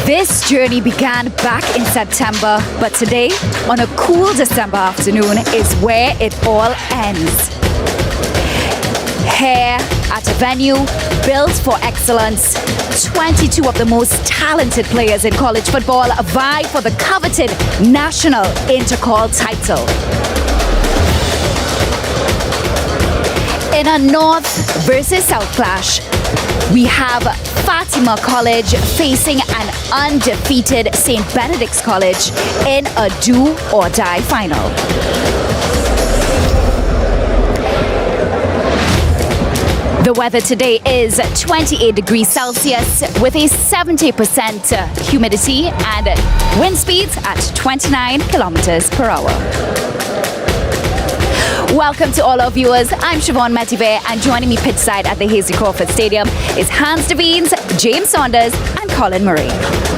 This journey began back in September, but today, on a cool December afternoon, is where it all ends. Here at a venue built for excellence, 22 of the most talented players in college football vie for the coveted national INTERCOL title. In a North versus South clash, we have Fatima College facing an undefeated St. Benedict's College in a do-or-die final. The weather today is 28 degrees Celsius with a 70% humidity and wind speeds at 29 kilometers per hour. Welcome to all our viewers. I'm Siobhan Metiver, and joining me pitchside at the Hasely Crawford Stadium is Hans de Veens, James Saunders and Colin Murray.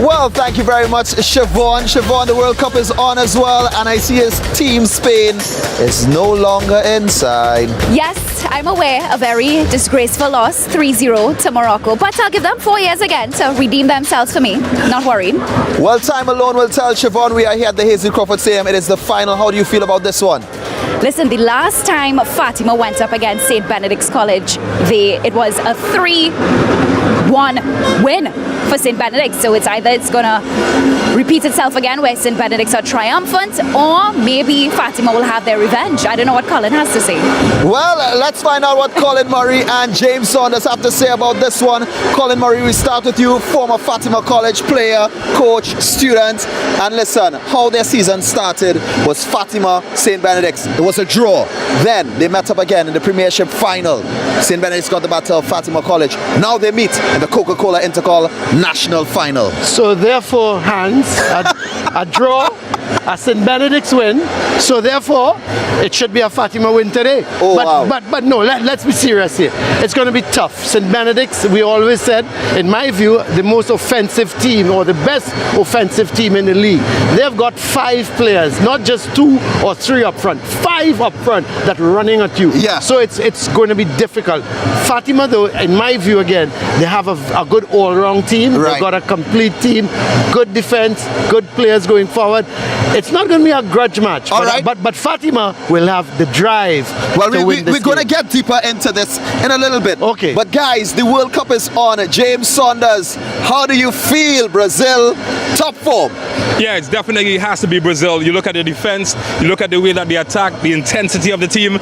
Well, thank you very much, Siobhan. Siobhan, the World Cup is on as well, and I see his team, Spain, is no longer inside. Yes, I'm aware, a very disgraceful loss, 3-0 to Morocco, but I'll give them 4 years again to redeem themselves for me. Not worried. Well, time alone will tell. Siobhan, we are here at the Hasely Crawford Stadium. It is the final. How do you feel about this one? Listen, the last time Fatima went up against St. Benedict's College, it was a 3-1 win for St. Benedict. So it's either it's going to repeat itself again where St. Benedict's are triumphant, or maybe Fatima will have their revenge. I don't know what Colin has to say. Well, let's find out what Colin Murray and James Saunders have to say about this one. Colin Murray, we start with you, former Fatima College player, coach, student. And listen, how their season started was Fatima, St. Benedict's. It was a draw. Then they met up again in the Premiership final. St. Benedict's got the better of Fatima College. Now they meet in the COCA-COLA INTERCOL National Final. So therefore, Hans, a draw, a St. Benedict's win. So therefore, it should be a Fatima win today. Oh, but no, let's be serious here. It's going to be tough. St. Benedict's, we always said, in my view, the most offensive team or the best offensive team in the league. They've got 5 players, not just 2 or 3 up front. 5 up front that are running at you. Yeah. So it's going to be difficult. Fatima, though, in my view, again, they have a good all-round team. Right. They've got a complete team, good defense, good players going forward. It's not going to be a grudge match. All right. But Fatima will have the drive to win this we're going to game. get deeper into this in a little bit. Okay. But guys, the World Cup is on. James Saunders, how do you feel? Brazil, top form? Yeah, it definitely has to be Brazil. You look at the defense, you look at the way that they attack, the intensity of the team.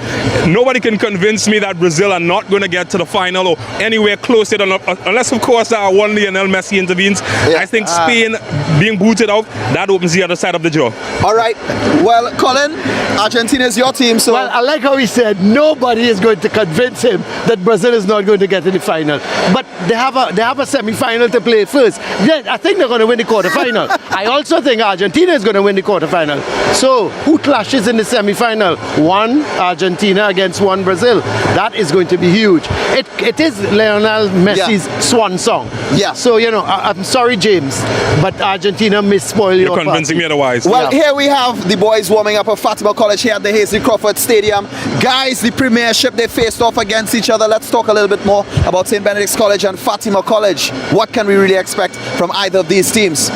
Nobody can convince me that Brazil are not going to get to the final or anywhere close to it, unless, of course, one Lionel Messi intervenes. Yeah. I think Spain being booted out, that opens the other side of the draw. All right. Well, Colin, Argentina is your team, so... Well, I like how he said nobody is going to convince him that Brazil is not going to get to the final. But they have a semi-final to play first. Then I think they're going to win the quarter-final. I also think Argentina is going to win the quarter-final. So who clashes in the semi-final? 1 Argentina against 1 Brazil. That is going to be huge. It is Lionel Messi's swan song. Yeah. So, you know, I'm sorry, James, but Argentina may spoil your You're convincing me otherwise. Well, here we have the boys warming up at Fatima College here at the Hasely Crawford Stadium. Guys, the Premiership, they faced off against each other. Let's talk a little bit more about St. Benedict's College and Fatima College. What can we really expect from either of these teams?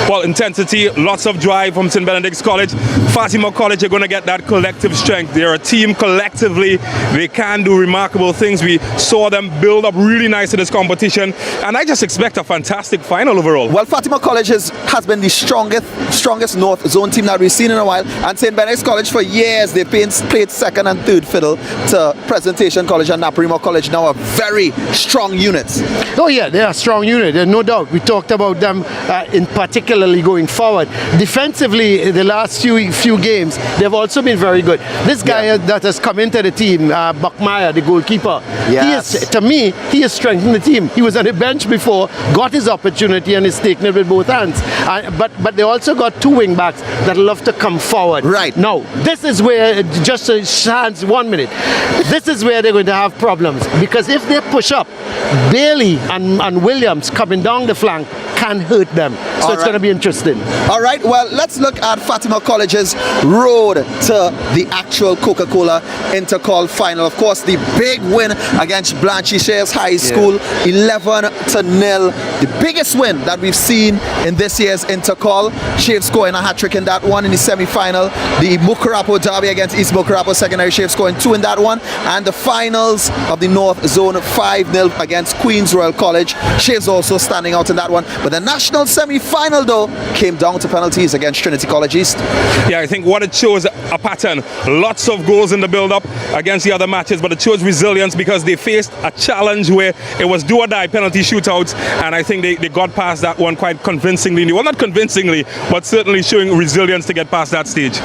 Well, intensity, lots of drive from St. Benedict's College. Fatima College are going to get that collective strength. They're a team collectively. They can do remarkable things. We saw them build up really nice in this competition. And I just expect a fantastic final overall. Well, Fatima College has been the strongest North Zone team that we've seen in a while. And St. Benedict's College, for years, they've played second and third fiddle to Presentation College and Naparima College, now a very strong unit. Oh yeah, they're a strong unit, there's no doubt. We talked about them in particularly going forward. Defensively, the last few games, they've also been very good. This guy that has come into the team, Buckmeyer, the goalkeeper, to me, he has strengthened the team. He was on the bench before, got his opportunity and is taking it with both hands. But they also got 2 wing backs that love to come forward. Right. Now, this is where, just a chance, 1 minute, this is where they're going to have problems. Because if they push up, Bailey and Williams coming down the flank can hurt them. So it's going to be interesting. All right, well, let's look at Fatima College's road to the actual COCA-COLA INTERCOL final. Of course, the big win against Blanchisseuse High School, 11-0. The biggest win that we've seen in this year's INTERCOL. Shave scoring a hat-trick in that one in the semi-final. The Mukarapo derby against East Mukarapo secondary, Shave scoring 2 in that one. And the finals of the North Zone, 5-0 against Queens Royal College. Shave's also standing out in that one. But the national semi-final, though, came down to penalties against Trinity College East. Yeah, I think what it shows a pattern. Lots of goals in the build-up against the other matches, but it shows resilience because they faced a challenge where it was do-or-die penalty shootouts, and I think they got past that one quite convincingly. Well, not convincingly, but certainly showing resilience to get past that stage.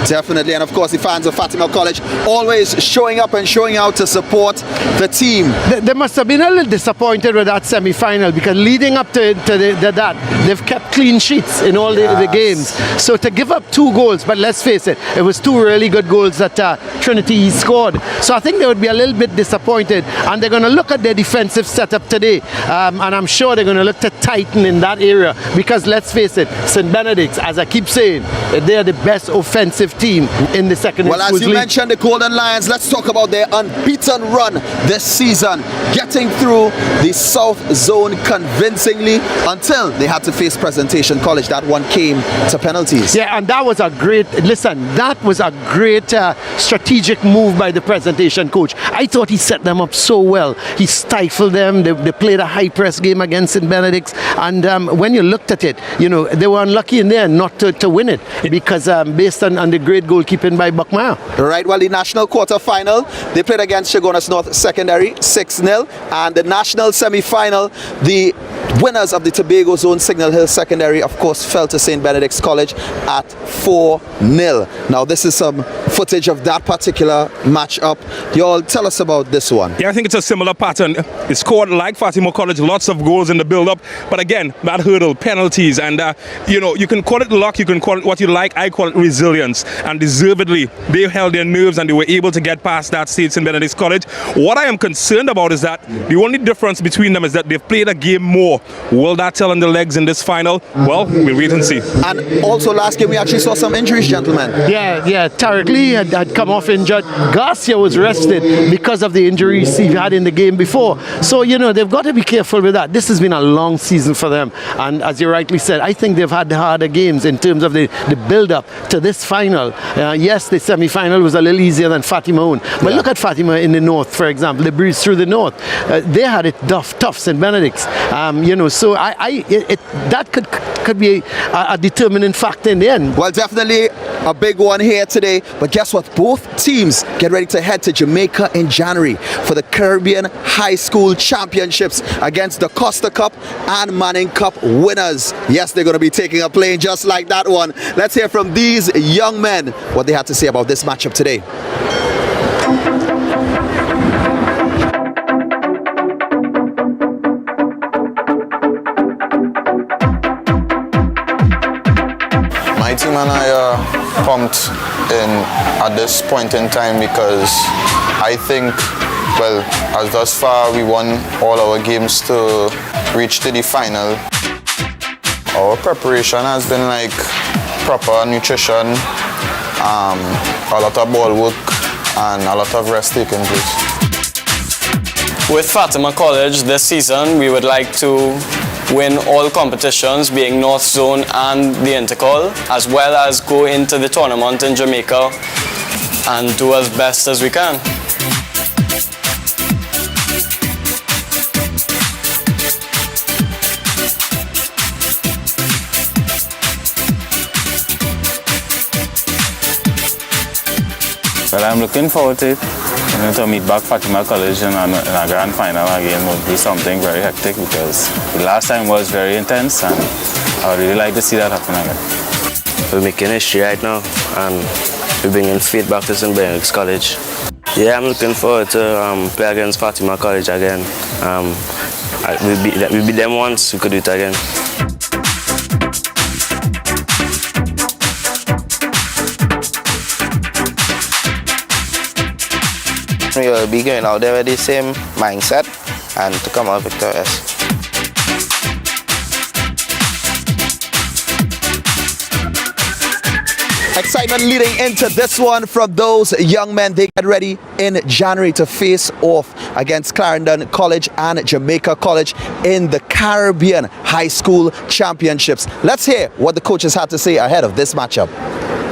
Definitely, and of course the fans of Fatima College always showing up and showing out to support the team. They must have been a little disappointed with that semi-final because leading up to that, they've kept clean sheets in all the games. So to give up 2 goals, but let's face it, it was 2 really good goals that Trinity scored. So I think they would be a little bit disappointed, and they're going to look at their defensive setup today, and I'm sure they're going to look to tighten in that area because let's face it, St. Benedict's, as I keep saying, they're the best offensive team in the second. Well, as you mentioned, the Golden Lions, let's talk about their unbeaten run this season, getting through the South Zone convincingly until they had to face Presentation College. That one came to penalties. Yeah, and that was a great, that was a great strategic move by the Presentation coach. I thought he set them up so well. He stifled them. They played a high press game against St. Benedict's, and when you looked at it, you know, they were unlucky in there not to win it because based on the great goalkeeping by Buckmeyer. Right, well, the national quarter-final, they played against Chaguanas North Secondary, 6-0, and the national semi-final, the winners of the Tobago Zone, Signal Hill Secondary, of course, fell to St. Benedict's College at 4-0. Now, this is some footage of that particular match-up. Y'all tell us about this one. Yeah, I think it's a similar pattern. It scored, like Fatima College, lots of goals in the build-up, but again, that hurdle, penalties, and you know, you can call it luck, you can call it what you like, I call it resilience, and deservedly, they held their nerves and they were able to get past that stage in Benedict College. What I am concerned about is that the only difference between them is that they've played a game more. Will that tell on the legs in this final? Well, we'll wait and see. And also last game we actually saw some injuries, gentlemen. Yeah, Tarek Lee had come off injured. Garcia was rested because of the injuries he had in the game before. So, you know, they've got to be careful with that. This has been a long season for them, and as you rightly said, I think they've had the harder games in terms of the build-up to this final. Yes, the semi-final was a little easier than Fatima own, but look at Fatima in the north, for example. They breezed through the north. They had it tough, St. Benedict's. You know, so that could be a determining factor in the end. Well, definitely a big one here today, but guess what? Both teams get ready to head to Jamaica in January for the Caribbean High School Championships against the Costa Cup and Manning Cup winners. Yes, they're going to be taking a plane just like that one. Let's hear from these young men what they had to say about this matchup today. My team and I are pumped at this point in time because I think, well, as thus far we won all our games to reach to the final. Our preparation has been like proper nutrition, a lot of ball work and a lot of rest taking place. With Fatima College this season, we would like to win all competitions, being North Zone and the INTERCOL, as well as go into the tournament in Jamaica and do as best as we can. Well, I'm looking forward to it. To meet back Fatima College in a grand final again would be something very hectic because the last time was very intense and I would really like to see that happen again. We're making history right now and we're bringing faith back to St. Benedict's College. Yeah, I'm looking forward to play against Fatima College again. We beat them once, we could do it again. We will be going out there with the same mindset and to come out victorious. Excitement leading into this one from those young men. They get ready in January to face off against Clarendon College and Jamaica College in the Caribbean High School Championships. Let's hear what the coaches had to say ahead of this matchup.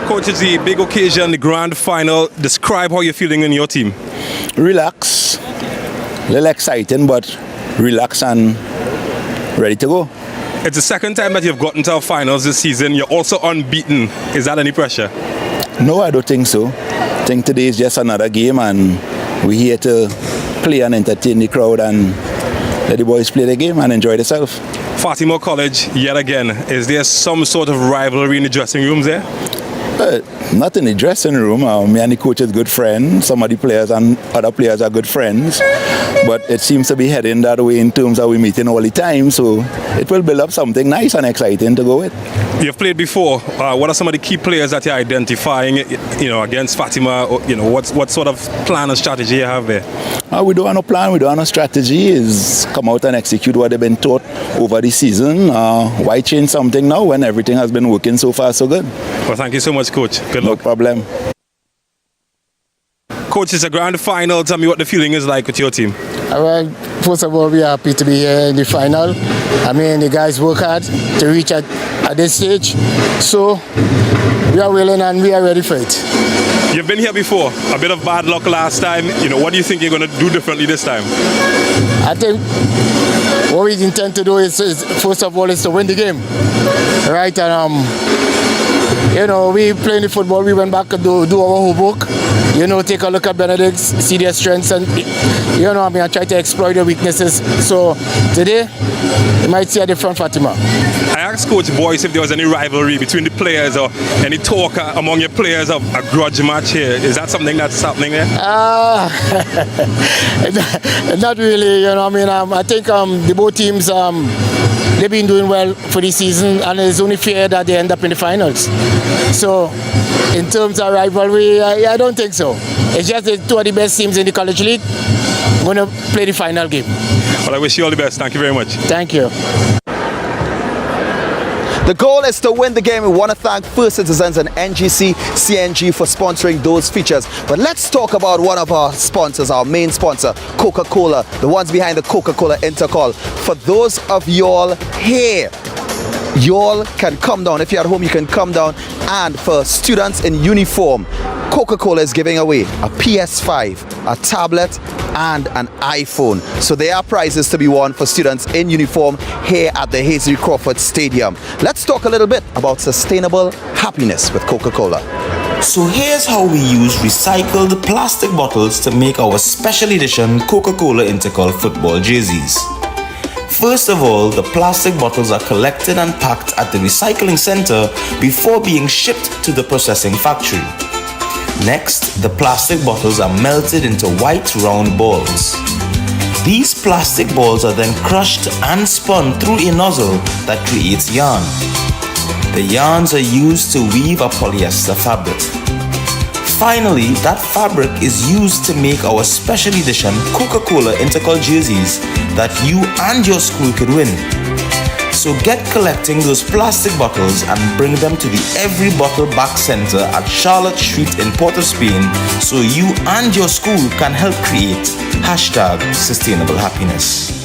Coach, it's the big occasion, the grand final. Describe how you're feeling in your team. Relax, a little exciting, but relax and ready to go. It's the second time that you've gotten to our finals this season. You're also unbeaten. Is that any pressure? No, I don't think so. I think today is just another game and we're here to play and entertain the crowd and let the boys play the game and enjoy themselves. Fatima College, yet again. Is there some sort of rivalry in the dressing rooms there? Not in the dressing room. Me and the coach is good friends. Some of the players and other players are good friends. But it seems to be heading that way in terms of we meeting all the time. So it will build up something nice and exciting to go with. You've played before. What are some of the key players that you're identifying, against Fatima? What sort of plan and strategy you have there? We don't have no plan. We don't have no strategy. Is come out and execute what they've been taught over the season. Why change something now when everything has been working so far so good? Well, thank you so much, Coach. Good luck. No problem. Coach, it's a grand final. Tell me what the feeling is like with your team. Well, first of all, we are happy to be here in the final. I mean, the guys work hard to reach at this stage. So, we are willing and we are ready for it. You've been here before. A bit of bad luck last time. What do you think you're going to do differently this time? I think what we intend to do is first of all, is to win the game. Right? And, we playing the football. We went back to do our homework. Take a look at Benedict, see their strengths, and I try to exploit their weaknesses. So today, you might see a different Fatima. I asked Coach Boyce if there was any rivalry between the players or any talk among your players of a grudge match here. Is that something that's happening there? Not really. I think the both teams they've been doing well for this season, and it's only fair that they end up in the finals. So, in terms of rivalry, I don't think so. It's just the two of the best teams in the college league going to play the final game. Well, I wish you all the best. Thank you very much. Thank you. The goal is to win the game. We want to thank First Citizens and NGC CNG for sponsoring those features. But let's talk about one of our sponsors, our main sponsor, Coca-Cola, the ones behind the Coca-Cola Intercol. For those of y'all here, y'all can come down. If you're at home, you can come down. And for students in uniform, Coca-Cola is giving away a PS5, a tablet, and an iPhone. So there are prizes to be won for students in uniform here at the Hazley Crawford Stadium. Let's talk a little bit about sustainable happiness with Coca-Cola. So here's how we use recycled plastic bottles to make our special edition Coca-Cola Intercol football jerseys. First of all, the plastic bottles are collected and packed at the recycling center before being shipped to the processing factory. Next, the plastic bottles are melted into white round balls. These plastic balls are then crushed and spun through a nozzle that creates yarn. The yarns are used to weave a polyester fabric. Finally, that fabric is used to make our special edition Coca-Cola Intercol jerseys that you and your school could win. So get collecting those plastic bottles and bring them to the Every Bottle Back Center at Charlotte Street in Port of Spain so you and your school can help create #Sustainable Happiness.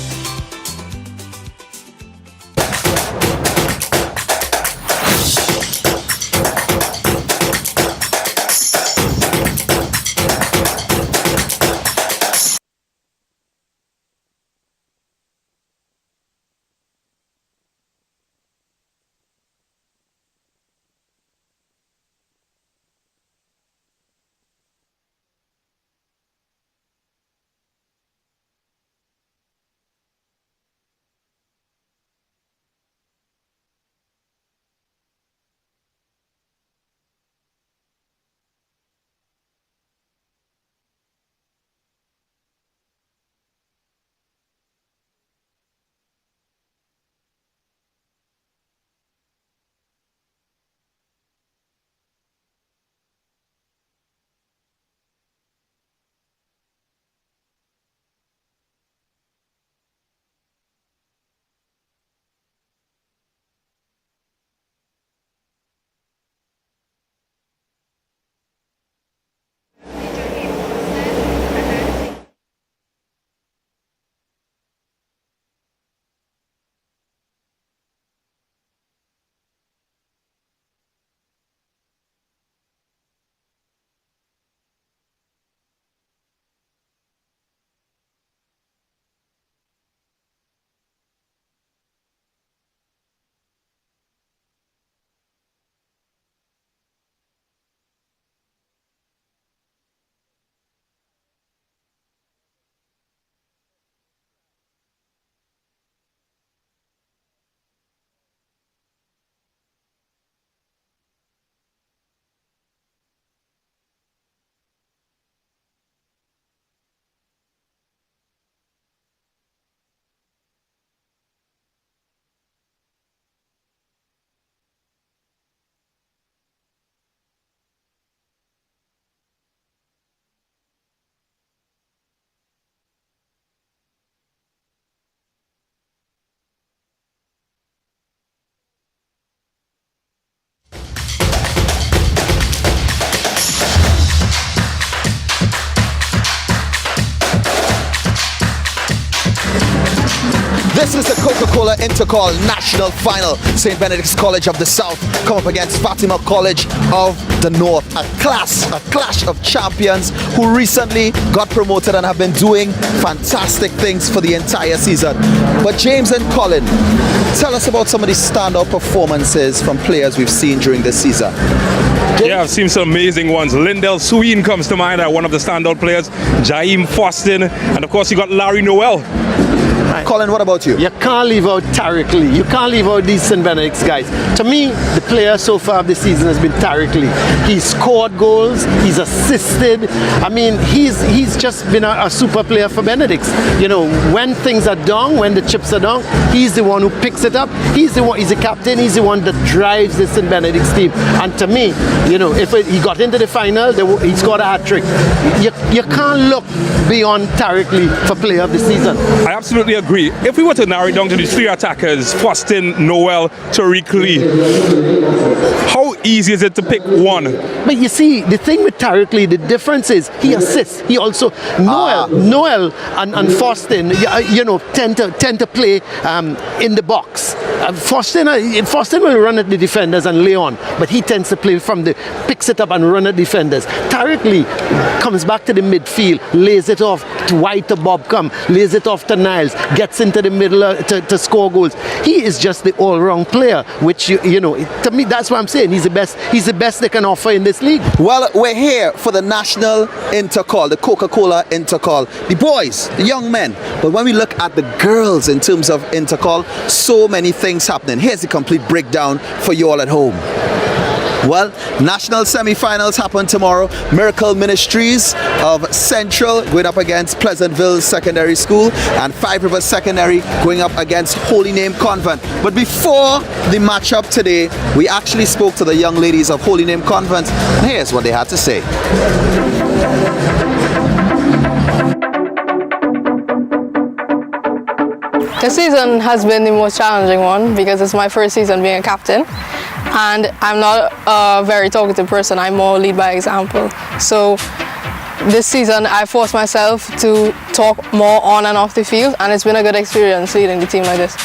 This is the COCA-COLA INTERCOL National Final. St. Benedict's College of the South come up against Fatima College of the North. A clash of champions who recently got promoted and have been doing fantastic things for the entire season. But James and Colin, tell us about some of the standout performances from players we've seen during this season. Yeah, I've seen some amazing ones. Lindell Sween comes to mind, one of the standout players. Jaheim Fostin, and of course you got Larry Noel. Colin, what about you? You can't leave out Tariq Lee. You can't leave out these St. Benedict's guys. To me, the player so far of the season has been Tariq Lee. He's scored goals. He's assisted. I mean, he's just been a super player for Benedict's. You know, when things are down, when the chips are down, he's the one who picks it up. He's the captain. He's the one that drives the St. Benedict's team. And to me, you know, if he got into the final, he scored a hat-trick. You can't look beyond Tariq Lee for player of the season. I absolutely agree. If we were to narrow it down to these three attackers, Fostin, Noel, Tariq Lee, how easy is it to pick one? But you see, the thing with Tariq Lee, the difference is he assists. He also Noel and Fostin, you know, tend to play in the box. Fostin will run at the defenders and lay on, but he tends to play picks it up and run at defenders. Tariq Lee comes back to the midfield, lays it off to White, to Bob Come, lays it off to Niles, gets into the middle to score goals. He is just the all-round player, which you know, to me, that's what I'm saying. He's the best they can offer in this league. Well, we're here for the National Intercol, the COCA-COLA Intercol. The boys, the young men. But when we look at the girls in terms of Intercol, so many things happening. Here's the complete breakdown for you all at home. Well, national semi-finals happen tomorrow. Miracle Ministries of Central going up against Pleasantville Secondary School, and Five Rivers Secondary going up against Holy Name Convent. But before the matchup today, we actually spoke to the young ladies of Holy Name Convent, and here's what they had to say. This season has been the most challenging one because it's my first season being a captain, and I'm not a very talkative person. I more lead by example. So this season I forced myself to talk more on and off the field, and it's been a good experience leading the team like this.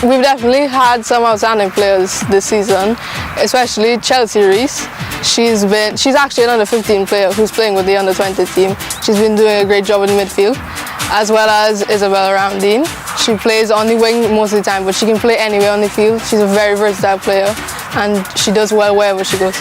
We've definitely had some outstanding players this season, especially Chelsea Reese. She's actually an under-15 player who's playing with the under-20 team. She's been doing a great job in the midfield, as well as Isabella Ramdeen. She plays on the wing most of the time, but she can play anywhere on the field. She's a very versatile player, and she does well wherever she goes.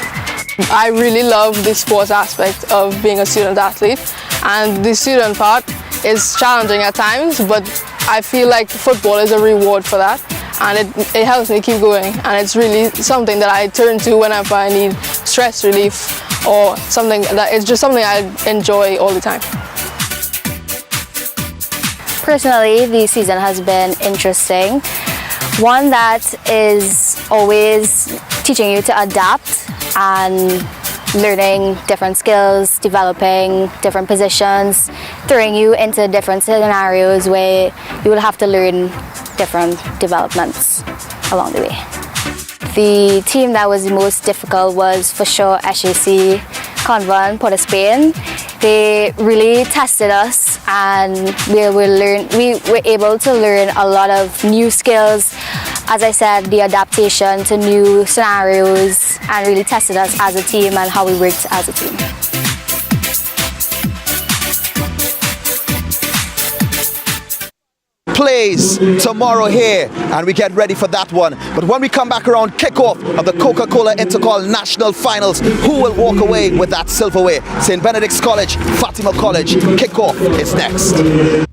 I really love the sports aspect of being a student athlete, and the student part is challenging at times, but I feel like football is a reward for that, and it helps me keep going, and it's really something that I turn to whenever I need stress relief or something that is just something I enjoy all the time. Personally, the season has been interesting. One that is always teaching you to adapt and learning different skills, developing different positions, throwing you into different scenarios where you will have to learn different developments along the way. The team that was the most difficult was for sure SAC, Convent, Port of Spain. They really tested us, and we were able to learn a lot of new skills. As I said, the adaptation to new scenarios, and really tested us as a team and how we worked as a team. Plays tomorrow here, and we get ready for that one. But when we come back around kickoff of the COCA-COLA Intercol National Finals, who will walk away with that silverware? St. Benedict's College, Fatima College. Kickoff is next.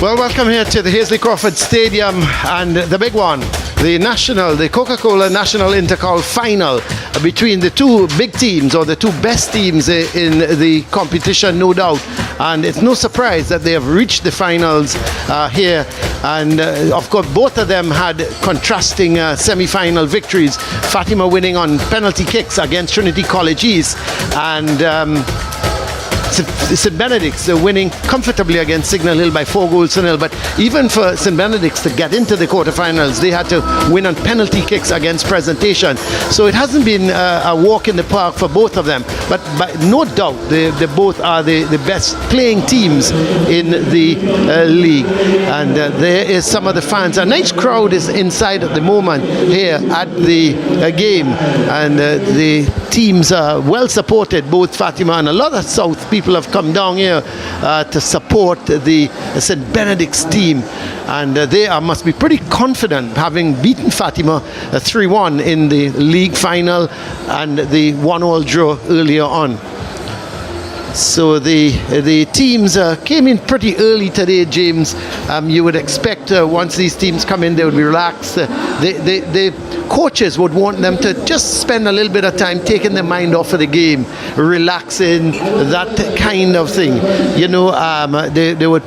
Well, welcome here to the Hazley Crawford Stadium and the big one, the COCA-COLA National Intercol final between the two big teams, or the two best teams in the competition, no doubt. And it's no surprise that they have reached the finals here. And of course, both of them had contrasting semi-final victories. Fatima winning on penalty kicks against Trinity College East, and St. Benedict's winning comfortably against Signal Hill by 4-0. But even for St. Benedict's to get into the quarterfinals, they had to win on penalty kicks against Presentation. So it hasn't been a walk in the park for both of them. But no doubt, they both are the best playing teams in the league. And there is some of the fans. A nice crowd is inside at the moment here at the game. And the teams are well supported, both Fatima and a lot of South people have come down here to support the St. Benedict's team, and they must be pretty confident, having beaten Fatima 3-1 in the league final and the 1-1 draw earlier on. So the teams came in pretty early today, James. You would expect once these teams come in, they would be relaxed. The coaches would want them to just spend a little bit of time taking their mind off of the game, relaxing, that kind of thing. You know, they would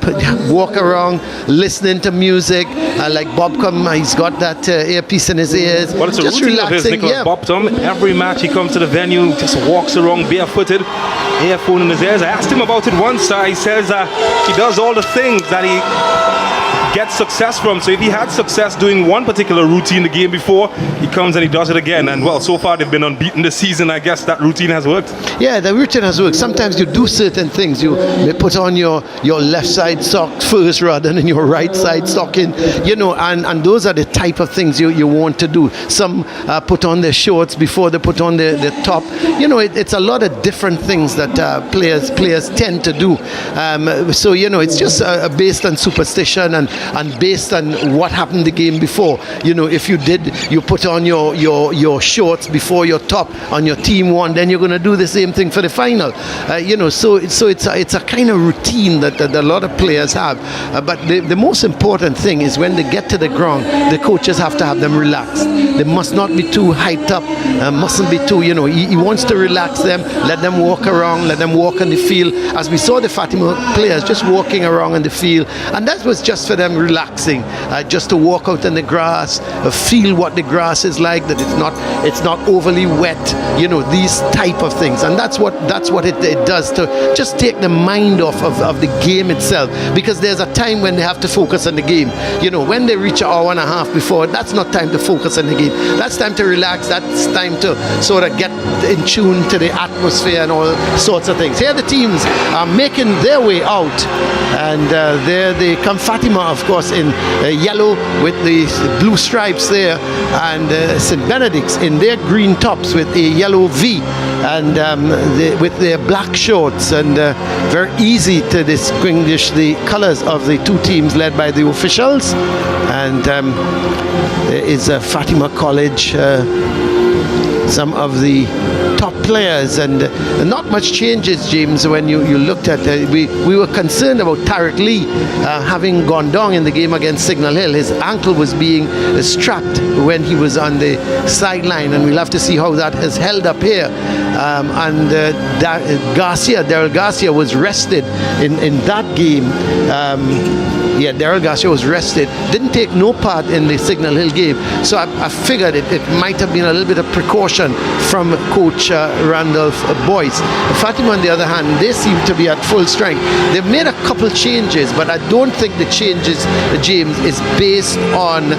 walk around listening to music, like Bob he's got that earpiece in his ears. Well, it's a just routine relaxing, of his, Nicholas. yeah. Bob Tom, every match he comes to the venue, just walks around barefooted, earphone in his ears. I asked him about it once. He says he does all the things that he gets success from. So if he had success doing one particular routine the game before, he comes and he does it again. And well, so far they've been unbeaten this season. I guess that routine has worked. Yeah, the routine has worked. Sometimes you do certain things. You may put on your left side sock first rather than your right side stocking, you know, and those are the type of things you want to do. Some put on their shorts before they put on the top. You know, it's a lot of different things that players tend to do. So, you know, it's just based on superstition and based on what happened the game before. You know, if you put on your shorts before your top on your team won, then you're going to do the same thing for the final. You know, so it's a kind of routine that a lot of players have. But the most important thing is when they get to the ground, the coaches have to have them relaxed. They must not be too hyped up, mustn't be too, you know, he wants to relax them, let them walk around, let them walk on the field. As we saw the Fatima players just walking around on the field, and that was just for them relaxing, just to walk out in the grass, feel what the grass is like, that it's not overly wet, you know, these type of things. And that's what it does, to just take the mind off of the game itself, because there's a time when they have to focus on the game. You know, when they reach an hour and a half before, that's not time to focus on the game. That's time to relax. That's time to sort of get in tune to the atmosphere and all sorts of things. Here the teams are making their way out, and there they come. Fatima, of course, in yellow with the blue stripes there, and St. Benedict's in their green tops with a yellow V, and with their black shorts, and very easy to distinguish the colors of the two teams led by the officials. And there is Fatima College, some of the top players, and not much changes, James. When you looked at we were concerned about Tariq Lee having gone down in the game against Signal Hill. His ankle was being strapped when he was on the sideline, and we'll have to see how that has held up here. And Daryl Garcia was rested in that game. Daryl Garcia was rested, didn't take no part in the Signal Hill game. So I figured it might have been a little bit of precaution from Coach Randolph Boyce. Fatima, on the other hand, they seem to be at full strength. They've made a couple changes, but I don't think the changes, James, is based on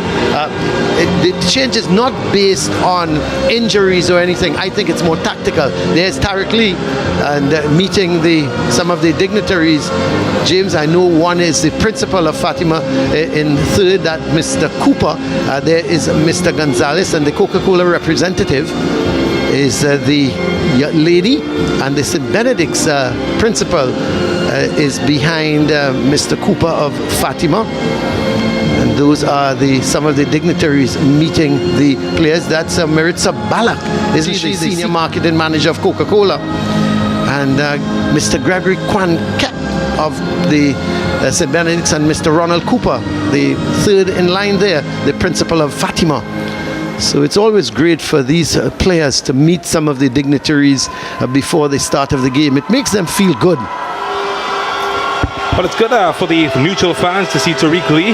the change is not based on injuries or anything. I think it's more tactical. There's Tariq Lee and meeting some of the dignitaries. James, I know one is the principal of Fatima in third, that Mr. Cooper. There is Mr. Gonzalez, and the Coca-Cola representative is the lady, and the St. Benedict's principal is behind Mr. Cooper of Fatima. And those are some of the dignitaries meeting the players. That's Maritza Balak, isn't she, the senior marketing manager of Coca-Cola? And Mr. Gregory Kwan Kep of the St. Benedict's, and Mr. Ronald Cooper, the third in line there, the principal of Fatima. So it's always great for these players to meet some of the dignitaries before the start of the game. It makes them feel good. But it's good for the neutral fans to see Tariq Lee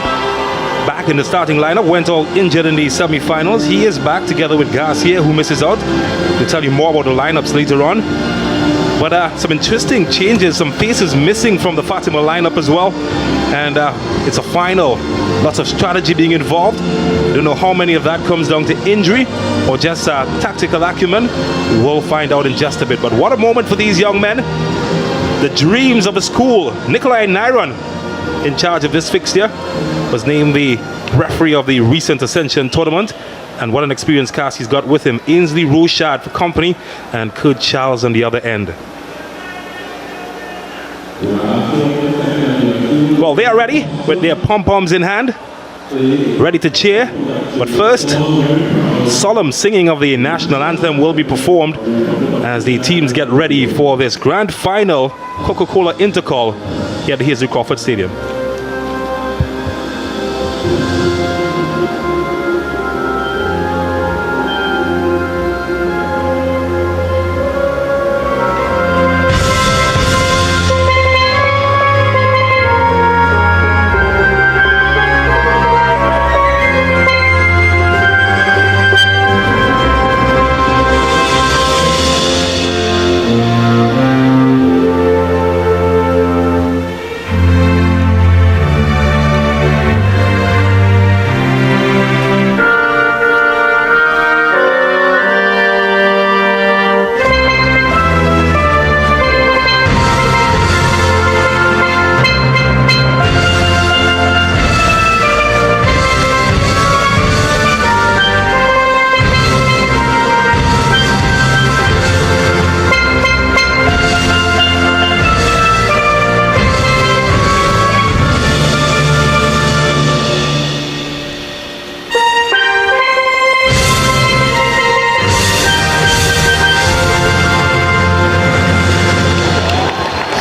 back in the starting lineup. Went all injured in the semi-finals. He is back together with Garcia, who misses out. We'll tell you more about the lineups later on. But some interesting changes, some faces missing from the Fatima lineup as well. And it's a final. Lots of strategy being involved. Don't know how many of that comes down to injury or just tactical acumen. We'll find out in just a bit. But what a moment for these young men. The dreams of a school. Nikolai Nyron, in charge of this fixture, was named the referee of the recent Ascension tournament. And what an experienced cast he's got with him. Ainsley Rochard for company and Kurt Charles on the other end. Well, they are ready with their pom-poms in hand, ready to cheer. But first, solemn singing of the national anthem will be performed as the teams get ready for this grand final COCA-COLA INTERCOL here at the Hazel Crawford Stadium.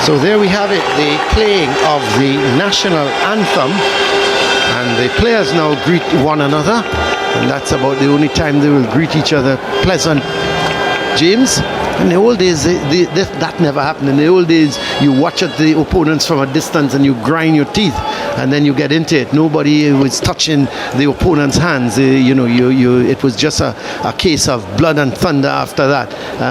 So there we have it, the playing of the national anthem, and the players now greet one another, and that's about the only time they will greet each other. Pleasant. James, in the old days that never happened. In the old days you watch at the opponents from a distance and you grind your teeth and then you get into it. Nobody was touching the opponent's hands. It was just a case of blood and thunder after that.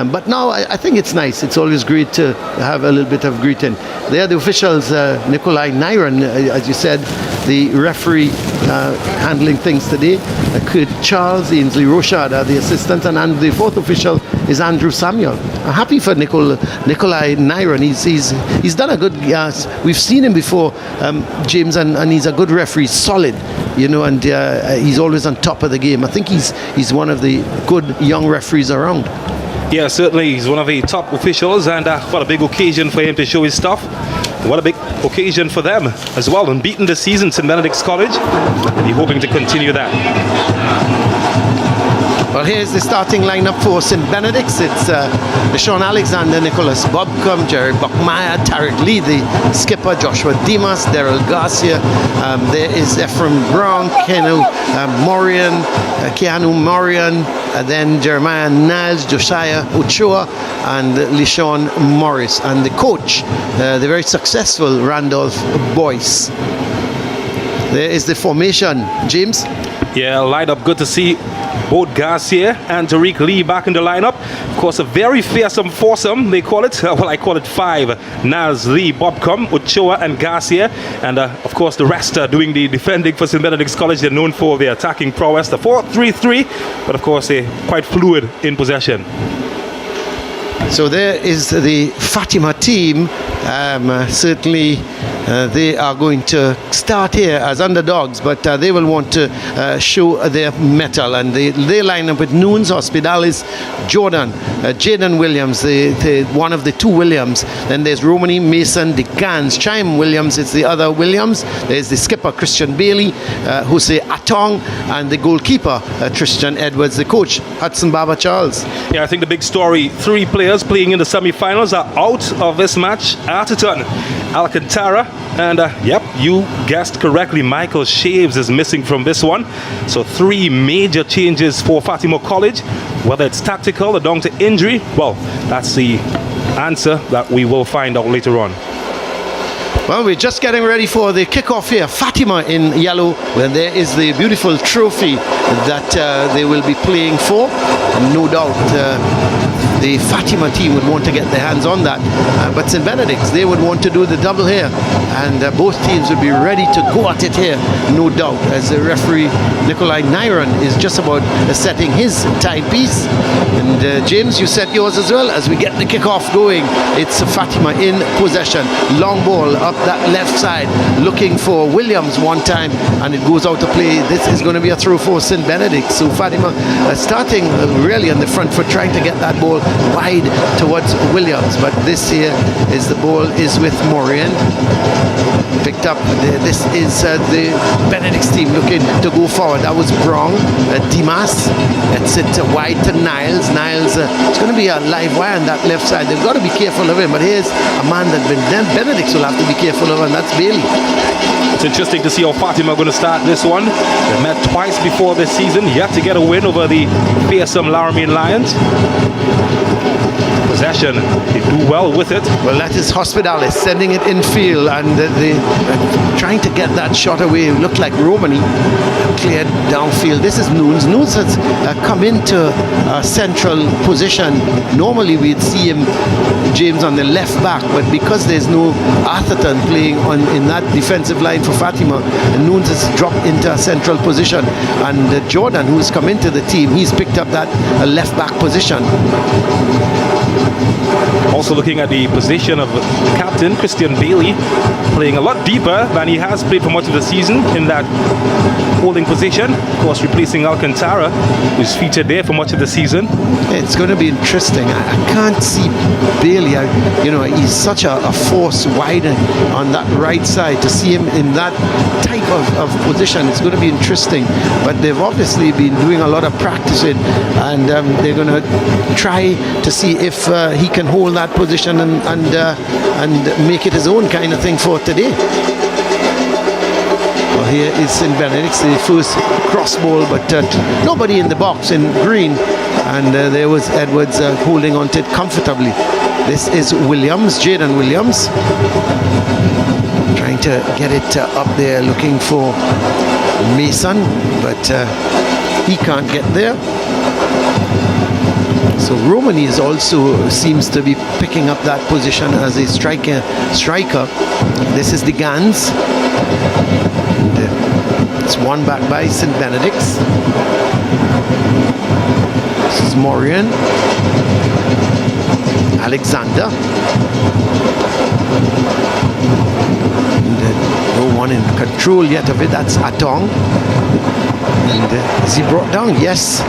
But now I think it's nice. It's always great to have a little bit of greeting. They are the officials, Nikolai Nyron, as you said, the referee handling things today. Kurt Charles, Ainsley Rochard are the assistants, and the fourth official is Andrew Samuel. I'm happy for Nikolai Nyron. He's done a good. We've seen him before, James, and he's a good referee, solid, and he's always on top of the game. I think he's one of the good young referees around. Yeah, certainly he's one of the top officials, and what a big occasion for him to show his stuff. What a big occasion for them as well. Unbeaten this season, St. Benedict's College. They're hoping to continue that. Well, here's the starting lineup for St. Benedict's. It's Deshaun Alexander, Nicholas Bobcom, Jerry Buckmeyer, Tariq Lee, the skipper, Joshua Dimas, Daryl Garcia. There is Ephraim Brown, Keanu Morian, then Jeremiah Niles, Josiah Ochoa, and LeSean Morris. And the coach, the very successful Randolph Boyce. There is the formation. James? Yeah, lineup good to see. Both Garcia and Tariq Lee back in the lineup. Of course, a very fearsome foursome, they call it. Well, I call it five. Niles, Lee, Bobcom, Ochoa, and Garcia. And, of course, the rest are doing the defending for St. Benedict's College. They're known for their attacking prowess. The 4-3-3, but, of course, they're quite fluid in possession. So there is the Fatima team. Certainly they are going to start here as underdogs, but they will want to show their mettle, and they line up with Nunes, Hospitalis, Jordan, Jaden Williams, one of the two Williams. Then there's Romani, Mason, DeGans, Chaim Williams, it's the other Williams. There's the skipper, Christian Bailey, Jose Atong, and the goalkeeper, Tristan Edwards. The coach, Hudson Baba Charles. Yeah, I think the big story, 3 players playing in the semi-finals are out of this match. Arterton, Alcantara, And yep, you guessed correctly, Michael Shaves is missing from this one. So 3 major changes for Fatima College. Whether it's tactical or down to injury, well, that's the answer that we will find out later on. Well, we're just getting ready for the kickoff here. Fatima in yellow, where there is the beautiful trophy that they will be playing for. And no doubt the Fatima team would want to get their hands on that. But St. Benedict's, they would want to do the double here. And both teams would be ready to go at it here, no doubt, as the referee Nikolai Nyron is just about setting his timepiece. And James, you set yours as well. As we get the kickoff going, it's Fatima in possession. Long ball up that left side, looking for Williams one time, and it goes out to play. This is going to be a throw for St. Benedict. So Fatima starting really on the front foot, trying to get that ball wide towards Williams. But this here is the ball is with Morian. Picked up. This is the Benedict's team looking to go forward. That was Brong. Dimas. That's it wide to Niles. Niles, it's going to be a live wire on that left side. They've got to be careful of him. But here's a man that Benedict's will have to be careful of, and that's Bailey. It's interesting to see how Fatima are going to start this one. They've met twice before this season, yet to get a win over the fearsome Laramie Lions. Possession, they do well with it. Well, that is Hospitalis sending it in field, and they trying to get that shot away. It looked like Romani cleared downfield. This is Nunes. Nunes has come into a central position. Normally we'd see him, James, on the left back, but because there's no Atherton playing in that defensive line for Fatima, Nunes has dropped into a central position, and Jordan, who's come into the team, he's picked up that left back position. Also looking at the position of captain Christian Bailey, playing a lot deeper than he has played for much of the season in that holding position. Of course, replacing Alcantara, who's featured there for much of the season. It's going to be interesting. I can't see Bailey. He's such a force wide on that right side. To see him in that type of position, it's going to be interesting. But they've obviously been doing a lot of practicing, and they're going to try to see if he can hold that position and make it his own kind of thing for today. Well, here is St. Benedict's, the first cross ball, but nobody in the box in green, and there was Edwards holding on to it comfortably. This is Williams, Jaden Williams, trying to get it up there, looking for Mason, but he can't get there. So Romani is also seems to be picking up that position as a striker. This is the Gans. It's won back by St. Benedict's. This is Morian. Alexander. And, no one in control yet of it. That's Atong. And is he brought down? Yes.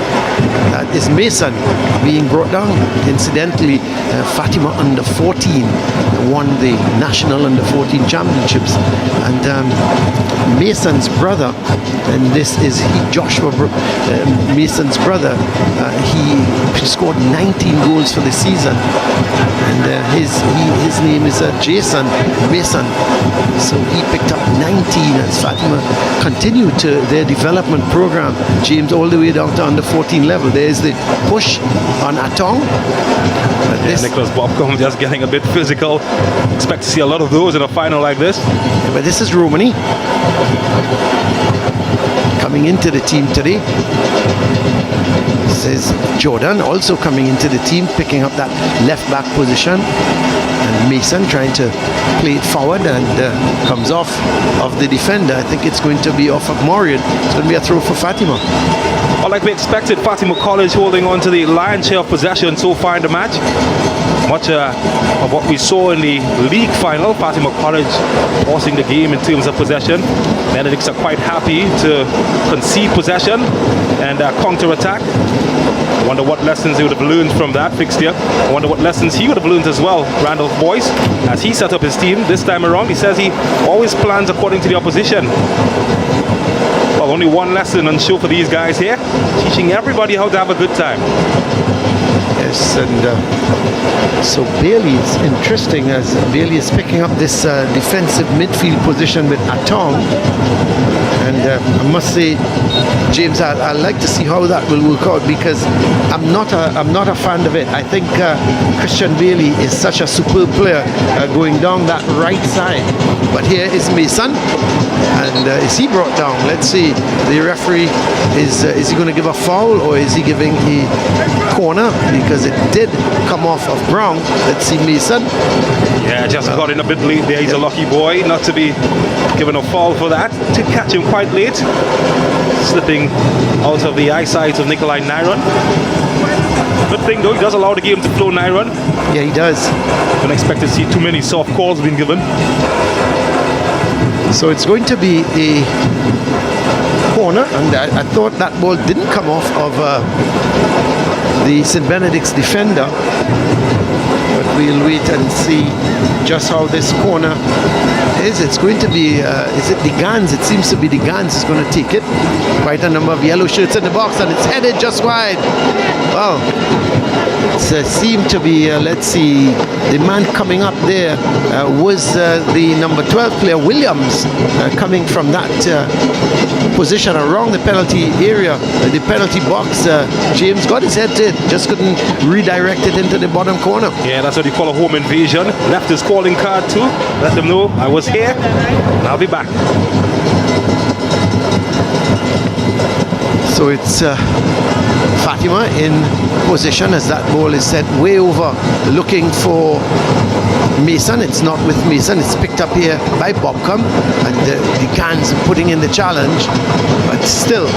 That is Mason being brought down. Incidentally, Fatima under 14 won the national under 14 championships, and Mason's brother, and this is Joshua Mason's brother, he scored 19 goals for the season, and his name is Jason Mason, so he picked up 19 as Fatima continued to their development program, James, all the way down to under 14 level. There's the push on Atong. Nicholas Bobcombe just getting a bit physical. Expect to see a lot of those in a final like this. But this is Romani coming into the team today. This is Jordan also coming into the team, picking up that left back position. And Mason trying to play it forward, and comes off of the defender. I think it's going to be off of Morian. It's going to be a throw for Fatima. Well, like we expected, Fatima College holding on to the lion's share of possession so far in the match. Much of what we saw in the league final, Fatima College forcing the game in terms of possession. Benedicts are quite happy to concede possession and counter-attack. I wonder what lessons they would have learned from that fixture. I wonder what lessons he would have learned as well, Randolph Boyce, as he set up his team this time around. He says he always plans according to the opposition. Well, only one lesson on show for these guys here, teaching everybody how to have a good time. course. And so Bailey, it's interesting as Bailey is picking up this defensive midfield position with Atong. And I must say, James, I like to see how that will work out, because I'm not a fan of it. I think Christian Bailey is such a superb player going down that right side. But here is Mason, and is he brought down? Let's see. The referee is he going to give a foul, or is he giving a corner? Because it did come off of Brown. Let's see Mason. Yeah, just got in a bit late there. He's a lucky boy not to be given a foul for that. To catch him quite late, slipping out of the eyesight of Nikolai Nyron. Good thing though, he does allow the game to flow, Nyron. Yeah, he does. Don't expect to see too many soft calls being given. So it's going to be a corner, and I thought that ball didn't come off of the St. Benedict's defender. But we'll wait and see just how this corner is. It's going to be, is it the Gans? It seems to be the Gans is going to take it. Quite a number of yellow shirts in the box, and it's headed just wide. Well, it seemed to be, let's see, the man coming up there was the number 12 player, Williams, coming from that position around the penalty area, the penalty box. James got his head to it, just couldn't redirect it into the bottom corner. Yeah, that's what you call a home invasion. Left his calling card too. Let them know I was here and I'll be back. So it's Fatima in position as that ball is set way over, looking for Mason. It's not with Mason. It's picked up here by Bobcom, and the Gans putting in the challenge. But still,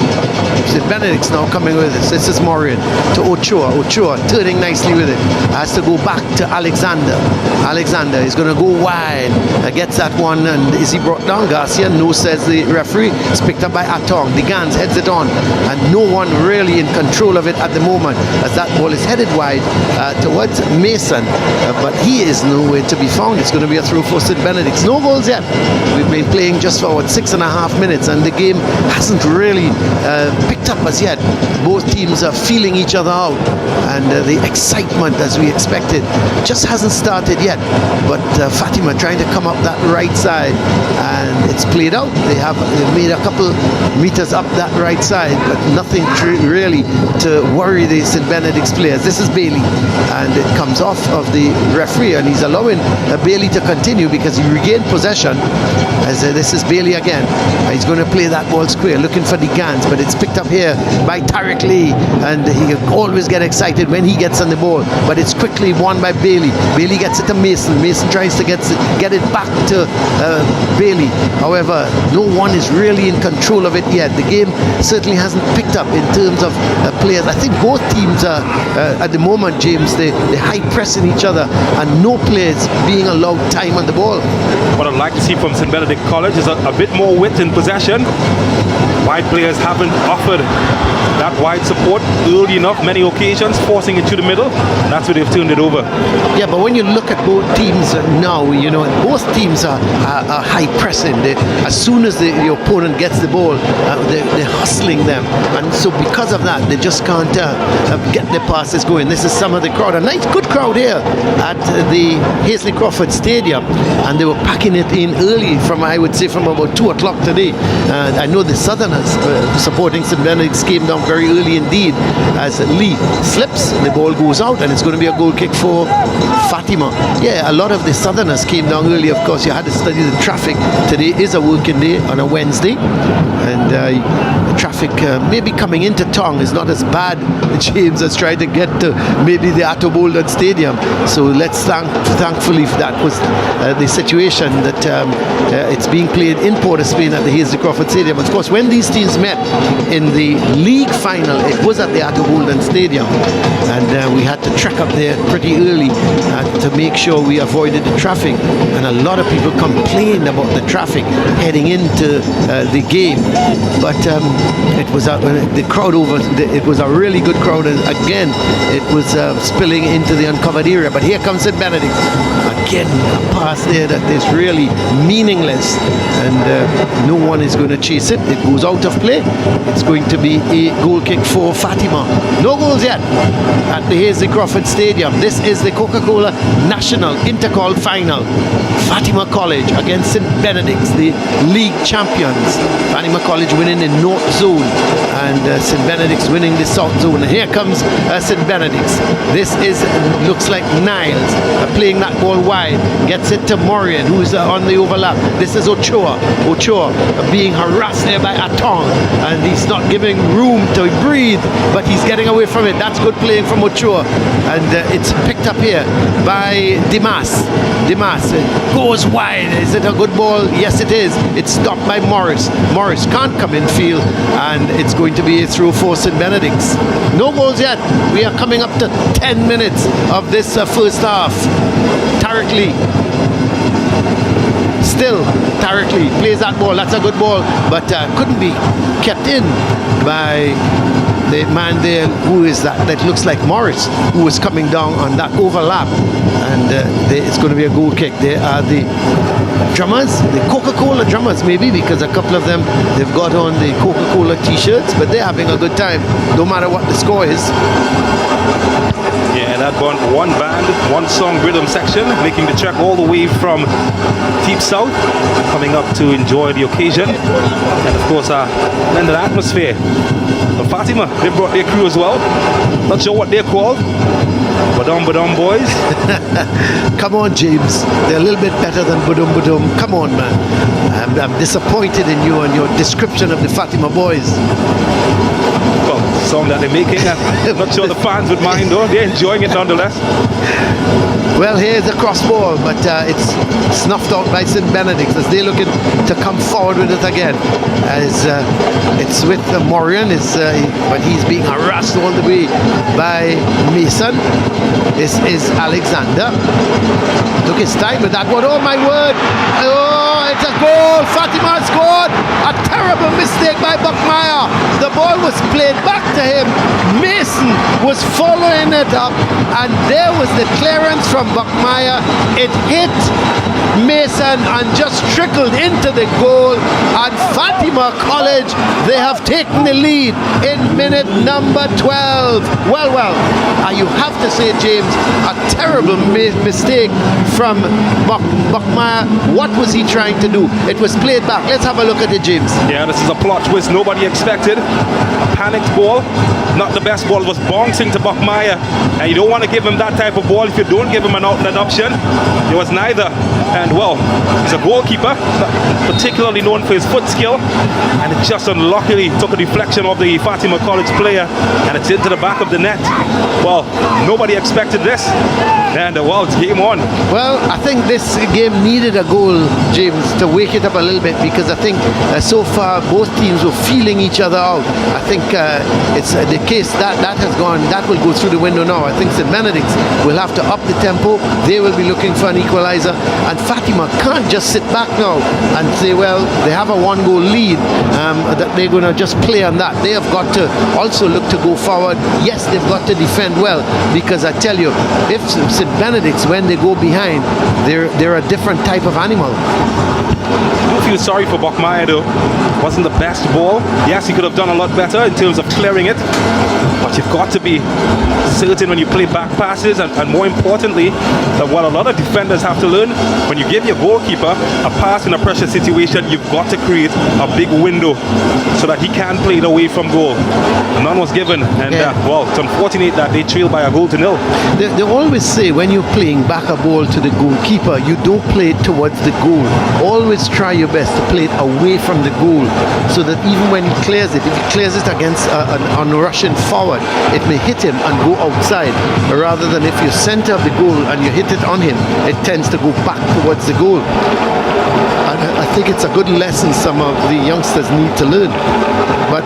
St. Benedict's now coming with this. This is Morin to Ochoa. Ochoa turning nicely with it. Has to go back to Alexander. Alexander is going to go wide. Gets that one, and is he brought down? Garcia? No, says the referee. It's picked up by Atong. The Gans heads it on, and no one really in control of it at the moment, as that ball is headed wide towards Mason. But he is nowhere to be found. It's going to be a throw for St. Benedict's. No goals yet. We've been playing just for 6.5 minutes, and the game hasn't really picked up as yet. Both teams are feeling each other out, and the excitement, as we expected, just hasn't started yet. But Fatima trying to come up that right side, and it's played out. They've made a couple meters up that right side, but nothing really to worry the St. Benedict's players. This is Bailey, and it comes off of the referee, and he's allowing Bailey to continue because he regained possession. As this is Bailey again. He's going to play that ball square, looking for the Gans, but it's picked up here by Tariq Lee, and he always get excited when he gets on the ball, but it's quickly won by Bailey. Bailey gets it to Mason. Mason tries to get it back to Bailey. However, no one is really in control of it yet. The game certainly hasn't picked up in terms of players. I think both teams are at the moment, James, they high pressing each other, and no players being allowed time on the ball. What I'd like to see from St. Benedict College is a bit more width in possession. Wide players haven't offered that wide support early enough, many occasions, forcing it to the middle. That's where they've turned it over. Yeah, but when you look at both teams now, you know, both teams are high pressing. As soon as the opponent gets the ball, they're hustling them, and so because of that, they just can't get their passes going. This is some of the crowd, a nice good crowd here at the Hazley Crawford Stadium, and they were packing it in early from, I would say, from about 2 o'clock today. I know the Southerners supporting St. Benedict's came down very early indeed, as Lee slips, the ball goes out, and it's going to be a goal kick for Fatima. Yeah, a lot of the Southerners came down early. Of course, you had to study the traffic. Today is a working day on a Wednesday, and traffic maybe coming into Tong is not as bad, James, as trying to get to maybe the Atto Bolden Stadium. So let's thankfully that was the situation, that it's being played in Port of Spain at the Hazley Crawford Stadium. Of course, when these teams met in the league final, it was at the Atto Bolden Stadium, and we had to trek up there pretty early to make sure we avoided the traffic, and a lot of people complained about the traffic heading into the game. But it was the crowd it was a really good crowd, and again it was spilling into the uncovered area. But here comes St. Benedict. Again, a pass there that is really meaningless, and no one is going to chase it. It goes out of play. It's going to be a goal kick for Fatima. No goals yet at the Hazley Crawford Stadium. This is the Coca-Cola National Intercol Final. Fatima College against St. Benedict's, the league champions. Fatima College winning the North Zone, and St. Benedict's winning the South Zone. And here comes St. Benedict's. This looks like Niles playing that ball wide. Gets it to Morian, who's on the overlap. This is Ochoa. Ochoa being harassed there by Atong, and he's not giving room to breathe, but he's getting away from it. That's good playing from Ochoa, and it's picked up here by Dimas. Dimas goes wide. Is it a good ball? Yes, it is. It's stopped by Morris. Morris can't come in field, and it's going to be a throw for St. Benedict's. No goals yet. We are coming up to 10 minutes of this first half. Tarek Lee. Still, Tarek Lee plays that ball. That's a good ball, but couldn't be kept in by the man there. Who is that? That looks like Morris, who was coming down on that overlap, and it's going to be a goal kick. There are the drummers, the Coca-Cola drummers, maybe, because a couple of them, they've got on the Coca-Cola t-shirts, but they're having a good time, no matter what the score is. Yeah, that one band, one song rhythm section, making the trek all the way from Deep South, coming up to enjoy the occasion, and of course, then the atmosphere. But Fatima, they brought their crew as well. Not sure what they're called. Badum Badum Boys. Come on, James. They're a little bit better than Badum Badum. Come on, man. I'm disappointed in you and your description of the Fatima Boys. Well, song that they're making. I'm not sure the fans would mind, though. They're enjoying it nonetheless. Well, here's a cross ball, but it's snuffed out by St. Benedict as they're looking to come forward with it again. As it's with Morian, but he's being harassed all the way by Mason. This is Alexander. Took his time with that one. Oh my word! Oh, it's a goal! Fatima scored! A terrible mistake by Buckmeyer. The ball was played back to him. Mason was following it up, and there was the clearance from Buckmeyer. It hit Mason and just trickled into the goal, and Fatima College, they have taken the lead in minute number 12. Well, you have to say, James, a terrible mistake from Buckmeyer. What was he trying to do? It was played back. Let's have a look at it, James. Yeah, this is a plot twist nobody expected. A panicked ball, not the best ball, was bouncing to Buckmeyer, and you don't want to give him that type of ball if you don't give him an outlet option. It was neither. And well, he's a goalkeeper, not particularly known for his foot skill, and it just unluckily took a deflection of the Fatima College player, and it's into the back of the net. Well, nobody expected this, and well, it's game on. Well, I think this game needed a goal, James, to wake it up a little bit, because I think so far both teams were feeling each other out. I think it's the case that has gone, that will go through the window now. I think St. Benedict's will have to up the tempo. They will be looking for an equalizer, and Fatima can't just sit back now and say, well, they have a one-goal lead, that they're going to just play on that. They have got to also look to go forward. Yes, they've got to defend well, because I tell you, if St. Benedict's, when they go behind, they're a different type of animal. I feel sorry for Buckmeyer, though. Wasn't the best ball. Yes, he could have done a lot better in terms of clearing it, but you've got to be certain when you play back passes, and more importantly, that what a lot of defenders have to learn, when you give your goalkeeper a pass in a pressure situation, you've got to create a big window so that he can play it away from goal. None was given, and well, it's unfortunate that they trailed by a goal to nil. They always say when you're playing back a ball to the goalkeeper, you don't play it towards the goal. Always try your best to play it away from the goal, so that even when he clears it, if he clears it against a Russian forward, it may hit him and go outside, rather than if you center the goal and you hit it on him, it tends to go back towards the goal. And I think it's a good lesson some of the youngsters need to learn. But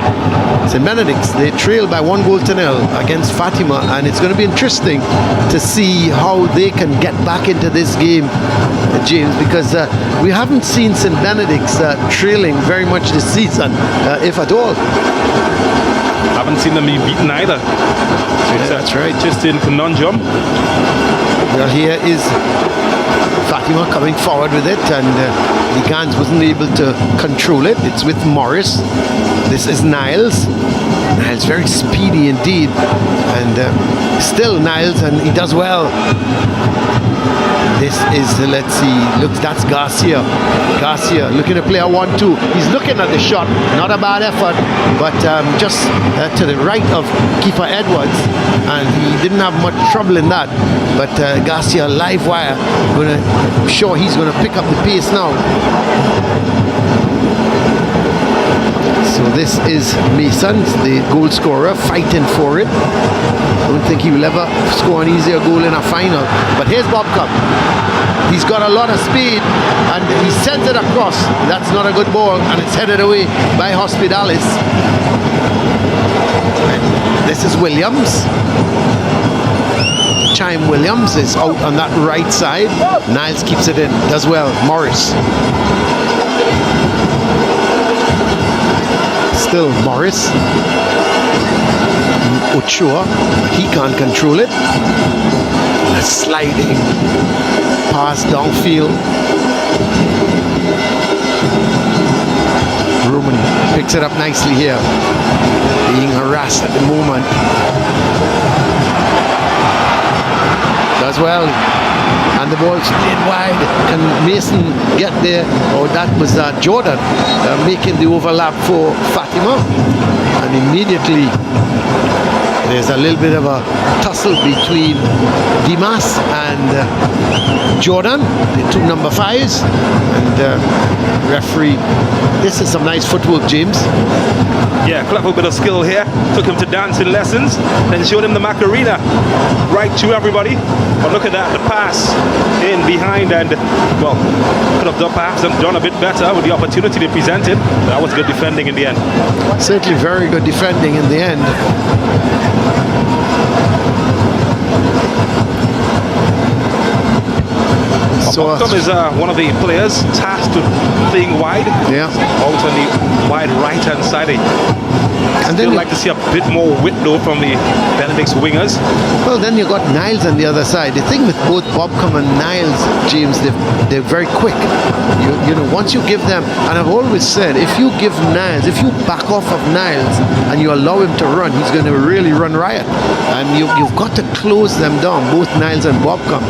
St. Benedict's, they trail by 1-0 against Fatima, and it's going to be interesting to see how they can get back into this game, James, because we haven't seen St. Benedict's trailing very much this season, if at all. Haven't seen them be beaten either. So it's that's right. Just in conundrum. Well, here is Fatima coming forward with it, and the Gans wasn't able to control it. It's with Morris. This is Niles. Niles very speedy indeed, and still Niles, and he does well. This is, let's see, look, that's Garcia. Garcia looking to play a 1-2. He's looking at the shot, not a bad effort, but just to the right of keeper Edwards, and he didn't have much trouble in that. But Garcia, live wire, I'm sure he's going to pick up the pace now. So this is Mason, the goal scorer, fighting for it. I don't think he will ever score an easier goal in a final. But here's Bobcom. He's got a lot of speed, and he sends it across. That's not a good ball, and it's headed away by Hospitalis. And this is Williams. Chime Williams is out on that right side. Niles keeps it in, does well. Morris. Still Morris. Ochoa, he can't control it. A sliding pass downfield. Roman picks it up nicely here. Being harassed at the moment. Does well. And the ball's played wide. Can Mason get there? Oh, that was Jordan making the overlap for Fatima. And immediately there's a little bit of a tussle between Dimas and Jordan, the two number 5s. And referee, this is some nice footwork, James. Yeah, clever bit of skill here. Took him to dancing lessons, then showed him the Macarena right to everybody. But look at that, the pass in behind, and well, could have done perhaps done a bit better with the opportunity they presented. That was good defending in the end. Certainly very good defending in the end. So Tom is one of the players tasked with playing wide. Yeah. Out on the wide right-hand side. And then like to see a bit more width though from the Benedict's wingers. Well, then you got Niles on the other side. The thing with both Bobcom and Niles, James, they're very quick. You know, once you give them, and I've always said, if you give Niles, if you back off of Niles and you allow him to run, he's going to really run riot. And you've got to close them down, both Niles and Bobcom.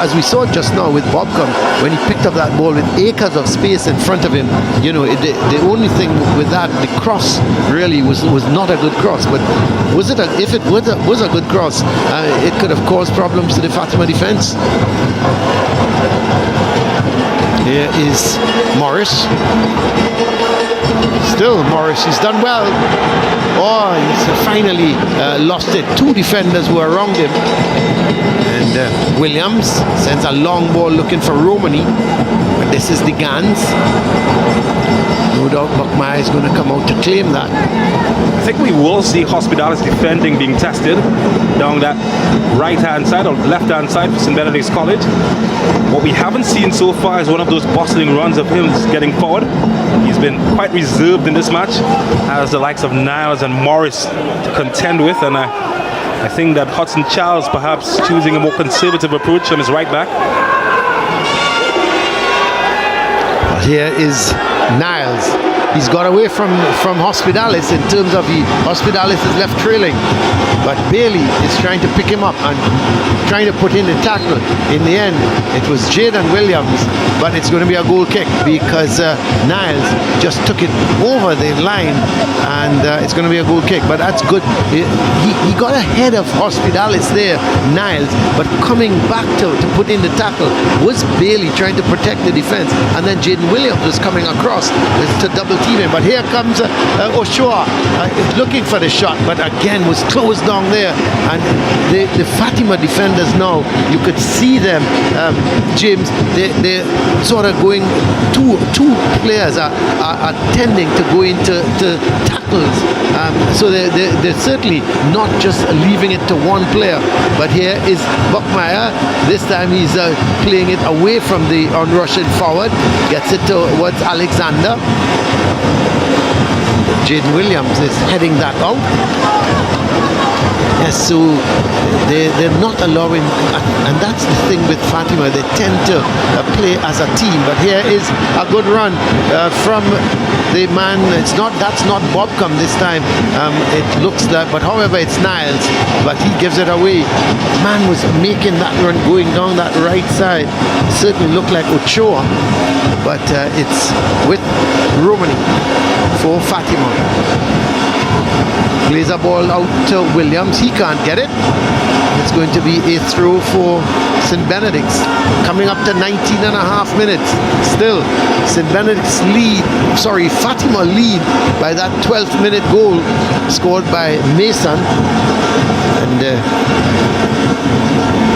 As we saw just now with Bobcom, when he picked up that ball with acres of space in front of him, you know, the only thing with that, the cross really was not a good cross. But was it if it was a good cross, it could have caused problems to the Fatima defense. Here is Morris. Still Morris, he's done well. Oh, he's finally lost it. Two defenders were around him. And Williams sends a long ball looking for Romani. But this is the Gans. No doubt Buckmeyer is going to come out to claim that. I think we will see Hospitalis defending being tested down that right-hand side or left-hand side for St. Benedict's College. What we haven't seen so far is one of those bustling runs of him getting forward. He's been quite reserved in this match, as the likes of Niles and Morris to contend with, and I think that Hudson Charles perhaps choosing a more conservative approach on his right back. Here is Niles. He's got away from Hospitalis in terms of Hospitalis is left trailing, but Bailey is trying to pick him up and trying to put in the tackle. In the end, it was Jaden Williams, but it's going to be a goal kick because Niles just took it over the line, and it's going to be a goal kick. But that's good. He got ahead of Hospitalis there, Niles, but coming back to put in the tackle was Bailey trying to protect the defense, and then Jaden Williams was coming across to double team in. But here comes Ochoa looking for the shot, but again was closed down there. And the Fatima defenders now, you could see them, James, they're sort of going, two players are tending to go into tackles. So they're certainly not just leaving it to one player. But here is Buckmeyer. This time he's playing it away from the on-rushing forward. Gets it towards Alexander. Jaden Williams is heading that out. Yes, so they're not allowing, and that's the thing with Fatima, they tend to play as a team. But here is a good run from the man. That's not Bobcom this time. It looks like, but however, it's Niles, but he gives it away. Man was making that run going down that right side. Certainly looked like Ochoa, but it's with Romani for Fatima. Plays a ball out to Williams. He can't get it. It's going to be a throw for St. Benedict's. Coming up to 19 and a half minutes. Still, St. Benedict's Fatima lead by that 12th minute goal scored by Mason. And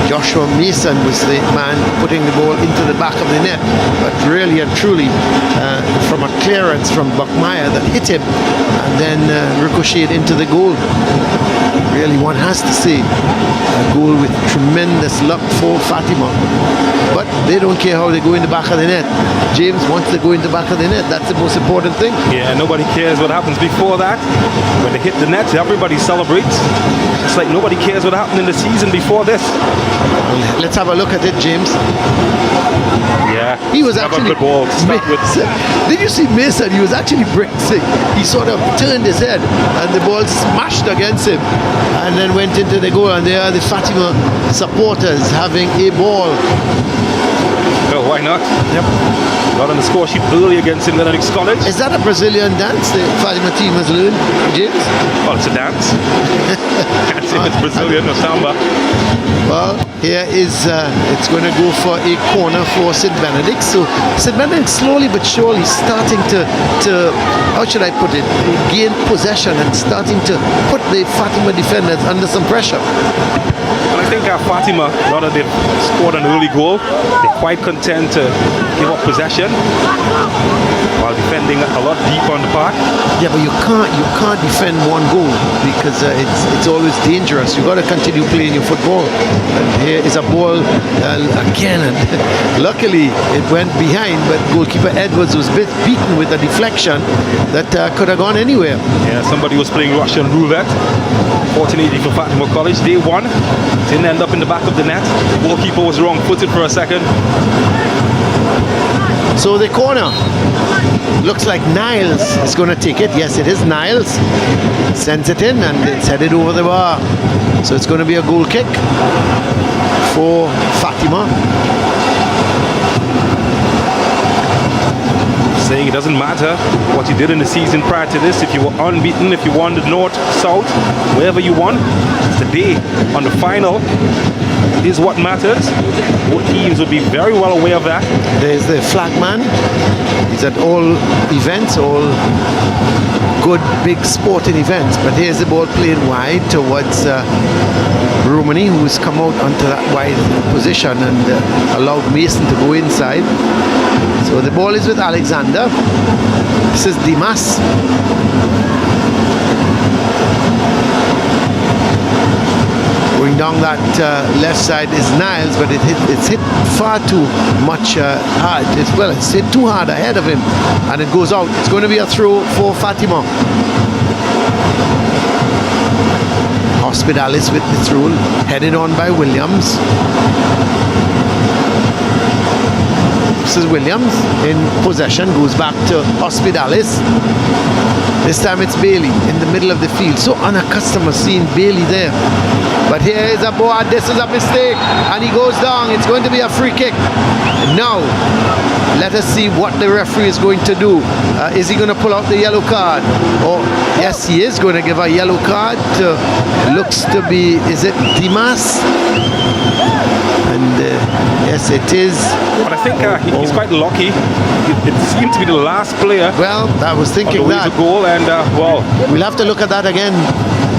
Joshua Mason was the man putting the ball into the back of the net. But really and truly, from a clearance from Buckmeyer that hit him and then ricocheted into the goal. Really, one has to say, a goal with tremendous luck for Fatima. But they don't care how they go in the back of the net. James, once they go in the back of the net, that's the most important thing. Yeah, nobody cares what happens before that. When they hit the net, everybody celebrates. It's like nobody cares what happened in the season before this. Let's have a look at it, James. Yeah, he was actually a good ball to start with. Did you see Mason? He was actually bracing. He sort of turned his head and the ball smashed against him and then went into the goal. And there are the Fatima supporters having a ball. Oh, why not? Yep. Got on the score sheet early against St. Benedict's College. Is that a Brazilian dance the Fatima team has learned, James? Well, it's a dance. Can't say if it's Brazilian or samba. Well, here is, it's going to go for a corner for St. Benedict. So St. Benedict slowly but surely starting to, how should I put it, gain possession and starting to put the Fatima defenders under some pressure. And I think Fatima, now that they've scored an early goal, they're quite content to give up possession while defending a lot deeper on the park. Yeah, but you can't defend one goal because it's always dangerous. You got to continue playing your football. And here is a ball again, and luckily it went behind, but goalkeeper Edwards was beaten with a deflection that could have gone anywhere. Yeah, somebody was playing Russian roulette. Fortunately for Fatima College, they won. Didn't end up in the back of the net. The goalkeeper was wrong-footed for a second. So the corner looks like Niles is going to take it. Yes, it is Niles. Sends it in and it's headed over the bar. So it's going to be a goal kick for Fatima. Saying it doesn't matter what you did in the season prior to this. If you were unbeaten, if you won the North, South, wherever you won, today on the final is what matters. Both teams will be very well aware of that. There's the flag man. He's at all events, all good big sporting events. But here's the ball played wide towards Romani, who's come out onto that wide position and allowed Mason to go inside. So the ball is with Alexander. This is Dimas. Going down that left side is Niles, but it's hit far too much hard. It's hit too hard ahead of him, and it goes out. It's going to be a throw for Fatima. Hospitalis with the throw, headed on by Williams. This is Williams in possession, goes back to Hospitalis. This time it's Bailey in the middle of the field. So unaccustomed to seeing Bailey there. But here is a board. This is a mistake, and he goes down. It's going to be a free kick. Now, let us see what the referee is going to do. Is he going to pull out the yellow card? Or yes, he is going to give a yellow card to, looks to be, is it Dimas? And yes, it is. But I think he's quite lucky. It seemed to be the last player. Well, I was thinking on the way that. to goal, and well, we'll have to look at that again,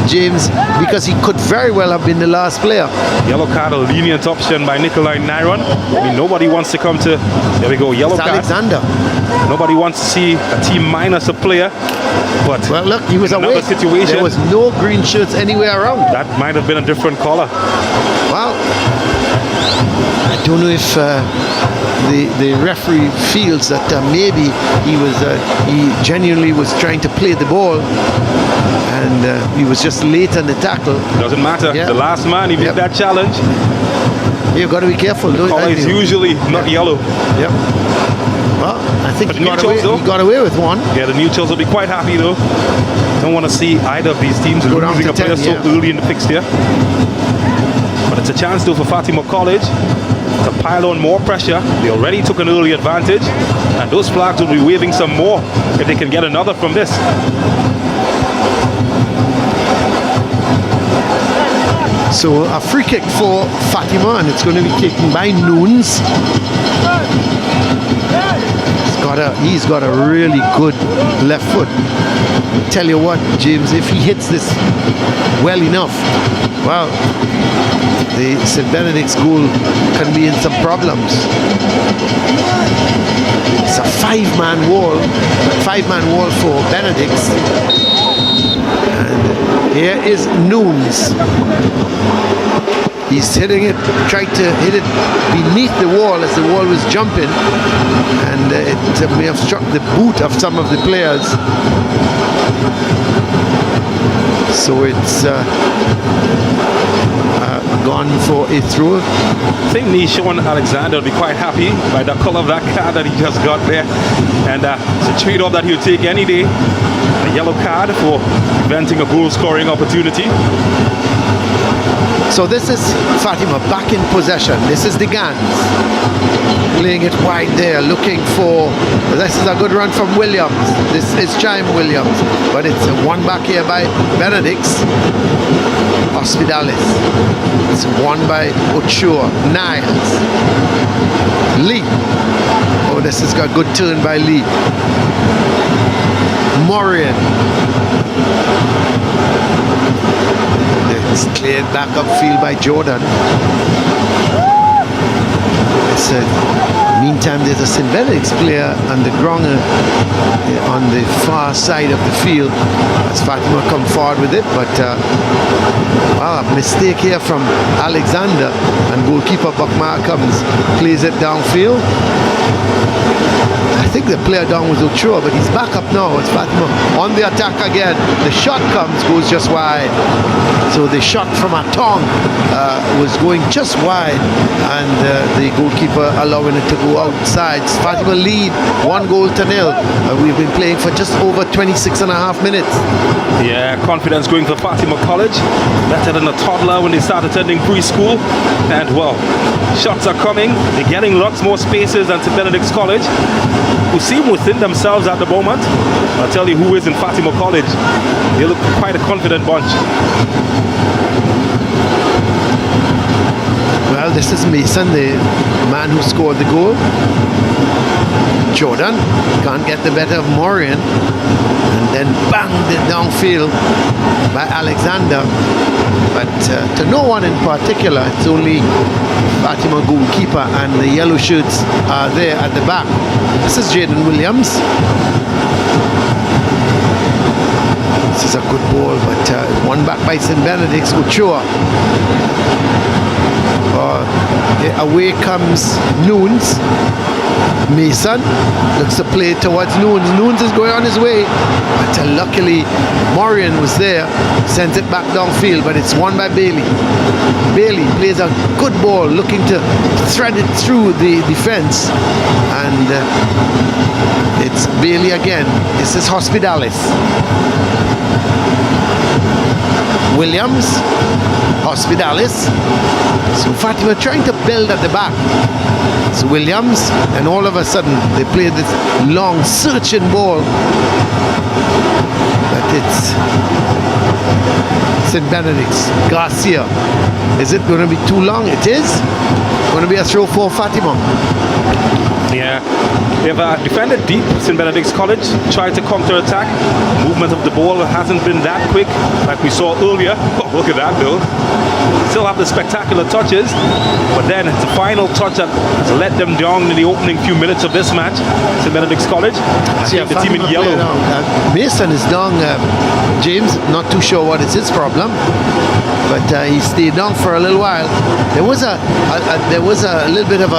James, because he could very well have been the last player. Yellow card, a lenient option by Nikolai Nyron. I mean, nobody wants to come to. There we go, yellow card. Alexander. Nobody wants to see a team minus a player. But well, look, he was away. Situation, there was no green shirts anywhere around. That might have been a different color. Well, I don't know if the referee feels that maybe he genuinely was trying to play the ball, and he was just late on the tackle. Doesn't matter. Yeah. The last man, he made that challenge. You've got to be careful. The color is usually not yellow. Yep. Well, I think he got away with one. Yeah, the neutrals will be quite happy though. Don't want to see either of these teams losing a player so early in the fixture. But it's a chance though for Fatima College to pile on more pressure. They already took an early advantage, and those flags will be waving some more if they can get another from this. So a free kick for Fatima, and it's going to be taken by Nunes. He's got a really good left foot. Tell you what, James, if he hits this well enough, well, the St. Benedict's goal can be in some problems. It's a five-man wall for Benedict's. And here is Nunes. He's hitting it, tried to hit it beneath the wall as the wall was jumping, and it may have struck the boot of some of the players. So it's gone for a throw. I think Nishon Alexander will be quite happy by the color of that card that he just got there, and it's a trade-off that he'll take any day. A yellow card for preventing a goal-scoring opportunity. So this is Fatima back in possession. This is the Gans playing it wide there, looking for. This is a good run from Williams. This is Chime Williams, but it's one back here by Benedict's. Hospitalis. It's won by Ochoa. Niles. Lee. Oh, this has got a good turn by Lee. Morian. It's cleared back upfield by Jordan. Meantime, there's a St. Benedict's player on the ground on the far side of the field as Fatima come forward with it, but well, a mistake here from Alexander, and goalkeeper Buck Markhams plays it downfield. I think the player down was Ochoa, but he's back up now. It's Fatima on the attack again. The shot goes just wide. So the shot from Atong was going just wide, and the goalkeeper allowing it to go outside. Fatima lead 1-0. We've been playing for just over 26 and a half minutes. Yeah, confidence going for Fatima College. Better than a toddler when they start attending preschool. And well, shots are coming. They're getting lots more spaces than St. Benedict's College, who seem within themselves at the moment. I'll tell you who is in Fatima College. They look quite a confident bunch. Well, this is Mason, the man who scored the goal. Jordan can't get the better of Morian, and then banged it downfield by Alexander. But to no one in particular, it's only Fatima goalkeeper, and the yellow shirts are there at the back. This is Jaden Williams. This is a good ball, but one back by St. Benedict's. Ochoa. Away comes Nunes. Mason looks to play towards Nunes. Nunes is going on his way, but luckily Morian was there, sent it back downfield, but it's won by Bailey. Bailey plays a good ball, looking to thread it through the defense, and it's Bailey again. This is Hospitalis. Williams, Hospitalis. So Fatima trying to build at the back. So Williams, and all of a sudden they play this long searching ball, but it's St. Benedict's. Garcia. Is it going to be too long? It is. Going to be a throw for Fatima. Yeah, they've defended deep. St. Benedict's College tried to counter-attack. Movement of the ball hasn't been that quick like we saw earlier. Oh, look at that though. Still have the spectacular touches, but then it's the final touch that has let them down in the opening few minutes of this match. St. Benedict's College. I think the team in yellow. Mason is down, James. Not too sure what is his problem, but he stayed down for a little while. There was a little bit of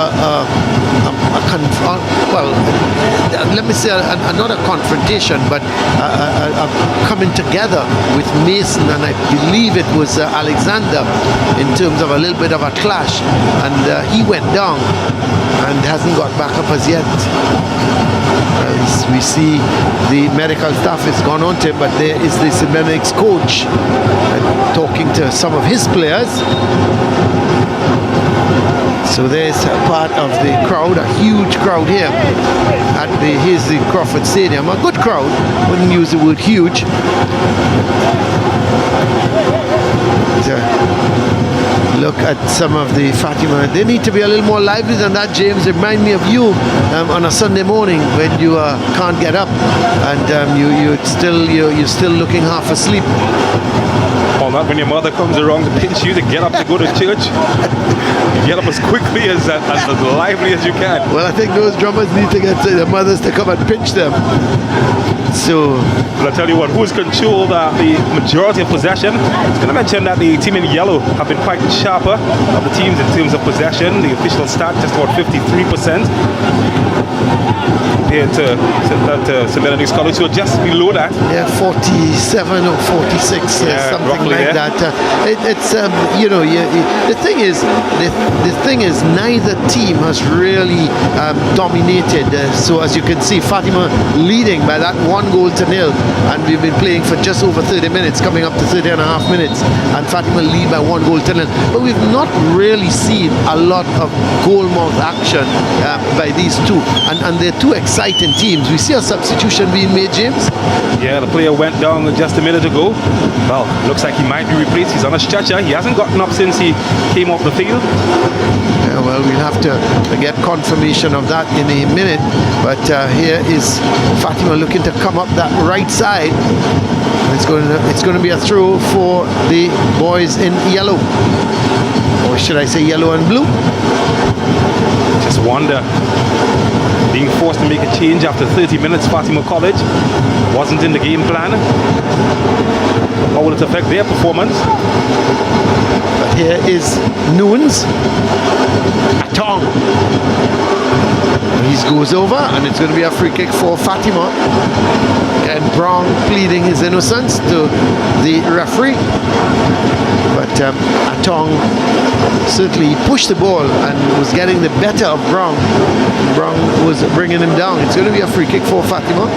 let me say not a confrontation, but a coming together with Mason, and I believe it was Alexander, in terms of a little bit of a clash, and he went down and hasn't got back up as yet. We see the medical staff has gone on to him, but there is the St. Benedict's coach talking to some of his players. So there's a part of the crowd, a huge crowd here at here's the Crawford Stadium. A good crowd, wouldn't use the word huge. Look at some of the Fatima. They need to be a little more lively than that, James. Remind me of you on a Sunday morning when you can't get up and you're still looking half asleep. Well, not when your mother comes around to pinch you to get up to go to church. You get up as quickly as lively as you can. Well, I think those drummers need to get their mothers to come and pinch them. So, but I'll tell you what, who's controlled the majority of possession? I was going to mention that the team in yellow have been quite sharper of the teams in terms of possession. The official stat just about 53%. Compared to St. Benedict's College, so just below that. Yeah, 47 or 46, something roughly, like that. The thing is, neither team has really dominated. So as you can see, Fatima leading by that 1-0, and we've been playing for just over 30 minutes, coming up to 30 and a half minutes, and Fatima lead by 1-0. But we've not really seen a lot of goal mouth action by these two, and they're two exciting teams. We see a substitution being made, James. Yeah, the player went down just a minute ago. Well, looks like he might be replaced. He's on a stretcher. He hasn't gotten up since he came off the field. Yeah, well, we'll have to get confirmation of that in a minute. But here is Fatima looking to come up that right side. It's going to be a throw for the boys in yellow, or should I say yellow and blue? Just wonder, being forced to make a change after 30 minutes. Fatima College wasn't in the game plan. How will it affect their performance? But here is Noons. Atong. He goes over, and it's going to be a free kick for Fatima. And Brown pleading his innocence to the referee. But Atong certainly pushed the ball and was getting the better of Brown. Brown was bringing him down. It's going to be a free kick for Fatima.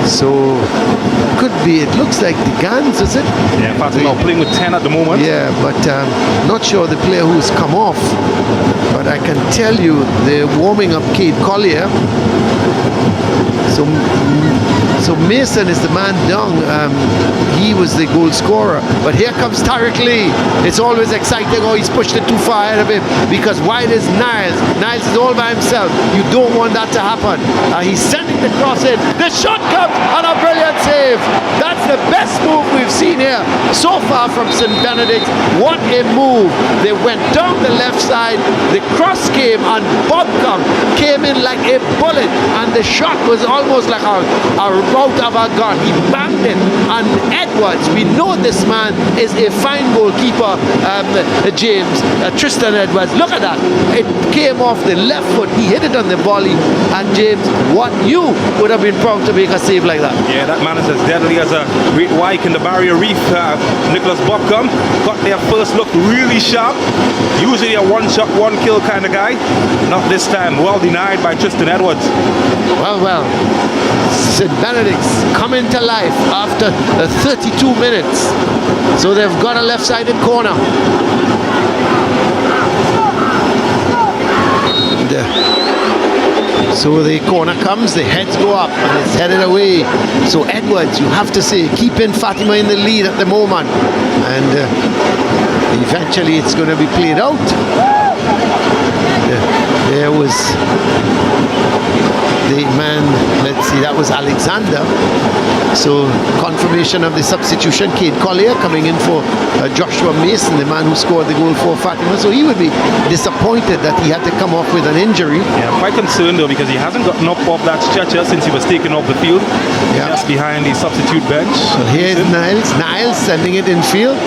So could be, it looks like the Gans, is it? Yeah, Fatima playing with 10 at the moment. Yeah, but not sure the player who's come off. But I can tell you they're warming up Cade Collier. So Mason is the man down. He was the goal scorer. But here comes Tariq Lee. It's always exciting. Oh, he's pushed it too far ahead of him, because wide is Niles. Niles is all by himself. You don't want that to happen. He's sending the cross in. The shot comes, and a brilliant save. That's the best move we've seen here so far from St. Benedict. What a move. They went down the left side. The cross came, and Bobcom came in like a bullet, and the shot was almost like a rout of a gun. He banged it, and Edwards, we know this man is a fine goalkeeper, James, Tristan Edwards. Look at that. It came off the left foot. He hit it on the volley, and James, what you would have been proud to make a save like that. Yeah, that man is as deadly as a great white in the barrier reef. Nicholas Bobcom got their first look really sharp. Usually a one-shot, one-kill kind of guy. Not this time. Well denied by Tristan Edwards. Well. St. Benedict's coming to life after 32 minutes. So they've got a left-sided corner. So the corner comes, the heads go up, and it's headed away. So Edwards, you have to say, keeping Fatima in the lead at the moment. And eventually it's going to be played out. There was the man, let's see, that was Alexander. So confirmation of the substitution, Cade Collier coming in for Joshua Mason, the man who scored the goal for Fatima. So he would be disappointed that he had to come off with an injury. Yeah, I'm quite concerned though, because he hasn't gotten up off that stretcher since he was taken off the field. Yeah. Just behind the substitute bench. So here's Niles sending it in field.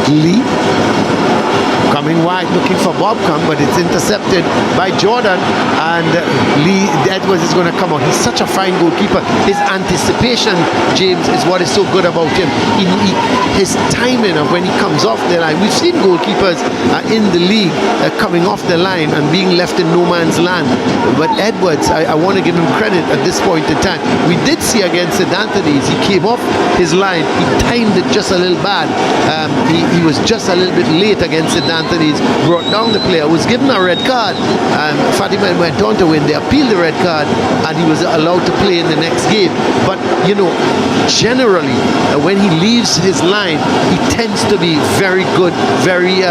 Lee coming wide looking for Bobcom, but it's intercepted by Jordan, and Lee Edwards is going to come on. He's such a fine goalkeeper. His anticipation, James, is what is so good about him. His timing of when he comes off the line. We've seen goalkeepers in the league coming off the line and being left in no man's land, but Edwards, I want to give him credit at this point in time. We did see against St. Anthony's, he came off his line, he timed it just a little bad. He was just a little bit late against St. Anthony's, brought down the player, was given a red card, and Fatima went on to win. They appealed the red card and he was allowed to play in the next game. But you know, generally when he leaves his line, he tends to be very good, very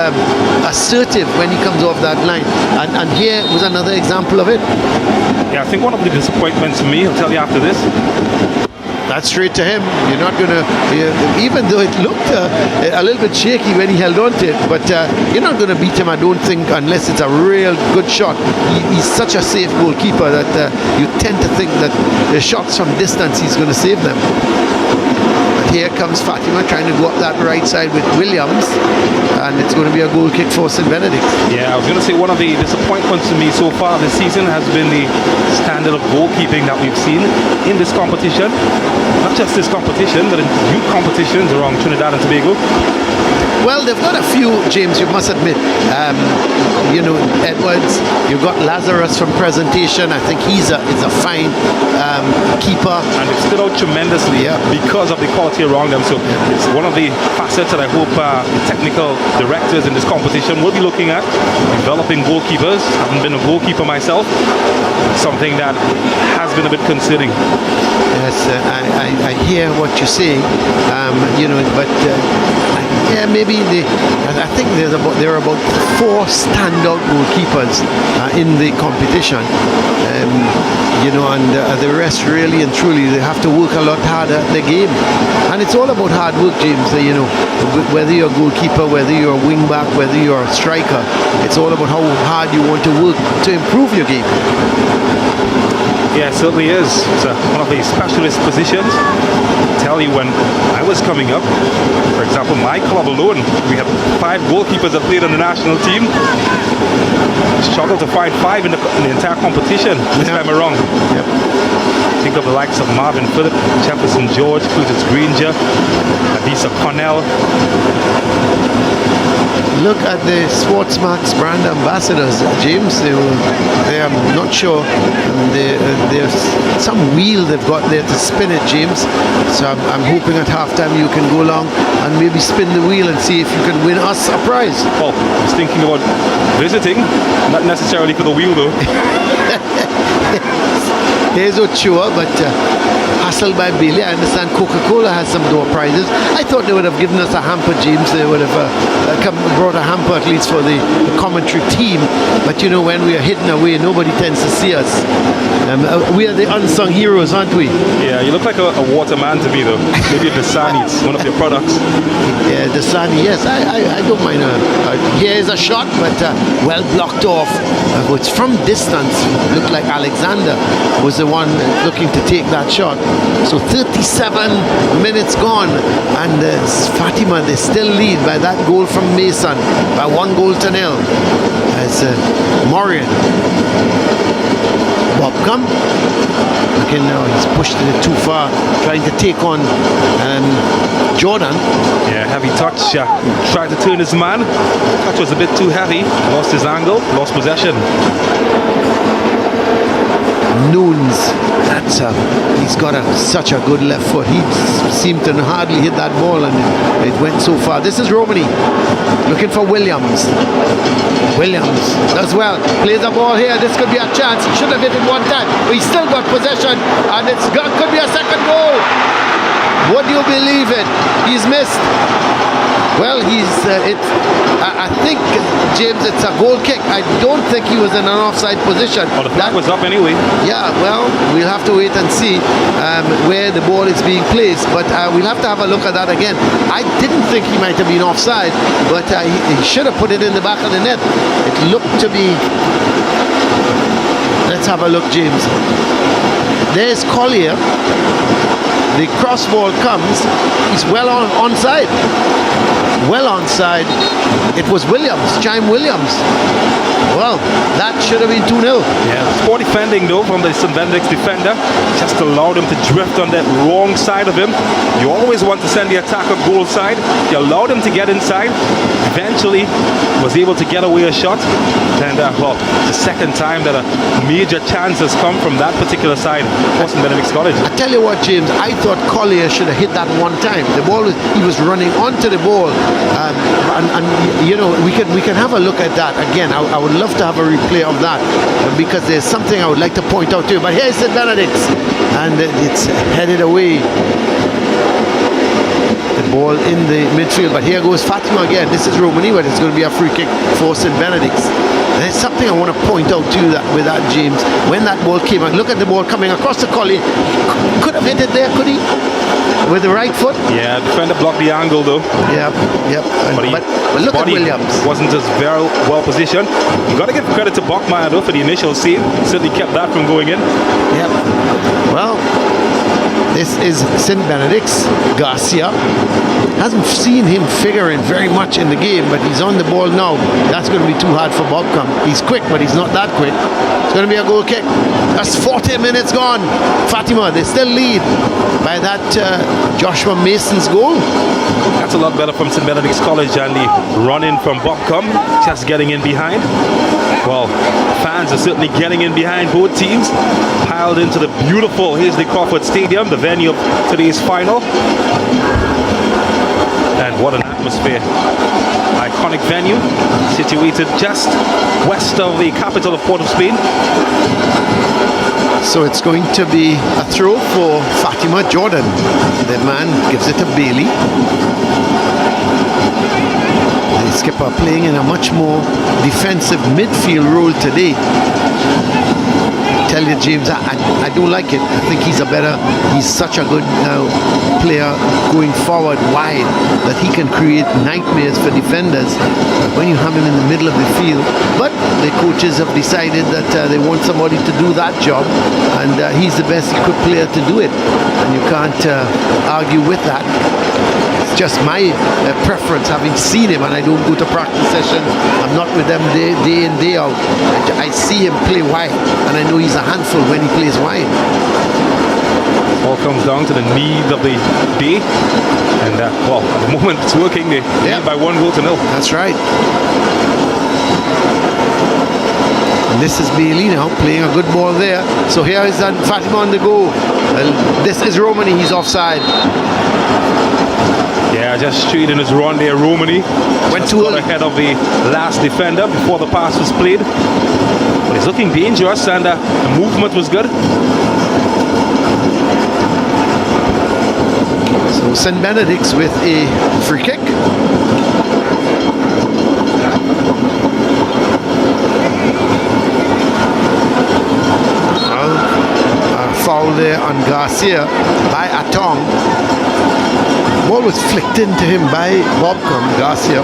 assertive when he comes off that line, and here was another example of it. Yeah, I think one of the disappointments for me, I'll tell you after this, that's straight to him. You're not going to, even though it looked a little bit shaky when he held on to it, but you're not going to beat him, I don't think, unless it's a real good shot. He's such a safe goalkeeper that you tend to think that the shots from distance, he's going to save them. But here comes Fatima trying to go up that right side with Williams, and it's going to be a goal kick for St. Benedict. Yeah, I was going to say one of the disappointments to me so far this season has been the standard of goalkeeping that we've seen in this competition. Not just this competition, but in youth competitions around Trinidad and Tobago. Well, they've got a few, James, you must admit. You know, Edwards, you've got Lazarus from Presentation. I think he's a fine keeper. And it stood out tremendously because of the quality around them. So it's one of the facets that I hope the technical directors in this competition will be looking at. Developing goalkeepers. I haven't been a goalkeeper myself. Something that has been a bit concerning. Yes, I hear what you're saying. You know, but yeah, maybe I think there are about 4 standout goalkeepers in the competition. You know, and the rest really and truly, they have to work a lot harder at the game. And it's all about hard work, James. You know, whether you're a goalkeeper, whether you're a wing back, whether you're a striker, it's all about how hard you want to work to improve your game. Yeah, it certainly is. It's one of the specialist positions. I tell you, when I was coming up, for example, my club alone, we had 5 goalkeepers that played on the national team. Struggled to find 5 in the entire competition this time around. Yep. Think of the likes of Marvin Phillip, Jefferson George, Curtis Granger, Adisa Cornell. Look at the SportsMax brand ambassadors, James. They are not sure. There's some wheel they've got there to spin it, James. So I'm hoping at halftime you can go along and maybe spin the wheel and see if you can win us a prize. Oh, I was thinking about visiting, not necessarily for the wheel though. There's Ochoa, but hassled by Bailey. I understand COCA-COLA has some door prizes. I thought they would have given us a hamper, James. They would have brought a hamper at least for the commentary team. But you know, when we are hidden away, nobody tends to see us. We are the unsung heroes, aren't we? Yeah, you look like a waterman to me though. Maybe a Dasani, it's one of your products. Yeah, Dasani, yes. I don't mind. Here is a shot, but well blocked off. It's from distance. Looked like Alexander was the one looking to take that shot. So 37 minutes gone, and Fatima, they still lead by that goal from Mason by 1 goal to 0. As Morian Bob come. Again, now he's pushed it too far, trying to take on Jordan. Yeah, heavy touch. Tried to turn his man. Touch was a bit too heavy. Lost his angle. Lost possession. Nunes, that's He's got such a good left foot. He seemed to hardly hit that ball, and it went so far. This is Romani looking for Williams. Williams does well. Plays the ball here. This could be a chance. He should have hit it one time, but he's still got possession, and could be a second goal. Would you believe it? He's missed. Well, I think, James, it's a goal kick. I don't think he was in an offside position. Well, the flag was up anyway. Yeah, well, we'll have to wait and see where the ball is being placed. But we'll have to have a look at that again. I didn't think he might have been offside, but he should have put it in the back of the net. It looked to be... Let's have a look, James. There's Collier. The cross ball comes. He's well onside. Well onside. It was Williams, Chime Williams. Well, that should have been 2-0. Yeah, poor defending though from the St. Benedict's defender. Just allowed him to drift on that wrong side of him. You always want to send the attacker goal side. You allowed him to get inside. Eventually was able to get away a shot. And well, it's the second time that a major chance has come from that particular side for St. Benedict's College. I tell you what, James, I thought Collier should have hit that one time. The ball he was running onto the ball, and you know, we can have a look at that again. I would love to have a replay of that because there's something I would like to point out to you. But here's St. Benedict's, and it's headed away. The ball in the midfield, but here goes Fatima again. This is Romani, but it's going to be a free kick for St. Benedict's. There's something I want to point out to you with that, James. When that ball came out, look at the ball coming across the Collier. Could have hit it there, could he? With the right foot? Yeah, defender blocked the angle though. Yep. But look at Williams. Wasn't as very well positioned. You got to give credit to Bachmeyer though for the initial save. Certainly kept that from going in. Yep. Well, this is St. Benedict's. Garcia. Hasn't seen him figuring very much in the game, but he's on the ball now. That's going to be too hard for Bobcom. He's quick, but he's not that quick. It's going to be a goal kick. That's 40 minutes gone. Fatima, they still lead by that Joshua Mason's goal. That's a lot better from St. Benedict's College, and the run-in from Bobcom, just getting in behind. Well, fans are certainly getting in behind both teams. Piled into the beautiful Hazley Crawford Stadium, the venue of today's final. And what an atmosphere. Iconic venue, situated just west of the capital of Port of Spain. So it's going to be a throw for Fatima Jordan. The man gives it to Bailey. The skipper playing in a much more defensive midfield role today. I tell you, James, I don't like it. I think he's such a good player going forward wide that he can create nightmares for defenders when you have him in the middle of the field. But the coaches have decided that they want somebody to do that job, and he's the best equipped player to do it, and you can't argue with that. It's just my preference, having seen him, and I don't go to practice sessions. I'm not with them day in, day out. I see him play wide, and I know he's a handful when he plays wide. All comes down to the need of the day, and well, at the moment it's working. They lead by 1-0. That's right. And this is Bailey now playing a good ball there. So here is Fatima on the go. This is Romani. He's offside. Yeah, just straight in his run there, Romani. Went too ahead of the last defender before the pass was played. But he's looking dangerous, and the movement was good. So St. Benedict's with a free kick. Well, a foul there on Garcia by Atong. Ball was flicked into him by Bobcom, Garcia.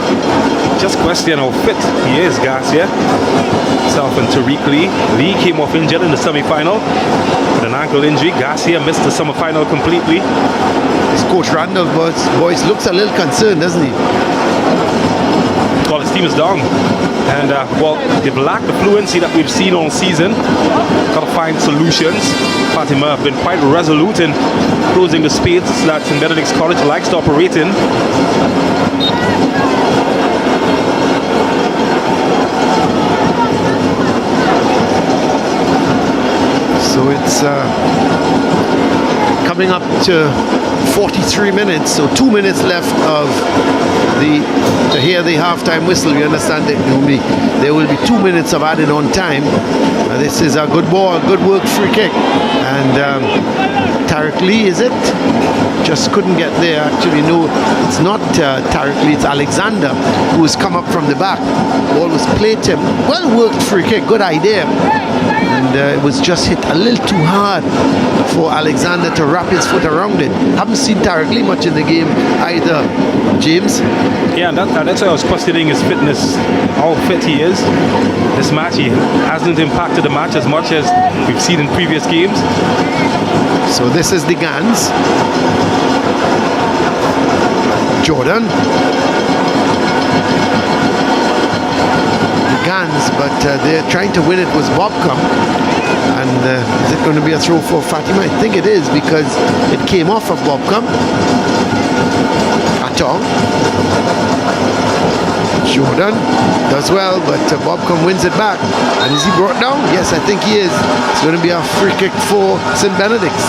Just question how fit he is, Garcia. Himself and Tariq Lee. Lee came off injured in the semi-final with an ankle injury. Garcia missed the semi-final completely. His coach Randall Boyce looks a little concerned, doesn't he? Well, his team is down. And, well, they've lacked the fluency that we've seen all season. Got to find solutions. Fatima have been quite resolute in closing the space that St. Benedict's College likes to operate in. So it's coming up to 43 minutes, so 2 minutes left of to hear the halftime whistle. We understand that there will be 2 minutes of added on time. This is a good ball, good work, free kick, and Tariq Lee, is it? Just couldn't get there. Actually, no, it's not Tariq Lee, it's Alexander who has come up from the back. Ball was played to him. Well worked free kick, good idea. And it was just hit a little too hard for Alexander to wrap his foot around it. Haven't seen Tariq Lee much in the game either, James. Yeah, that's why I was questioning his fitness, how fit he is. This match, he hasn't impacted the match as much as we've seen in previous games. So this is the Gans. Jordan. The Gans, but they're trying to win it was Bobcom. And is it going to be a throw for Fatima? I think it is, because it came off of Bobcom. Atong. Jordan does well, but Bobcom wins it back. And is he brought down? Yes, I think he is. It's going to be a free kick for St. Benedict's.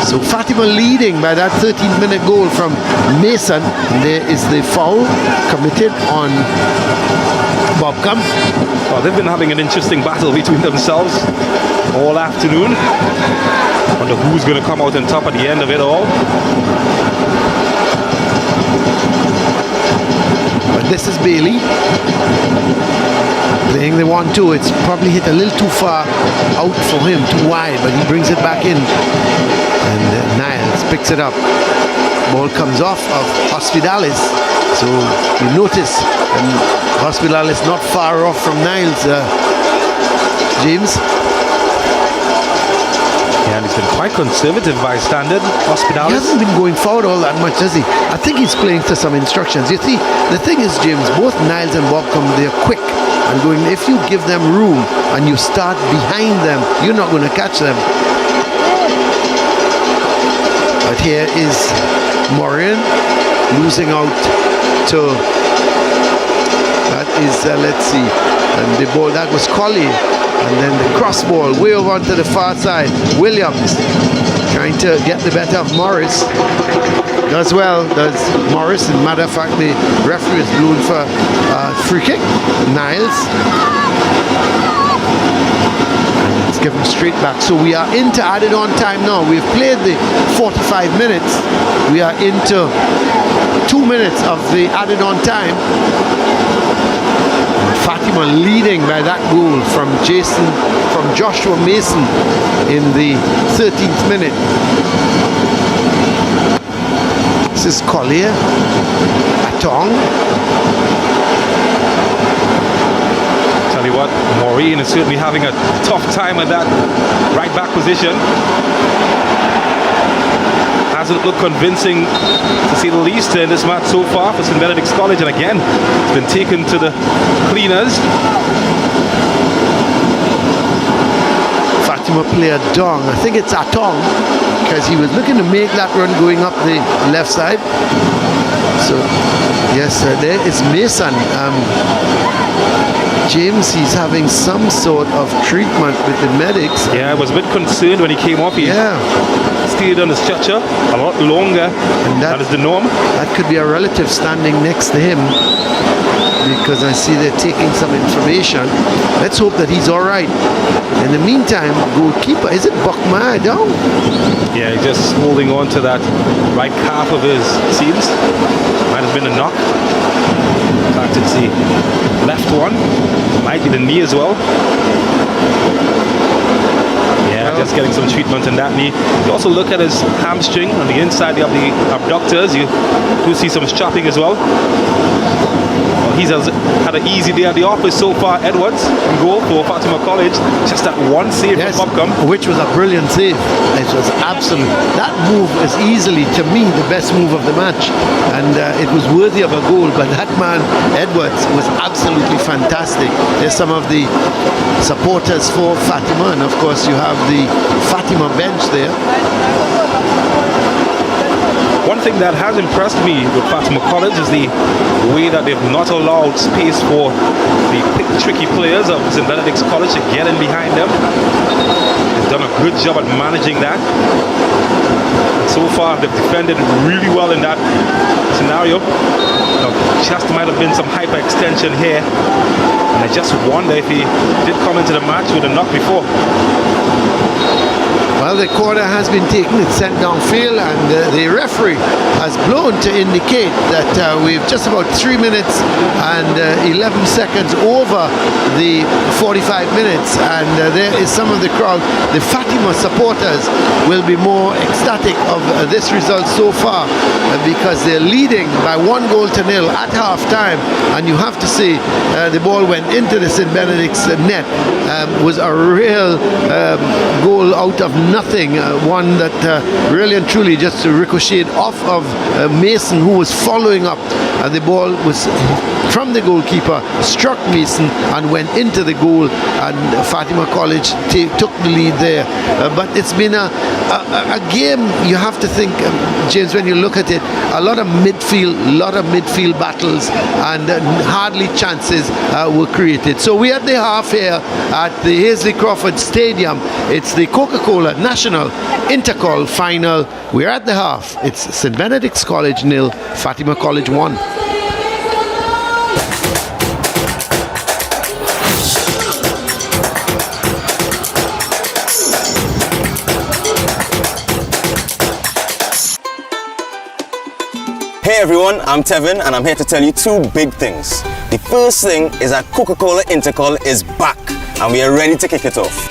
So Fatima leading by that 13th-minute goal from Mason. And there is the foul committed on Bobcom. Well, they've been having an interesting battle between themselves all afternoon. Wonder who's going to come out on top at the end of it all. But this is Bailey playing the 1-2. It's probably hit a little too far out for him, too wide, but he brings it back in. And Niles picks it up. Ball comes off of Hospitalis. So you notice Hospitalis not far off from Niles, James. Yeah, and he's been quite conservative by standard, Hospitalis. He hasn't been going forward all that much, has he? I think he's playing to some instructions. You see, the thing is, James, both Niles and Bobcom, they're quick and going. If you give them room and you start behind them, you're not going to catch them. But here is Morin losing out to, that is, let's see, and the ball, that was Colley. And then the cross ball way over onto the far side. Williams trying to get the better of Morris. Does well, does Morris. As a matter of fact, the referee is blown for free kick. Niles. Let's give him straight back. So we are into added on time now. We've played the 45 minutes. We are into 2 minutes of the added on time. Fatima leading by that goal from Joshua Mason in the 13th minute. This is Collier. Atong. Tell you what, Maureen is certainly having a tough time at that right back position. Hasn't looked convincing, to say the least, in this match so far for St. Benedict's College, and again, it's been taken to the cleaners. Fatima player Dong, I think it's Atong, because he was looking to make that run going up the left side. So, yes, there is Mason. James, he's having some sort of treatment with the medics. Yeah, I was a bit concerned when he came off. He stayed on the stretcher a lot longer, and that is the norm. That could be a relative standing next to him, because I see they're taking some information. Let's hope that he's all right. In the meantime, goalkeeper, is it Buckmeyer down? Yeah, he's just holding on to that right calf of his, seems. Might have been a knock. In fact, it's the left one. Might be the knee as well. Yeah, just getting some treatment in that knee. You also look at his hamstring on the inside of the abductors. You do see some strapping as well. He's had an easy day at the office so far. Edwards in goal for Fatima College. Just that one save from Bobcom. Which was a brilliant save. It was absolute. That move is easily, to me, the best move of the match. And it was worthy of a goal. But that man, Edwards, was absolutely fantastic. There's some of the supporters for Fatima. And of course, you have the Fatima bench there. One thing that has impressed me with Fatima College is the way that they've not allowed space for the tricky players of St. Benedict's College to get in behind them. They've done a good job at managing that. so far they've defended really well in that scenario. Just might have been some hyperextension here, and I just wonder if he did come into the match with a knock before. Well, the corner has been taken, it's sent downfield, and the referee has blown to indicate that we've just about 3 minutes and 11 seconds over the 45 minutes, and there is some of the crowd. The Fatima supporters will be more ecstatic of this result so far because they're leading by 1-0 at half time, and you have to say the ball went into the St. Benedict's net. Was a real goal out of nothing, one that really and truly just ricocheted off of Mason, who was following up, and the ball was from the goalkeeper, struck Mason and went into the goal, and Fatima College took the lead there. But it's been a game, you have to think, James, when you look at it, a lot of midfield battles, and hardly chances were created. So we're at the half here at the Hazley Crawford Stadium. It's the COCA-COLA National Intercol final. We're at the half. It's St. Benedict's College 0, Fatima College 1. Hey everyone, I'm Tevin and I'm here to tell you two big things. The first thing is that Coca-Cola Intercol is back and we are ready to kick it off.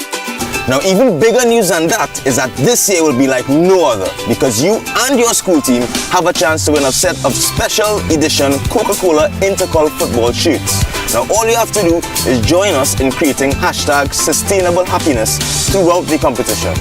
Now even bigger news than that is that this year will be like no other because you and your school team have a chance to win a set of special edition Coca-Cola Intercol football shirts. Now all you have to do is join us in creating #sustainablehappiness throughout the competition.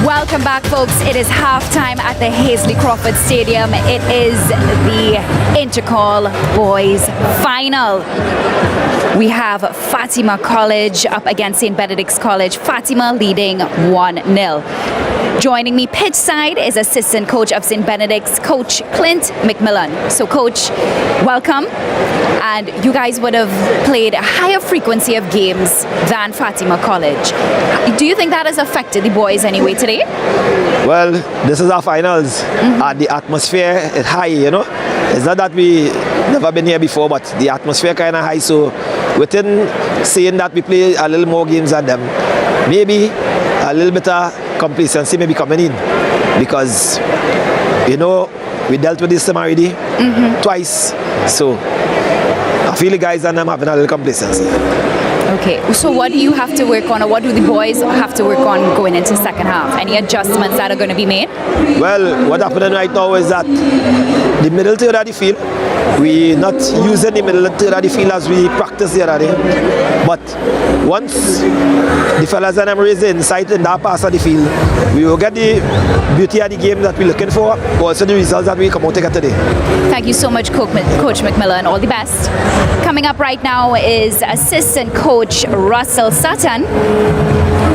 Welcome back, folks. It is halftime at the Hazley Crawford Stadium. It is the Intercol Boys Final. We have Fatima College up against St. Benedict's College. Fatima leading 1-0. Joining me pitch side is assistant coach of St. Benedict's, Coach Clint McMillan. So, Coach, welcome. And you guys would have played a higher frequency of games than Fatima College. Do you think that has affected the boys anyway today? Well, this is our finals. The atmosphere is high, you know. It's not that we never been here before, but the atmosphere kind of high. So within saying that we play a little more games than them, maybe a little bit of complacency maybe coming in. because, you know, we dealt with this time already twice. So I feel the guys and them having a little complacency. Okay, so what do you have to work on, or what do the boys have to work on going into second half? Any adjustments that are going to be made? Well, what happening right now is that the middle third of the field, we not using the middle third of the field as we practice the other day. But once the fellas and them raise the insight in that part of the field, we will get the beauty of the game that we're looking for, but also the results that we come out to get today. Thank you so much, Coach McMillan. All the best. Coming up right now is assistant coach Russell Sutton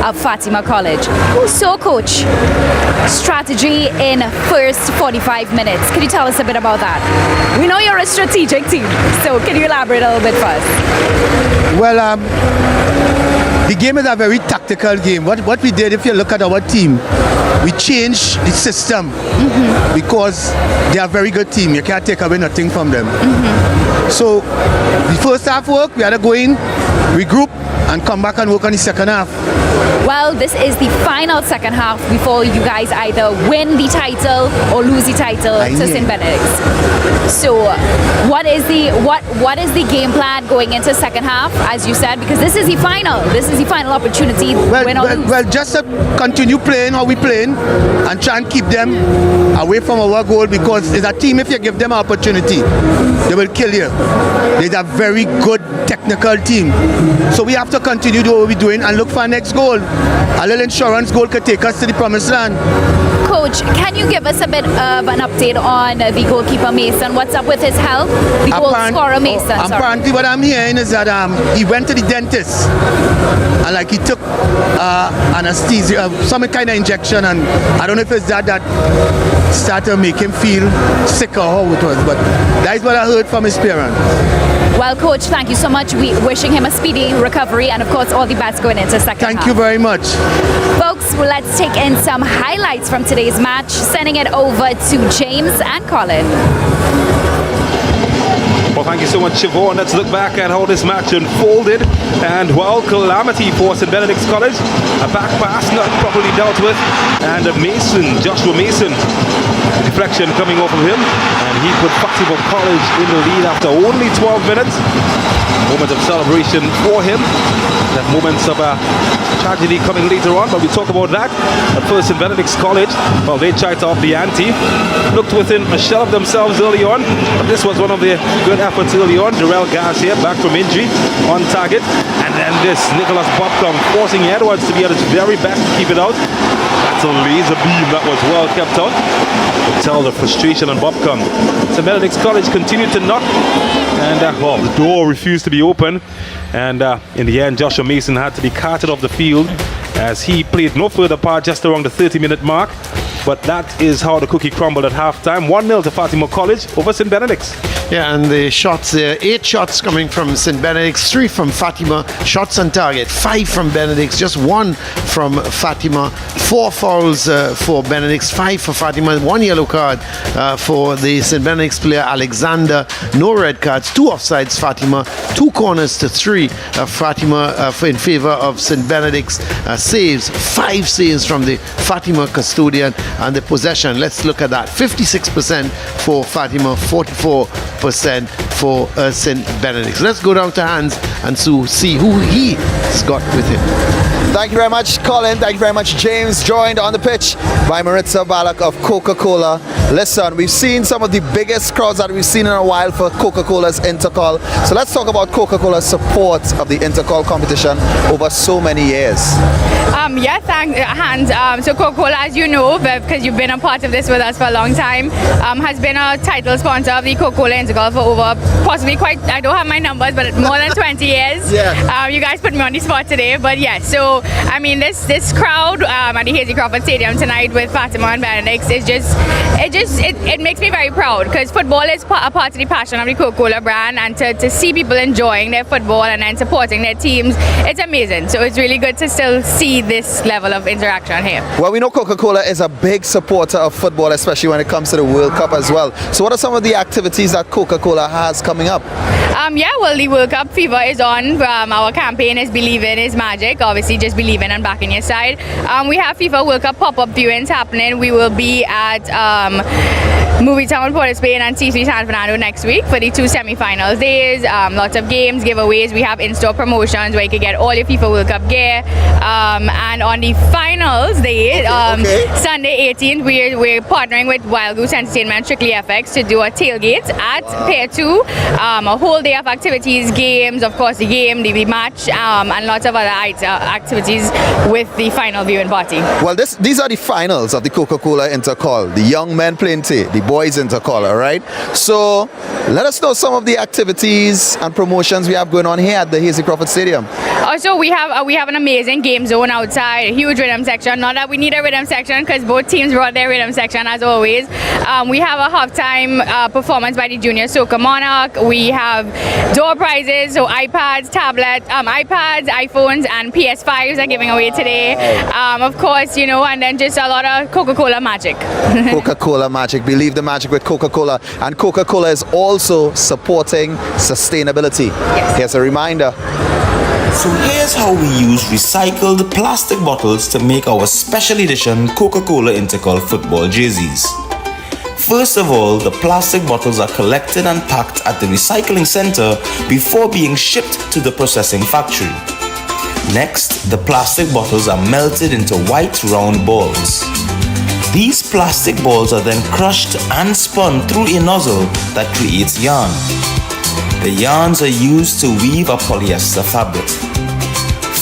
of Fatima College. So, coach, strategy in first 45 minutes. Can you tell us a bit about that? We know you're a strategic team, so can you elaborate a little bit first? Well, the game is a very tactical game. What we did, if you look at our team, we changed the system because they are a very good team. You can't take away nothing from them. So the first half work, we had to go in, regroup, and come back and work on the second half. Well, this is the final second half before you guys either win the title or lose the title to St. Benedict's. So what is the game plan going into second half, as you said, because this is the final. This is the final opportunity. Well, just to continue playing how we playing and try and keep them away from our goal, because it's a team, if you give them an opportunity, they will kill you. They're a very good technical team. So we have to continue doing what we're doing and look for our next goal. A little insurance goal could take us to the promised land. Coach, can you give us a bit of an update on the goalkeeper Mason? What's up with his health? The goal scorer Mason, sorry. Apparently what I'm hearing is that he went to the dentist and like he took anesthesia, some kind of injection, and I don't know if it's that started to make him feel sick or how it was, but that is what I heard from his parents. Well, Coach, thank you so much. We wishing him a speedy recovery and, of course, all the best going into second half. Thank you very much. Folks, let's take in some highlights from today's match, sending it over to James and Colin. Well, thank you so much, Siobhan. Let's look back at how this match unfolded. And, well, calamity for St. Benedict's College. A back pass not properly dealt with. And Joshua Mason, the deflection coming off of him. And he put Fatima College in the lead after only 12 minutes. Moment of celebration for him. That moments of tragedy coming later on, but we'll talk about that. But first, St. Benedict's College, well, they tried to up the ante. Looked within a shell of themselves early on, but this was one of the good efforts early on. Jarrell Garcia back from injury, on target. And then this, Nicholas Bobcom forcing Edwards to be at his very best to keep it out. That's a laser beam that was well kept out. You could tell the frustration on Bobcom. St. Benedict's College continued to knock, and well, the door refused to be open. And in the end, Joshua Mason had to be carted off the field as he played no further part just around the 30-minute mark. But that is how the cookie crumbled at halftime. 1-0 to Fatima College over St. Benedict's. Yeah, and the shots there, 8 shots coming from St. Benedict's, 3 from Fatima, shots on target, 5 from Benedict's, just 1 from Fatima, 4 fouls for Benedict's, 5 for Fatima, 1 yellow card for the St. Benedict's player Alexander, no red cards, 2 offsides Fatima, 2 corners to 3 Fatima in favor of St. Benedict's, saves, 5 saves from the Fatima custodian, and the possession, let's look at that, 56% for Fatima, 44% for St. Benedict's. Let's go down to Hans and see who he's got with him. Thank you very much, Colin. Thank you very much, James. Joined on the pitch by Maritza Balak of Coca-Cola. Listen, we've seen some of the biggest crowds that we've seen in a while for Coca-Cola's Intercol. So let's talk about Coca-Cola's support of the Intercol competition over so many years. Yeah, thanks, Hans. So Coca-Cola, as you know, because you've been a part of this with us for a long time, has been a title sponsor of the Coca-Cola Intercol for over, possibly I don't have my numbers, but more than 20 years. Yeah. You guys put me on the spot today, but yeah, so I mean, this crowd at the Hazy Crawford Stadium tonight with Fatima and Benedict is it makes me very proud, because football is a part of the passion of the Coca-Cola brand, and to see people enjoying their football and then supporting their teams, it's amazing. So it's really good to still see this level of interaction here. Well, we know Coca-Cola is a big supporter of football, especially when it comes to the World Cup as well. So what are some of the activities that Coca Coca-Cola has coming up? Yeah, well, the World Cup fever is on. Our campaign is Believing is Magic. Obviously, just believing and backing your side. We have FIFA World Cup pop-up viewings happening. We will be at Movie Town, Port of Spain and C3 San Fernando next week for the 2 semi-finals days. Lots of games, giveaways. We have in-store promotions where you can get all your FIFA World Cup gear. And on the finals day, Sunday 18th, we're partnering with Wild Goose Entertainment, Strictly FX, to do a tailgate at Pier 2. A whole day of activities, games, of course the game, the match, and lots of other activities with the final viewing party. Well, these are the finals of the Coca-Cola Intercol. The young men plenty, the boys Intercol, all right? So let us know some of the activities and promotions we have going on here at the Hasely Crawford Stadium. Also, we have an amazing game zone outside, a huge rhythm section. Not that we need a rhythm section because both teams brought their rhythm section as always. We have a halftime performance by the Junior Soca Monarch. We have door prizes, so iPads, iPads, iPhones, and PS5s are giving away today. Of course, you know, and then just a lot of Coca-Cola magic. Coca-Cola magic. Believe the magic with Coca-Cola. And Coca-Cola is also supporting sustainability. Yes. Here's a reminder. So here's how we use recycled plastic bottles to make our special edition Coca-Cola Intercol football jerseys. First of all, the plastic bottles are collected and packed at the recycling center before being shipped to the processing factory. Next, the plastic bottles are melted into white round balls. These plastic balls are then crushed and spun through a nozzle that creates yarn. The yarns are used to weave a polyester fabric.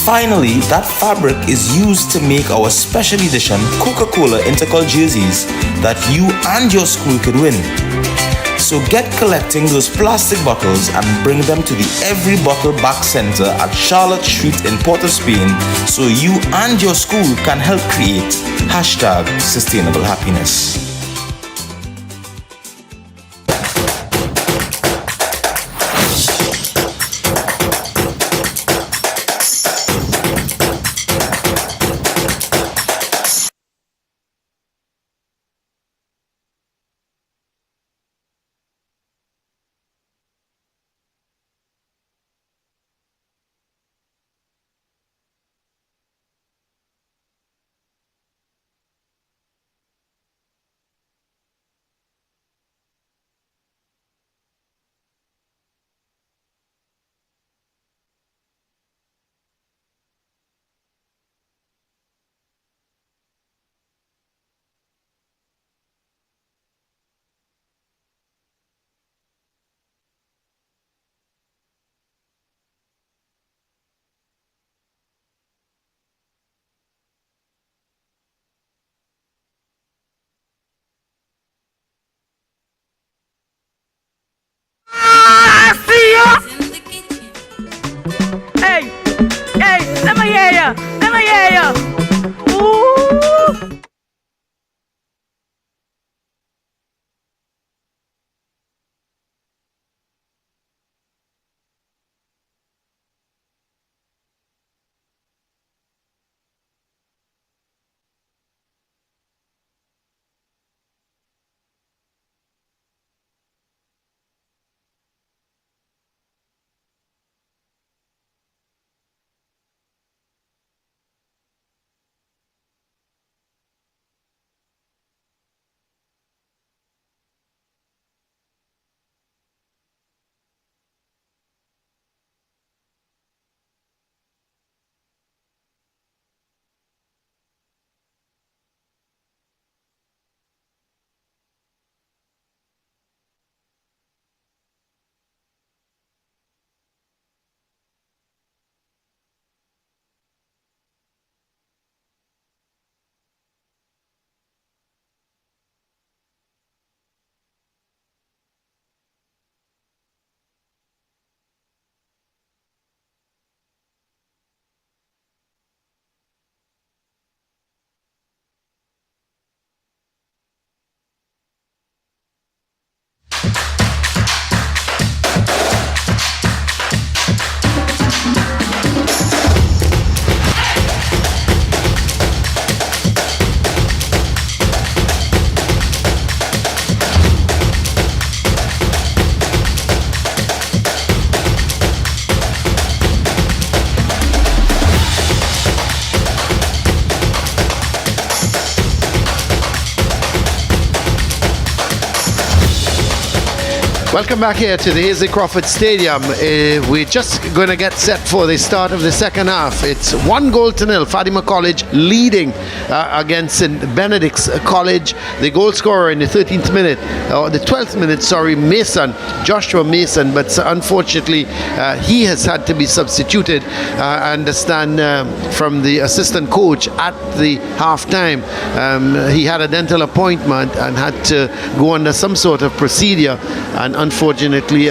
Finally, that fabric is used to make our special edition Coca-Cola Intercol jerseys that you and your school could win. So get collecting those plastic bottles and bring them to the Every Bottle Back Center at Charlotte Street in Port of Spain so you and your school can help create #sustainable happiness. Welcome back here to the Hazley Crawford Stadium. We're just going to get set for the start of the second half. It's 1-0. Fatima College leading against St. Benedict's College. The goal scorer in the 13th minute, or the 12th minute, sorry, Joshua Mason, but unfortunately he has had to be substituted. I understand from the assistant coach at the half-time. He had a dental appointment and had to go under some sort of procedure, and unfortunately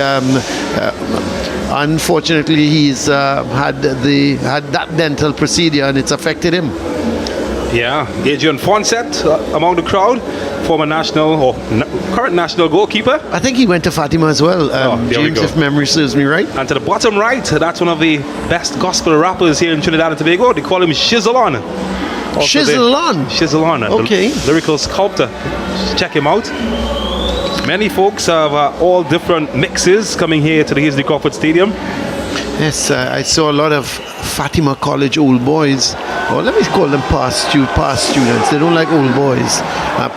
he's had that dental procedure and it's affected him. Yeah, Adrian Fonset among the crowd, former national or current national goalkeeper. I think he went to Fatima as well, James, if memory serves me right. And to the bottom right, that's one of the best gospel rappers here in Trinidad and Tobago. They call him Shizzleon. Shizzleon. Okay. The lyrical sculptor. Check him out. Many folks have all different mixes coming here to the Hazley Crawford Stadium. Yes, I saw a lot of Fatima College old boys, or let me call them past students. They don't like old boys.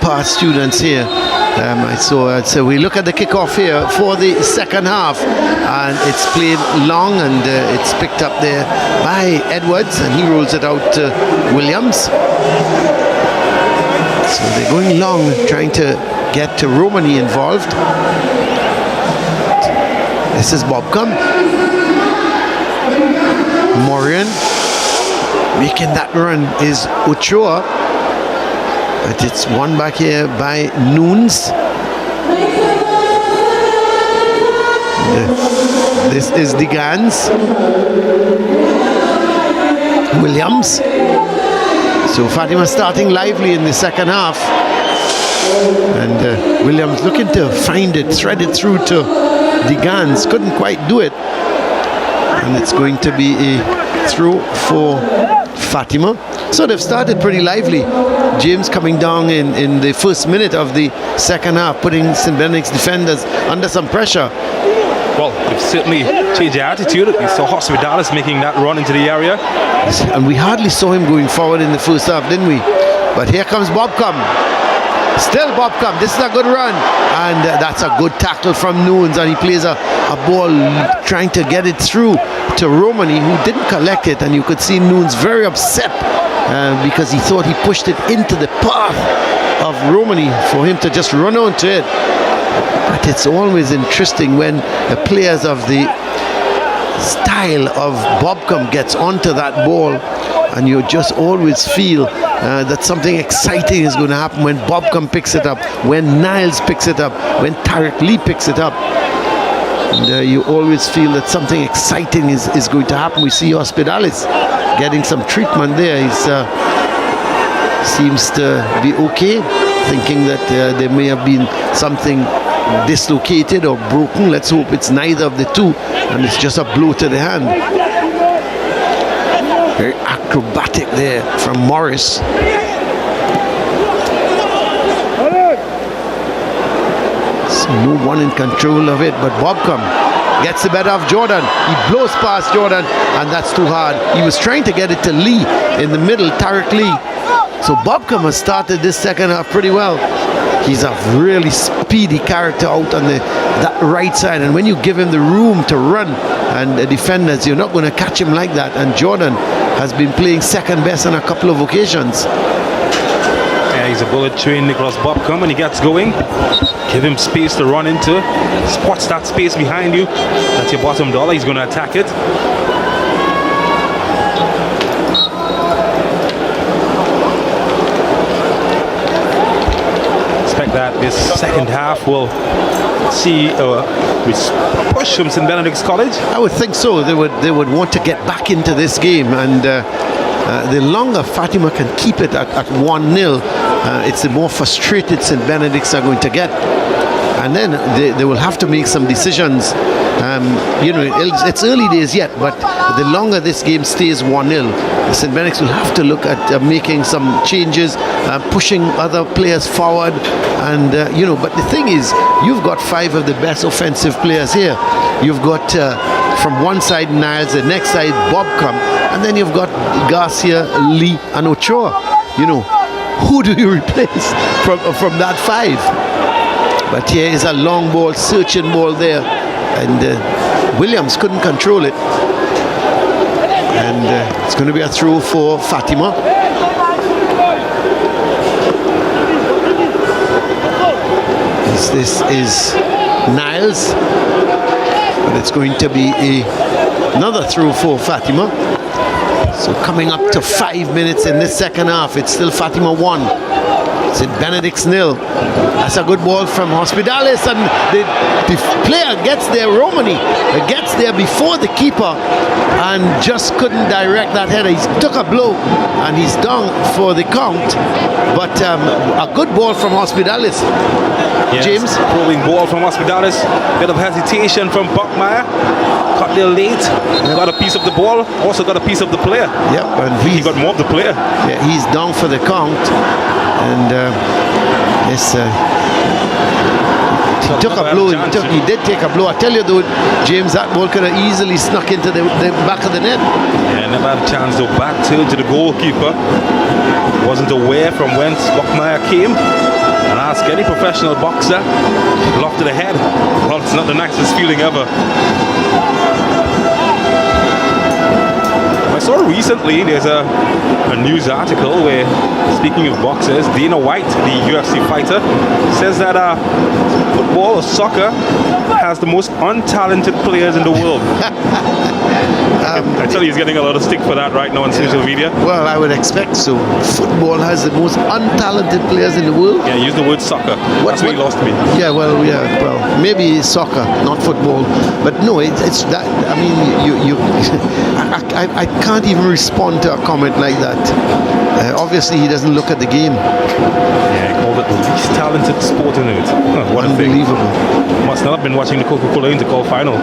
Past students here. I saw. So we look at the kickoff here for the second half, and it's played long, and it's picked up there by Edwards, and he rolls it out to Williams. So they're going long, trying to get to Romani involved. This is Bobcom. Morian making that run is Ochoa, but it's won back here by Nunes. This is the Gans. Williams. So Fatima starting lively in the second half, and Williams looking to find it, thread it through to the Gans, couldn't quite do it, and it's going to be a throw for Fatima. So they've started pretty lively. James coming down in the first minute of the second half, putting St. Benedict's defenders under some pressure. Well, they've certainly changed their attitude. We saw Hospitalis making that run into the area. And we hardly saw him going forward in the first half, didn't we? But here comes Bobcom. Still Bobcom. This is a good run. And that's a good tackle from Nunes. And he plays a ball trying to get it through to Romani, who didn't collect it. And you could see Nunes very upset because he thought he pushed it into the path of Romani for him to just run onto it. But it's always interesting when the players of the style of Bobcom gets onto that ball, and you just always feel that something exciting is going to happen when Bobcom picks it up, when Niles picks it up, when Tarek Lee picks it up. And you always feel that something exciting is going to happen. We see Hospitalis getting some treatment there. He seems to be okay, thinking that there may have been something dislocated or broken. Let's hope it's neither of the two, and it's just a blow to the hand. Very acrobatic there from Morris. So no one in control of it, but Bobcom gets the better of Jordan. He blows past Jordan, and that's too hard. He was trying to get it to Lee in the middle, Tarek Lee. So Bobcom has started this second half pretty well. He's a really speedy character out on that right side, and when you give him the room to run and the defenders, you're not going to catch him like that. And Jordan has been playing second best on a couple of occasions. Yeah, he's a bullet train, Nicholas Bobcom, when he gets going. Give him space to run into. Spots that space behind you. That's your bottom dollar. He's going to attack it. That this second half will see a push from St. Benedict's College. I would think so. They would want to get back into this game, and the longer Fatima can keep it at 1-0, it's the more frustrated St. Benedict's are going to get. And then they will have to make some decisions. It's early days yet, but the longer this game stays 1-0, St. Benedict's will have to look at making some changes, pushing other players forward. And, but the thing is, you've got 5 of the best offensive players here. You've got from one side Niles, the next side Bobcom, and then you've got Garcia, Lee, and Ochoa. Who do you replace from that 5? But here is a long ball, searching ball there. And Williams couldn't control it. And it's going to be a throw for Fatima. This is Niles. But it's going to be another throw for Fatima. So coming up to 5 minutes in this second half, it's still Fatima 1. St. Benedict's 0. That's a good ball from Hospitalis, and the player gets there, Romani, gets there before the keeper and just couldn't direct that header. He took a blow and he's down for the count, but a good ball from Hospitalis. Yes, James? Probing ball from Hospitalis. Bit of hesitation from Buckmeyer. Got there late. Got a piece of the ball. Also got a piece of the player. Yep, and he got more of the player. Yeah, he's down for the count. And yes, he took a blow. He did take a blow. I tell you though, James, that ball could have easily snuck into the back of the net. Yeah, never had a chance to back turn to the goalkeeper. Wasn't aware from whence Buckmeyer came. And ask any professional boxer, loft to the head. Well, it's not the nicest feeling ever. I saw recently there's a news article where, speaking of boxers, Dana White, the UFC fighter, says that football or soccer has the most untalented players in the world. I tell you, he's getting a lot of stick for that right now on social media. Well, I would expect so. Football has the most untalented players in the world. Yeah, use the word soccer. That's where he lost me. Yeah, well, maybe soccer, not football. But no, it's that. I mean, I can't even respond to a comment like that. Obviously, he doesn't look at the game. Yeah, he called it the least talented sport in it. What unbelievable. A thing. Must not have been watching the COCA-COLA INTERCOL final.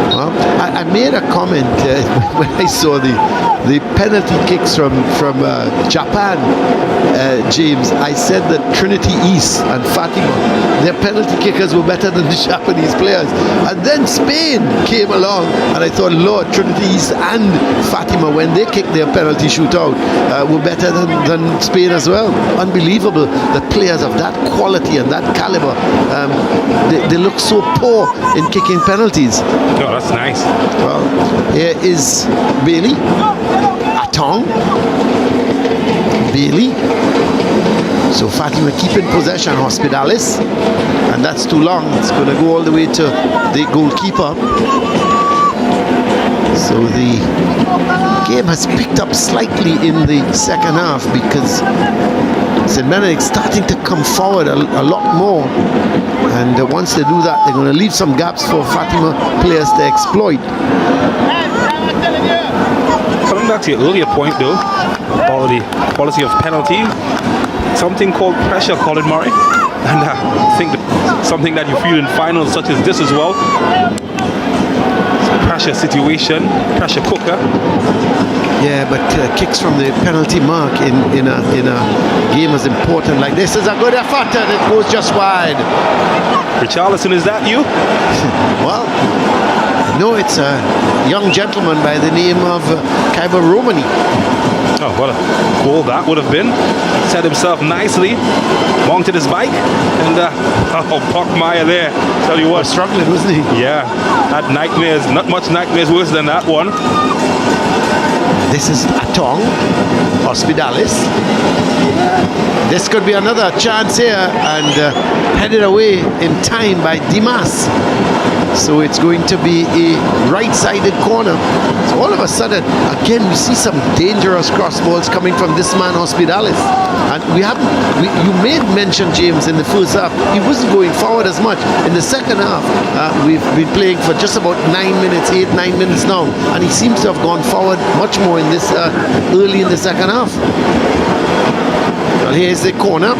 Well, I made a comment when I saw the penalty kicks from Japan, James. I said that Trinity East and Fatima, their penalty kickers were better than the Japanese players. And then Spain came along, and I thought, Lord, Trinity East and Fatima, when they kicked their penalty shootout, were better than Spain as well. Unbelievable that players of that quality and that caliber, they look so poor in kicking penalties. No, that's nice. Well, here is Bailey, Atong, Bailey. So Fatima keeping possession, Hospitalis, and that's too long. It's going to go all the way to the goalkeeper. So the game has picked up slightly in the second half because St. Benedict starting to come forward a lot more, and once they do that, they're going to leave some gaps for Fatima players to exploit. Coming back to your earlier point though, about the policy of penalty, something called pressure, Colin Murray, and I think that something that you feel in finals such as this as well. Pressure situation, pressure cooker. Yeah, but kicks from the penalty mark in a game as important like this is a good effort, and it goes just wide. Richarlison, is that you? Well, no, it's a young gentleman by the name of Kaiba Romani. Oh, what a goal that would have been. Set himself nicely, mounted his bike, and Buckmeyer there. Tell you what. Struggling, wasn't he? Yeah, had nightmares, not much nightmares worse than that one. This is Atong, Hospitalis. This could be another chance here, and headed away in time by Dimas. So it's going to be a right-sided corner. So all of a sudden, again, we see some dangerous cross balls coming from this man, Hospitalis. And you made mention, James, in the first half, he wasn't going forward as much. In the second half, we've been playing for just about 9 minutes, 8-9 minutes now, and he seems to have gone forward much more in this early in the second half. Well, here's the corner.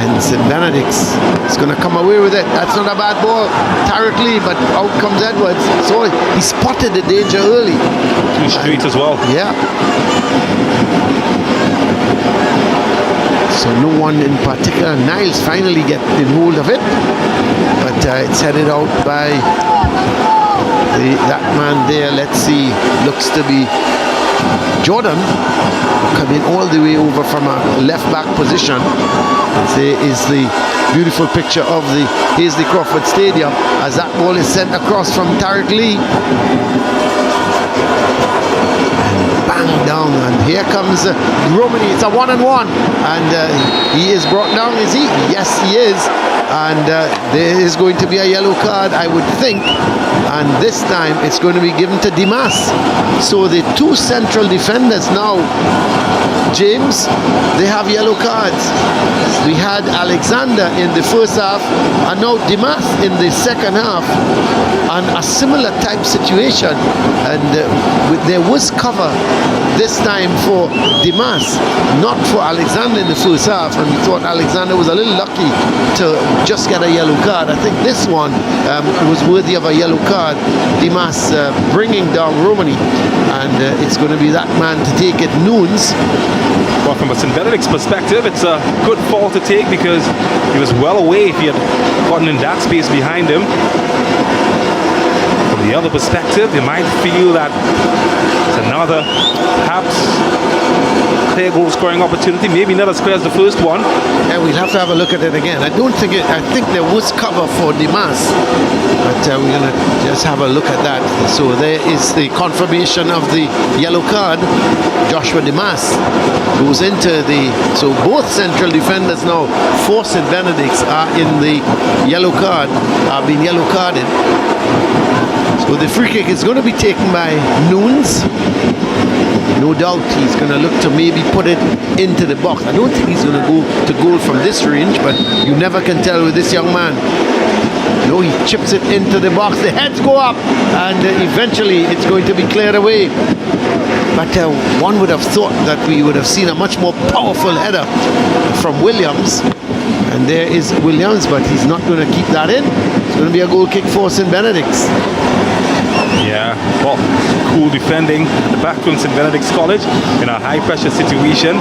And St. Benedict's is going to come away with it. That's not a bad ball, Tarek Lee, but out comes Edwards. So he spotted the danger early. Too straight as well. Yeah. So no one in particular. Niles finally get in hold of it, but it's headed out by that man there. Let's see, looks to be Jordan coming all the way over from a left back position. There is the beautiful picture of the Hasely Crawford Stadium as that ball is sent across from Tariq Lee. Bang down, and here comes Romani. It's a 1-on-1, and he is brought down, is he? Yes, he is. And there is going to be a yellow card, I would think, and this time it's going to be given to Dimas. So the two central defenders now, James, they have yellow cards. We had Alexander in the first half and now Dimas in the second half, and a similar type situation, and there was cover this time for Dimas, not for Alexander in the first half, and we thought Alexander was a little lucky to just get a yellow card. I think this one was worthy of a yellow card. Dimas bringing down Romani, and it's going to be that man to take it, Nunes. Well, from a St. Benedict's perspective, it's a good fall to take because he was well away if he had gotten in that space behind him. From the other perspective, you might feel that it's another perhaps clear goal scoring opportunity, maybe not as clear as the first one. Yeah, we'll have to have a look at it again. I think there was cover for Dimas, but we're going to just have a look at that. So there is the confirmation of the yellow card. Joshua Dimas goes into so both central defenders now for St. Benedict's are in the yellow card, are being yellow carded. So the free kick is going to be taken by Nunes. No doubt he's going to look to maybe put it into the box. I don't think he's going to go to goal from this range, but you never can tell with this young man. No, he chips it into the box. The heads go up, and eventually it's going to be cleared away. But one would have thought that we would have seen a much more powerful header from Williams. And there is Williams, but he's not going to keep that in. It's going to be a goal kick for St. Benedict's. Yeah, well, cool defending at the back from St. Benedict's College in a high-pressure situation.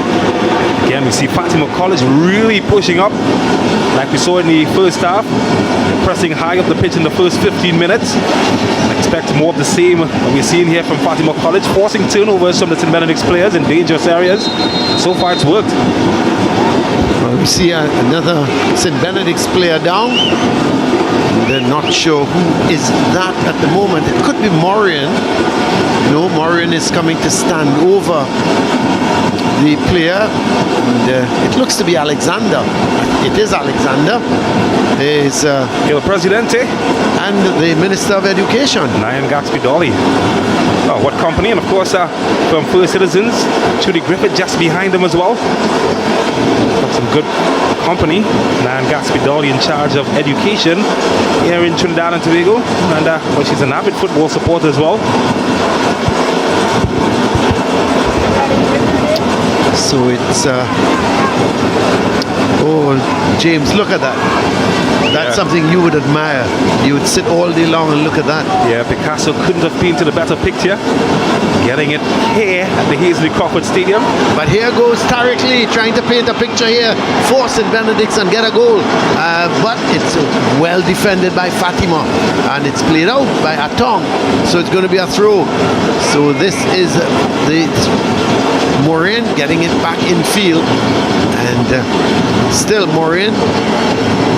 Again, we see Fatima College really pushing up, like we saw in the first half, pressing high up the pitch in the first 15 minutes. I expect more of the same that we're seeing here from Fatima College, forcing turnovers from the St. Benedict's players in dangerous areas. So far, it's worked. Well, we see another St. Benedict's player down. They're not sure who is that at the moment. It could be Morian. No, Morian is coming to stand over the player. And it looks to be Alexander. It is Alexander. There's El Presidente and the Minister of Education, Ryan Gatsby-Dolly. Oh, what company? And of course, from First Citizens, Judy Griffith just behind them as well. Got some good company. Ryan Gatsby-Dolly in charge of education here in Trinidad and Tobago, and well, she's an avid football supporter as well. So it's oh, James, look at that. That's something you would admire. You would sit all day long and look at that. Yeah, Picasso couldn't have painted a better picture. Getting it here at the Hasely Crawford Stadium. But here goes Tariq Lee trying to paint a picture here for St. Benedict's and get a goal. But it's well defended by Fatima. And it's played out by Atong. So it's going to be a throw. So this is the Morin getting it back in field. And still Morin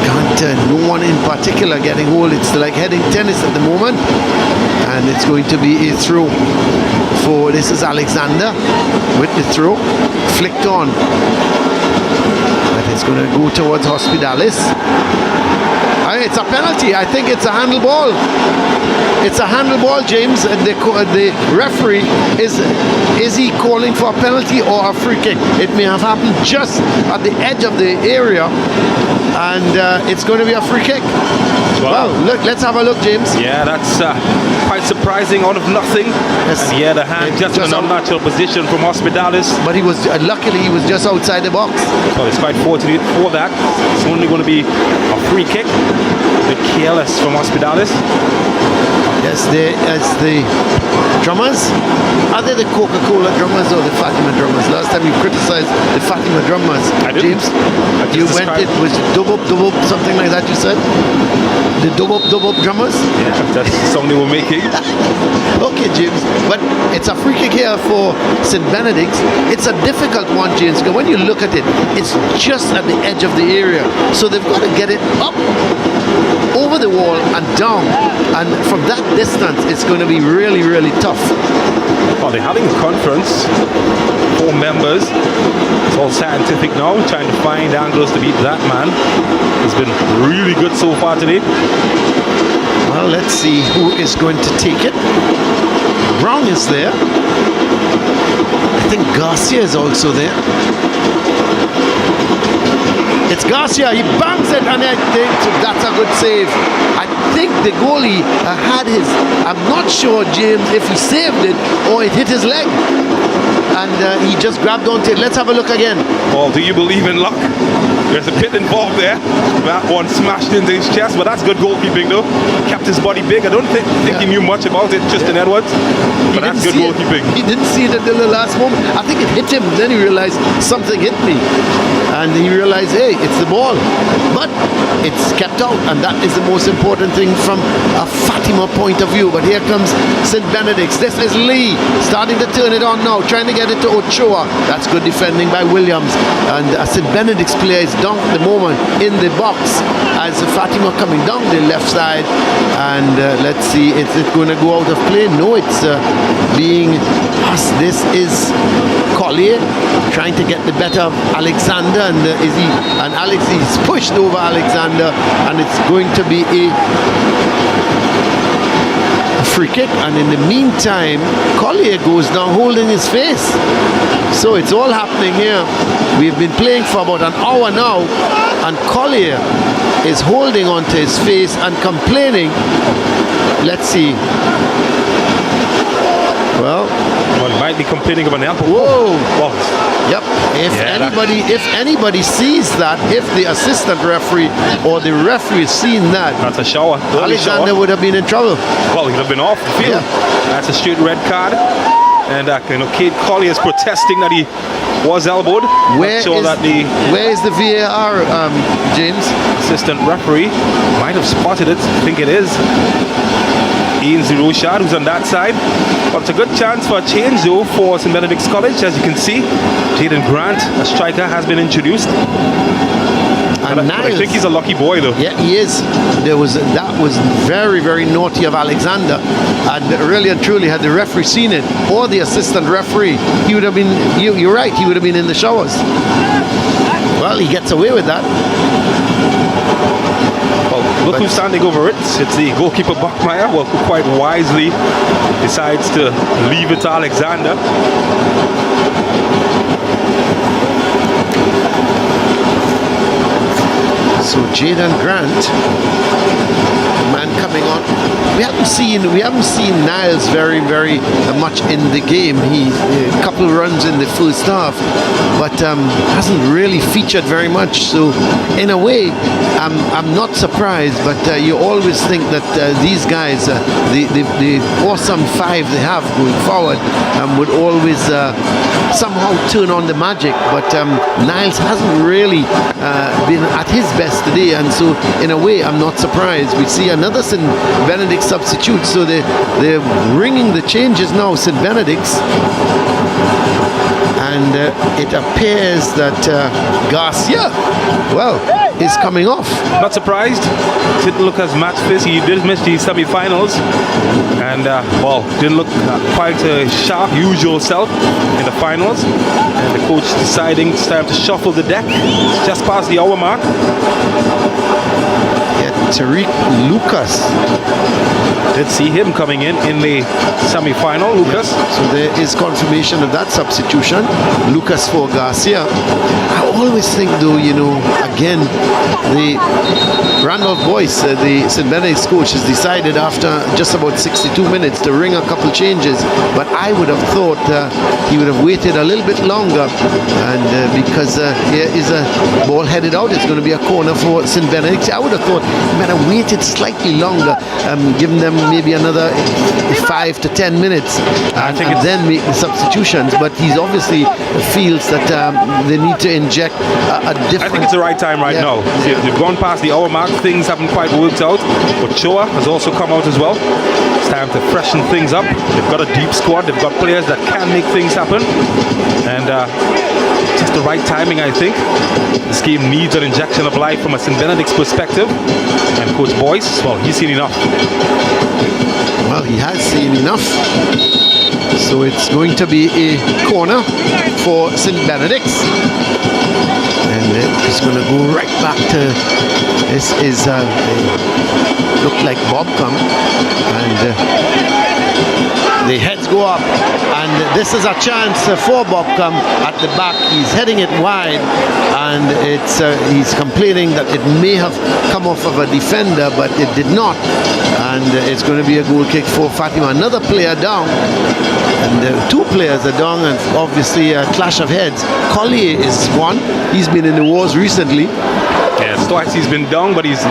can't, no one in particular getting hold. It's like heading tennis at the moment. And it's going to be a throw for, this is Alexander with the throw, flicked on. But it's going to go towards Hospitalis. It's a penalty. I think it's a handle ball. It's a handle ball, James. And the referee, is he calling for a penalty or a free kick? It may have happened just at the edge of the area, and it's going to be a free kick. Well, look, let's have a look, James. Yeah, that's quite surprising out of nothing. Yes. And yeah, the hand just in an unnatural position from Hospitalis. But he was, luckily, he was just outside the box. Well, it's quite fortunate for that. It's only going to be a free kick. the KLS from Hospitalis. Yes, as the drummers. Are they the COCA-COLA drummers or the Fatima drummers? Last time you criticized the Fatima drummers, James. You went it was dub-up, something like that you said? The dub-up drummers? Yeah, that's the song they were making. Okay, James. But it's a free kick here for St. Benedict's. It's a difficult one, James, because when you look at it, it's just at the edge of the area. So they've got to get it up over the wall and down. And from that distance, it's going to be really, really tough. Well, they're having a conference, 4 members. It's all scientific now, trying to find angles to beat that man. It's been really good so far today. Well, let's see who is going to take it. Brown is there. I think Garcia is also there. It's Garcia, he bangs it, and I think that's a good save. I think the goalie had his, I'm not sure, James, if he saved it or it hit his leg. And he just grabbed onto it. Let's have a look again. Well, do you believe in luck? There's a bit involved there. That one smashed into his chest, but that's good goalkeeping though. Kept his body big. I don't think he knew much about it, Justin Edwards. But that's good goalkeeping. He didn't see it until the last moment. I think it hit him, then he realized something hit me. And he realized, hey, it's the ball. But it's kept out, and that is the most important thing from a Fatima point of view. But here comes St. Benedict's. This is Lee starting to turn it on now, trying to get it to Ochoa. That's good defending by Williams. And St. Benedict's player is down at the moment in the box as Fatima coming down the left side. And let's see, is it going to go out of play? No, it's being passed. This is Collier trying to get the better of Alexander, and Alex is pushed over Alexander, and it's going to be a free kick. And in the meantime, Collier goes down holding his face. So it's all happening here. We've been playing for about an hour now, and Collier is holding onto his face and complaining. Let's see. Well, he might be complaining of an elbow. Whoa! Yep. If anybody sees that, if the assistant referee or the referee seen that, that's a shower. Alexander would have been in trouble. Well, he'd have been off the field. Yeah. That's a straight red card. And Kate Collier is protesting that he was elbowed. Where is the VAR, James? Assistant referee might have spotted it. I think it is Ian Ziroshad, who's on that side. But it's a good chance for a change though for St. Benedict's College. As you can see, Jaden Grant, a striker, has been introduced. But I think he's a lucky boy though. Yeah, he is. That was very, very naughty of Alexander. And really and truly, had the referee seen it, or the assistant referee, he would have been, you're right, he would have been in the showers. Well, he gets away with that. Well, look who's standing over it. It's the goalkeeper Bachmeier, who quite wisely decides to leave it to Alexander. So Jaden Grant, the man coming on. We haven't seen Niles very, very much in the game. He a couple runs in the first half, but hasn't really featured very much. So in a way, I'm not surprised. But you always think that these guys, the awesome five they have going forward, would always somehow turn on the magic. But Niles hasn't really been at his best today, and so in a way, I'm not surprised. We see another St. Benedict substitute, so they're bringing the changes now, St. Benedict's, and it appears that Garcia, well, is coming off. Not surprised. Didn't look as match fit. He did miss the semi-finals, and didn't look quite a sharp, usual self in the finals. And the coach deciding it's time to shuffle the deck. It's just past the hour mark. Tariq Lucas. Did see him coming in the semi-final, Lucas. So there is confirmation of that substitution. Lucas for Garcia. I always think though, again, Randolph Boyce, the St. Benedict's coach, has decided after just about 62 minutes to ring a couple changes, but I would have thought he would have waited a little bit longer, and because here is a ball headed out, it's going to be a corner for St. Benedict. I would have thought he might have waited slightly longer, giving them maybe another 5 to 10 minutes, and then make the substitutions, but he's obviously feels that they need to inject a different... I think it's the right time right now. They've gone past the hour mark, things haven't quite worked out, but Choa has also come out as well. It's time to freshen things up. They've got a deep squad, they've got players that can make things happen, and just the right timing, I think. This game needs an injection of life from a St. Benedict's perspective, and Coach Boyce, well, he's seen enough. Well, he has seen enough. So it's going to be a corner for St. Benedict's. And it's going to go right back to, this is, look like Bobcom. And the heads go up, and this is a chance for Bobcom at the back. He's heading it wide, and it's he's complaining that it may have come off of a defender, but it did not. And it's going to be a goal kick for Fatima. Another player down, and two players are down, and obviously a clash of heads. Collier is one. He's been in the wars recently. Yes, twice he's been down, but he's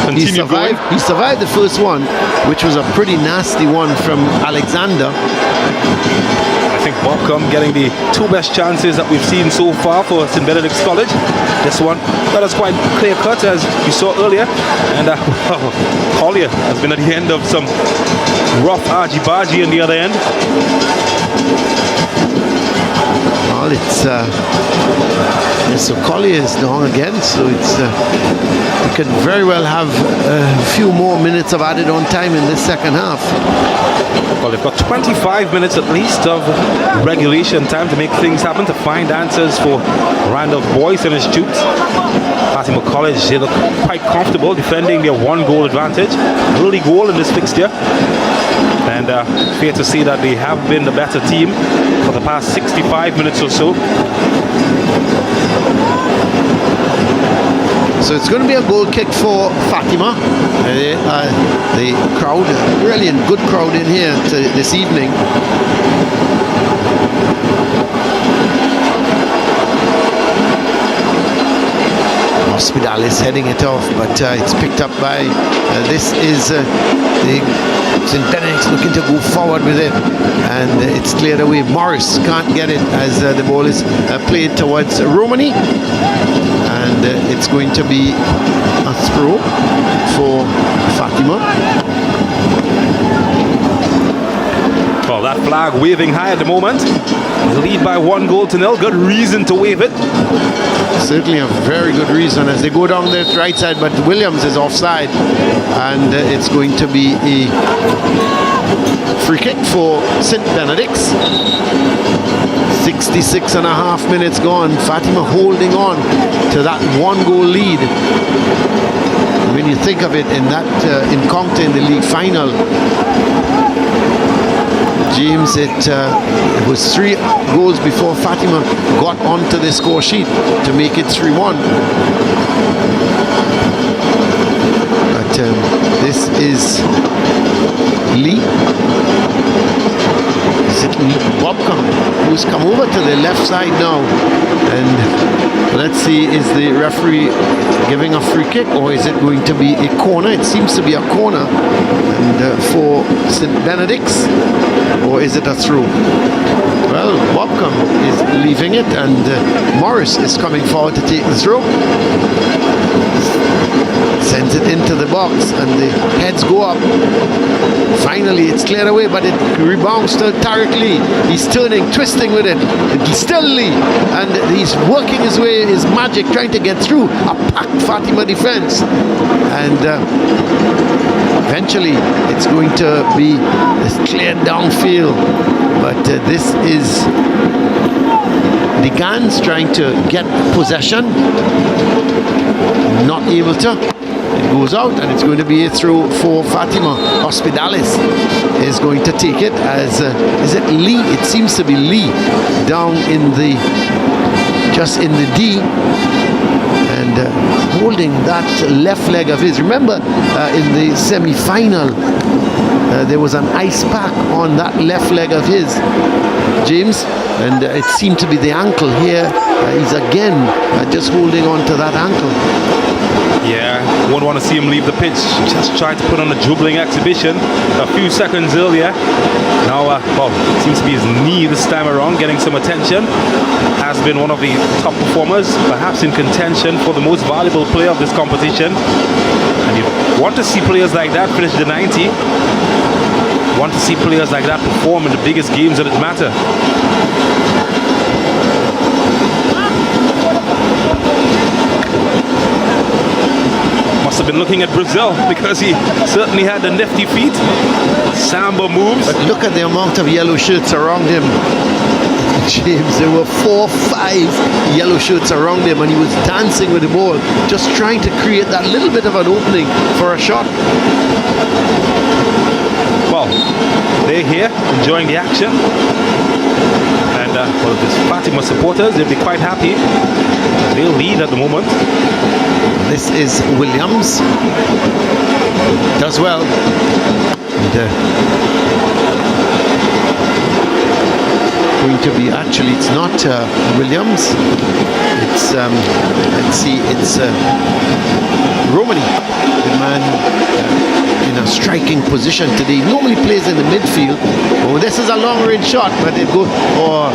continued going. He survived the first one, which was a pretty nasty one from Alexander. I think Bobcom getting the two best chances that we've seen so far for St. Benedict's College. This one, that was quite clear cut, as you saw earlier. And Collier has been at the end of some rough argy-bargy on the other end. Well, it's so Collier is down again, so it's we could very well have a few more minutes of added on time in this second half. Well, they've got 25 minutes at least of regulation time to make things happen, to find answers for Randolph Boyce and his troops. Fatima College, they look quite comfortable defending their one-goal advantage. Early goal in this fixture. And fair to say that they have been the better team for the past 65 minutes or so. So it's going to be a goal kick for Fatima. The crowd, really a good crowd in here this evening. Hospital is heading it off, but it's picked up by this is the St. Benedict's looking to go forward with it, and it's cleared away. Morris can't get it as the ball is played towards Romani, and it's going to be a throw for Fatima. Well, that flag waving high at the moment. The lead by 1-0. Good reason to wave it. Certainly a very good reason as they go down the right side, but Williams is offside, and it's going to be a free kick for St. Benedict's. 66 and a half minutes gone. Fatima holding on to that 1-goal lead. When you think of it, in that encounter in the league final, James, it was 3 goals before Fatima got onto the score sheet to make it 3-1. But this is Lee. Is it Bobcom who's come over to the left side now? And let's see, is the referee giving a free kick, or is it going to be a corner? It seems to be a corner, and for St. Benedict's, or is it a throw? Well, Bobcom is leaving it, and Morris is coming forward to take the throw. Sends it into the box, and the heads go up. Finally, it's cleared away, but it rebounds to Tariq Lee. He's turning, twisting with it. It's still Lee, and he's working his way, his magic, trying to get through a packed Fatima defense. And eventually, it's going to be cleared downfield. But this is the Gans trying to get possession, not able to. It goes out, and it's going to be a throw for Fatima. Hospitalis is going to take it as is it Lee? It seems to be Lee down in the just in the D, and holding that left leg of his. Remember in the semi-final there was an ice pack on that left leg of his, James, and it seemed to be the ankle here. He's again just holding on to that ankle. Yeah, won't want to see him leave the pitch. Just tried to put on a dribbling exhibition a few seconds earlier. Now, well, it seems to be his knee this time around getting some attention. Has been one of the top performers, perhaps in contention for the most valuable player of this competition. And you want to see players like that finish the 90. Want to see players like that perform in the biggest games that matter. Must have been looking at Brazil because he certainly had the nifty feet. Samba moves. But look at the amount of yellow shirts around him. James, there were 4 or 5 yellow shirts around him, and he was dancing with the ball, just trying to create that little bit of an opening for a shot. Well, they're here enjoying the action, and well, the Fatima supporters, they'll be quite happy. They'll lead at the moment. This is Williams. Does well. And, going to be, actually it's not Williams, it's let's see, it's Romani, the man in a striking position today. He normally plays in the midfield. Oh, this is a long range shot, but it goes. Or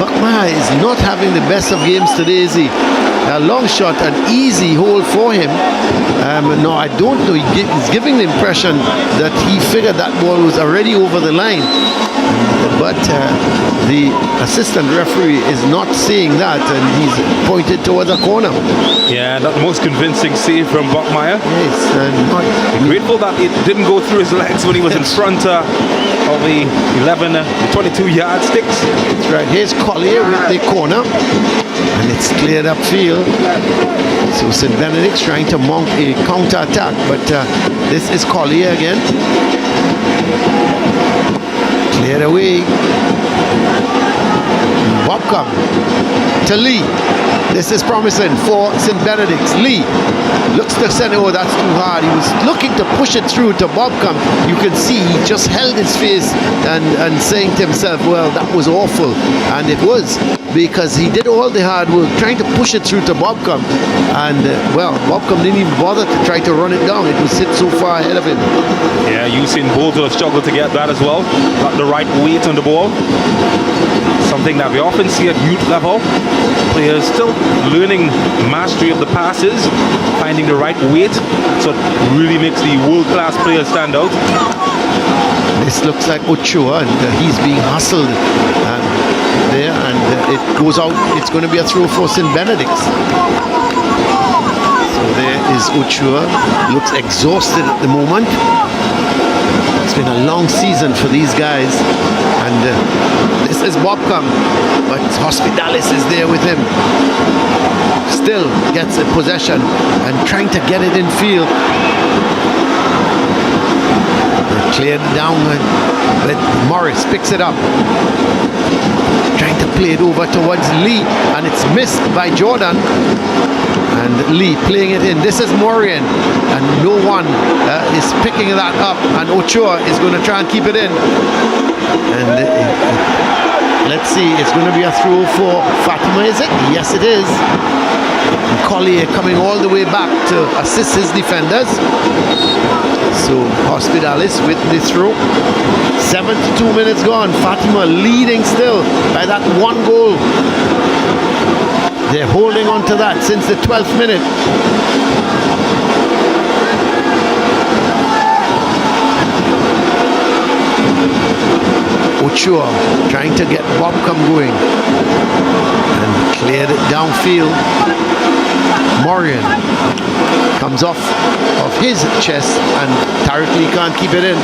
Buckmeyer is not having the best of games today, is he? A long shot, an easy hole for him. No, I don't know. He's giving the impression that he figured that ball was already over the line. But the assistant referee is not seeing that, and he's pointed towards a corner. Yeah, not the most convincing save from Buckmeyer. Yes, grateful that it didn't go through his legs when he was in front of the 22-yard sticks. That's right. Here's Collier with the corner, and it's cleared up field. So St. Benedict's trying to mount a counter-attack, but this is Collier again. Cleared away. Bobcom to Lee. This is promising for St. Benedict's. Lee looks to send it. Oh, that's too hard. He was looking to push it through to Bobcom. You can see he just held his face and saying to himself, well, that was awful. And it was, because he did all the hard work trying to push it through to Bobcom. And, well, Bobcom didn't even bother to try to run it down. It was hit so far ahead of him. Yeah, Usain Bolt will have struggled to get that as well. Got the right weight on the ball. Something that we often see at youth level. Players still learning mastery of the passes, finding the right weight. That's what really makes the world-class players stand out. This looks like Ochoa, and he's being hustled there, and it goes out. It's going to be a throw for St. Benedict's. So there is Ochoa. Looks exhausted at the moment. It's been a long season for these guys, and this is Bobcom, but Hospitalis is there with him. Still gets a possession and trying to get it in field. They cleared it down, but Morris picks it up, trying to play it over towards Lee, and it's missed by Jordan. And Lee playing it in. This is Morian, and no one is picking that up, and Ochoa is going to try and keep it in. And let's see, it's going to be a throw for Fatima, is it? Yes, it is. And Collier coming all the way back to assist his defenders. So Hospitalis with the throw. 72 minutes gone. Fatima leading still by that 1 goal. They're holding on to that since the 12th minute. Ochoa trying to get Bobcom going and cleared it downfield. Morian comes off of his chest, and Tariq Lee can't keep it in.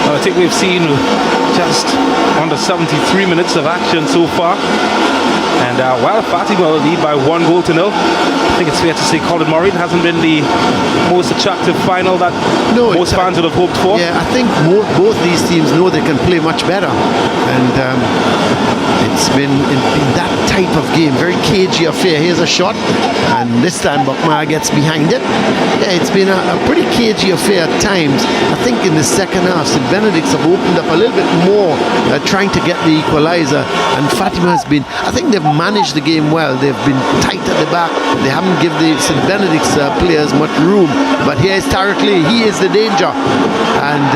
I think we've seen just under 73 minutes of action so far. And while Fatima will lead by 1-0, I think it's fair to say Colin Murray hasn't been the most attractive final that most fans would have hoped for. Yeah, I think both these teams know they can play much better. And it's been in that type of game, very cagey affair. Here's a shot, and this time Buckmeyer gets behind it. Yeah, it's been a pretty cagey affair at times. I think in the second half, St. Benedict's have opened up a little bit more, trying to get the equalizer. And Fatima has been, I think they've managed the game well. They've been tight at the back. They haven't given the St. Benedict's players much room. But here is Tariq Lee. He is the danger. And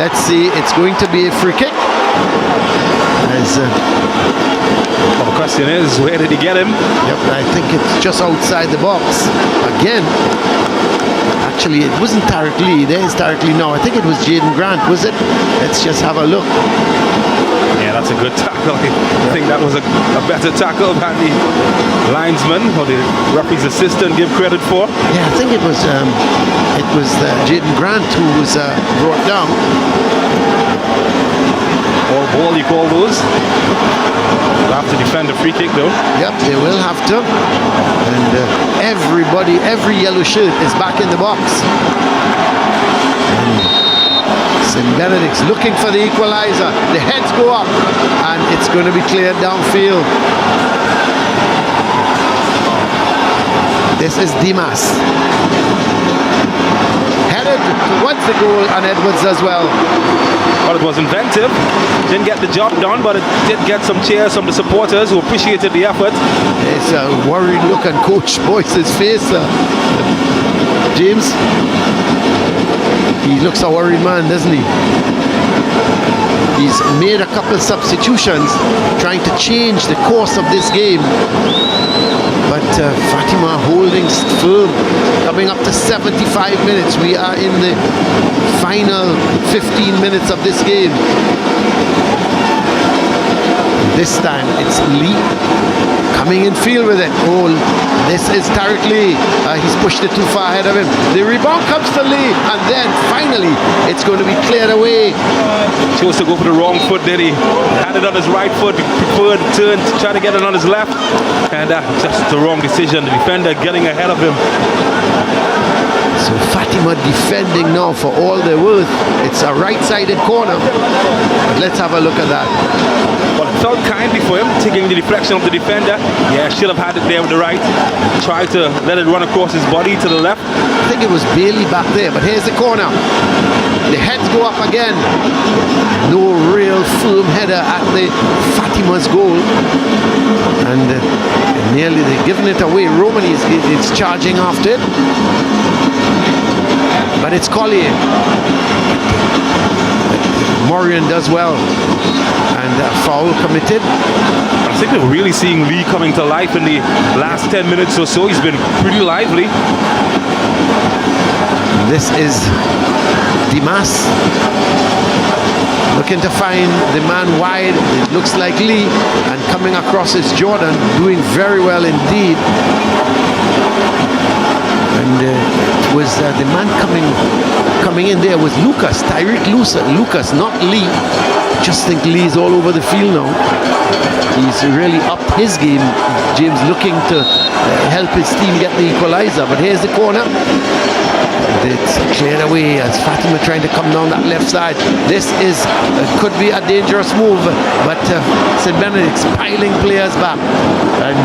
let's see, it's going to be a free kick. Well, the question is, where did he get him? Yep, I think it's just outside the box. Again, actually, it wasn't Tariq Lee. There's Tariq Lee now. I think it was Jaden Grant, was it? Let's just have a look. Yeah, that's a good tackle. I think that was a better tackle than the linesman or the referee's assistant give credit for. Yeah, I think it was Jaden Grant who was brought down. Or ball, you call those. They'll have to defend a free kick though. Yep, they will have to. And everybody, every yellow shirt is back in the box. St. Benedict's looking for the equalizer. The heads go up and it's going to be cleared downfield. This is Dimas. Headed towards the goal, and Edwards as well. Well, it was inventive. Didn't get the job done, but it did get some cheers from the supporters who appreciated the effort. It's a worried look on Coach Boyce's face. James, he looks a worried man, doesn't he? He's made a couple of substitutions, trying to change the course of this game. But Fatima holding firm, coming up to 75 minutes. We are in the final 15 minutes of this game. This time it's Lee coming in field with it. Oh, this is Tariq Lee. He's pushed it too far ahead of him. The rebound comes to Lee, and then finally it's going to be cleared away. Chose to go for the wrong foot, did he? Had it on his right foot, preferred to turn to try to get it on his left, and just the wrong decision. The defender getting ahead of him. So Fatima defending now for all they're worth. It's a right-sided corner. But let's have a look at that. Well, it felt kindly for him, taking the deflection of the defender. Yeah, should have had it there with the right. Tried to let it run across his body to the left. I think it was Bailey back there, but here's the corner. The heads go up again. No real firm header at the Fatima's goal. And nearly they're giving it away. Roman is charging after it. But it's Collier. Morian does well. And a foul committed. I think we're really seeing Lee coming to life in the last 10 minutes or so. He's been pretty lively. This is Dimas. Looking to find the man wide. It looks like Lee. And coming across is Jordan. Doing very well indeed. And it was the man coming in there was Lucas, Tyreek Lucas, not Lee. Just think Lee's all over the field now. He's really upped his game. James looking to help his team get the equalizer. But here's the corner. It's cleared away as Fatima trying to come down that left side. This is could be a dangerous move, but St. Benedict's piling players back. And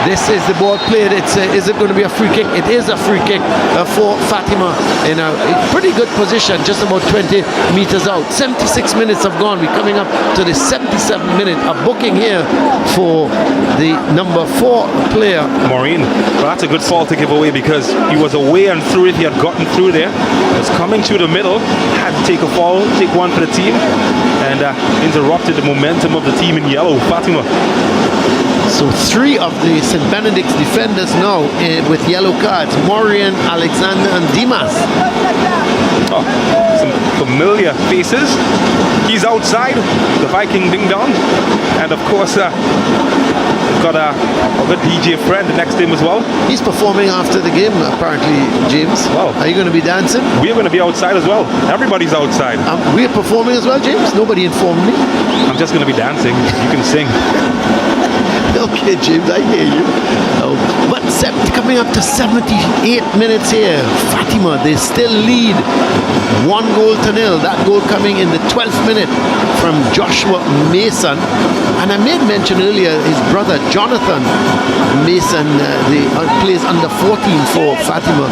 this is the ball played. Is it going to be a free kick? It is a free kick for Fatima in a pretty good position, just about 20 meters out. 76 minutes have gone. We're coming up to the 77th minute. A booking here for the number 4 player. Maureen. Well, that's a good foul to give away because he was away and through it. He had gotten through there. Was coming through the middle. Had to take a foul, take one for the team, and interrupted the momentum of the team in yellow. Fatima. So 3 of the St. Benedict's defenders now with yellow cards. Morian, Alexander and Dimas. Oh, some familiar faces. He's outside, the Viking ding dong. And of course, He's got a good DJ friend next to him as well. He's performing after the game, apparently, James. Wow. Are you going to be dancing? We're going to be outside as well. Everybody's outside. We're performing as well, James? Nobody informed me. I'm just going to be dancing. You can sing. Okay, James, I hear you. But coming up to 78 minutes here, Fatima, they still lead 1-0. That goal coming in the 12th minute from Joshua Mason. And I made mention earlier, his brother Jonathan Mason plays under 14 for Fatima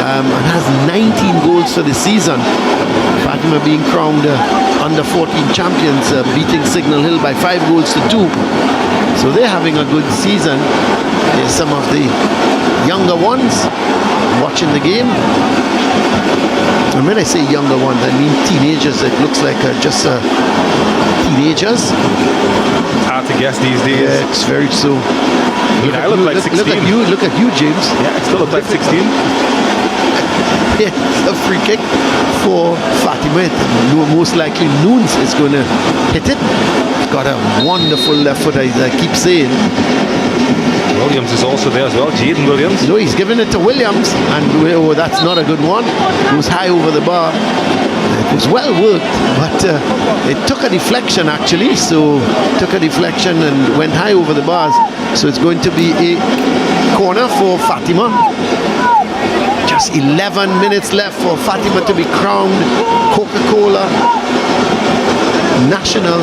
and has 19 goals for the season. Fatima being crowned under 14 champions, beating Signal Hill by 5-2. So they're having a good season. There's some of the younger ones watching the game. And when I say younger ones, I mean teenagers. It looks like just teenagers. Hard to guess these days. Yeah, it's very true. I look like 16. Look at you, James. Yeah, I still look like 16. Yeah, a free kick for Fatima. Most likely Nunes is going to hit it. Got a wonderful left foot, I keep saying. Williams is also there as well, Jaden Williams. No, he's giving it to Williams, and that's not a good one. It was high over the bar. It was well worked, but it took a deflection actually. So took a deflection and went high over the bars. So it's going to be a corner for Fatima. Just 11 minutes left for Fatima to be crowned COCA-COLA National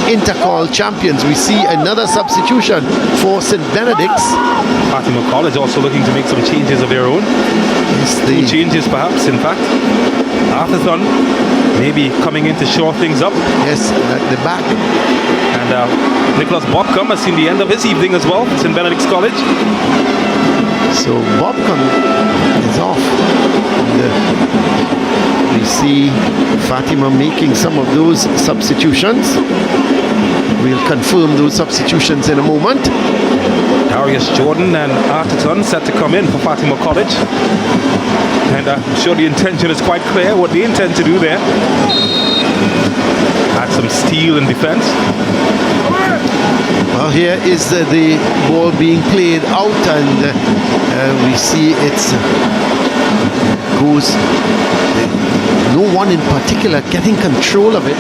INTERCOL champions. We see another substitution for St. Benedict's. Fatima College also looking to make some changes of their own. Two changes perhaps, in fact. Arthurton maybe coming in to shore things up. Yes, at the back. And Nicholas Bobcom has seen the end of his evening as well, St. Benedict's College. So Bobcom is off. We see Fatima making some of those substitutions. We'll confirm those substitutions in a moment. Darius Jordan and Arthurton set to come in for Fatima College. And I'm sure the intention is quite clear what they intend to do there. Add some steel in defense. Well, here is the ball being played out, and we see it's goes. No one in particular getting control of it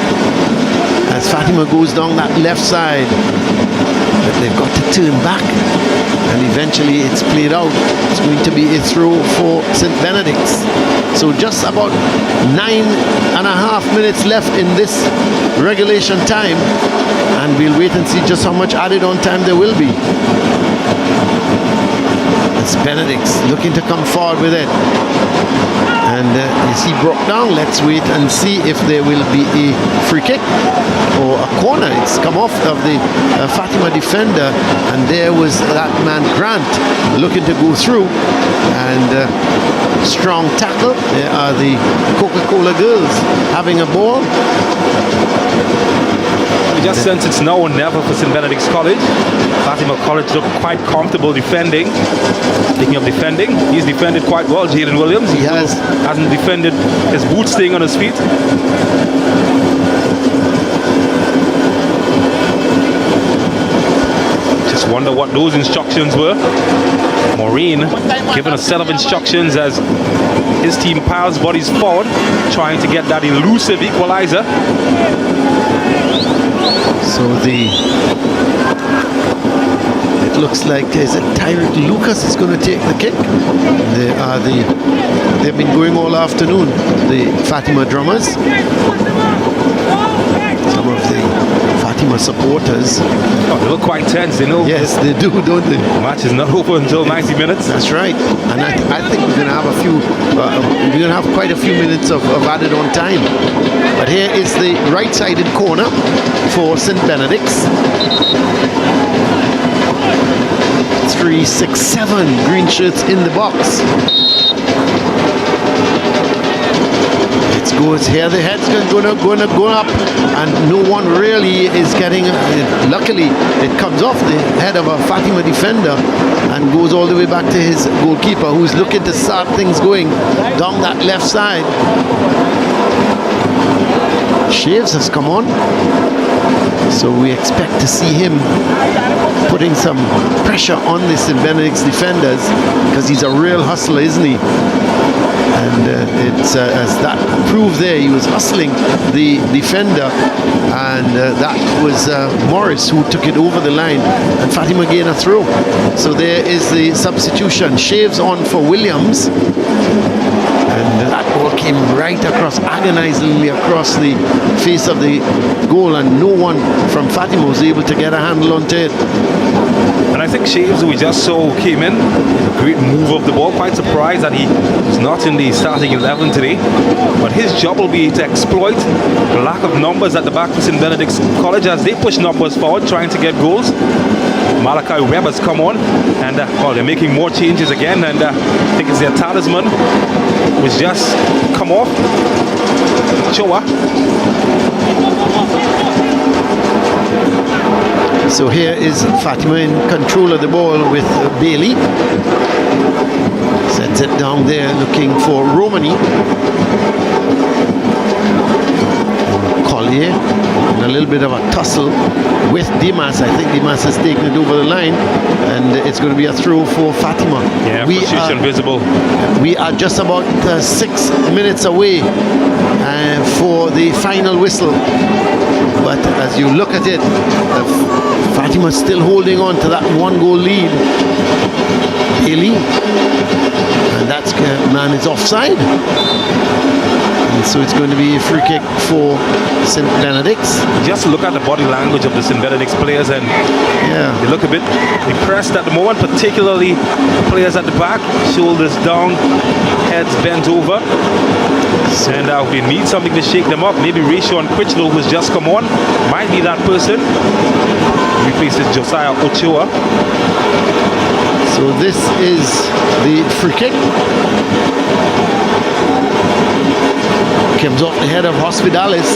as Fatima goes down that left side. But they've got to turn back, and eventually it's played out. It's going to be a throw for St. Benedict's. So just about 9.5 minutes left in this regulation time, and we'll wait and see just how much added on time there will be. It's Benedict's looking to come forward with it. And is he brought down? Let's wait and see if there will be a free kick or a corner. It's come off of the Fatima defender, and there was that man Grant looking to go through, and strong tackle. There are the COCA-COLA girls having a ball. We just sense it's now or never for St. Benedict's College. Fatima College look quite comfortable defending. Speaking of defending, he's defended quite well, Jaden Williams. He hasn't defended his boots staying on his feet. Just wonder what those instructions were. Maureen given a set of instructions as his team piles bodies forward, trying to get that elusive equalizer. So it looks like is it Tyreek Lucas is going to take the kick. They've been going all afternoon, the Fatima drummers. Some of the Fatima supporters. Oh, they look quite tense, they know. Yes, they do, don't they? The match is not over until 90 minutes. That's right. And I think we're going to have we're going to have quite a few minutes of added on time. But here is the right-sided corner for St. Benedict's. 3, 6, 7 green shirts in the box. It goes here, the head's going to go up, and no one really is getting. Luckily, it comes off the head of a Fatima defender and goes all the way back to his goalkeeper, who's looking to start things going down that left side. Shaves has come on, so we expect to see him putting some pressure on the St. Benedict's defenders because he's a real hustler, isn't he? And it's as that proved there, he was hustling the defender, and that was Morris who took it over the line, and Fatima gained a throw. So there is the substitution. Shaves on for Williams, and that ball came right across, agonizingly across the face of the goal, and no one from Fatima was able to get a handle onto it. And I think Shaves, who we just saw, came in. A great move of the ball. Quite surprised that he was not in the starting 11 today. But his job will be to exploit the lack of numbers at the back for St. Benedict's College as they push numbers forward, trying to get goals. Malachi Webb has come on, and well, they're making more changes again, and I think it's their talisman, which just come off. Choa. So here is Fatima in control of the ball with Bailey. Sets it down there looking for Romani. Collier, and a little bit of a tussle with Dimas. I think Dimas has taken it over the line, and it's going to be a throw for Fatima. Yeah, frustration visible. We are just about 6 minutes away for the final whistle. But as you look at it, Fatima's still holding on to that 1-goal lead. Bailey, and that's man is offside. And so it's going to be a free kick for St. Benedict's. Just look at the body language of the St. Benedict's players, and they look a bit depressed at the moment, particularly the players at the back, shoulders down, heads bent over. And we need something to shake them up. Maybe Rayshawn Critchlow, who's just come on, might be that person. Replaces Josiah Ochoa. So this is the free kick. Comes off the head of Hospitalis.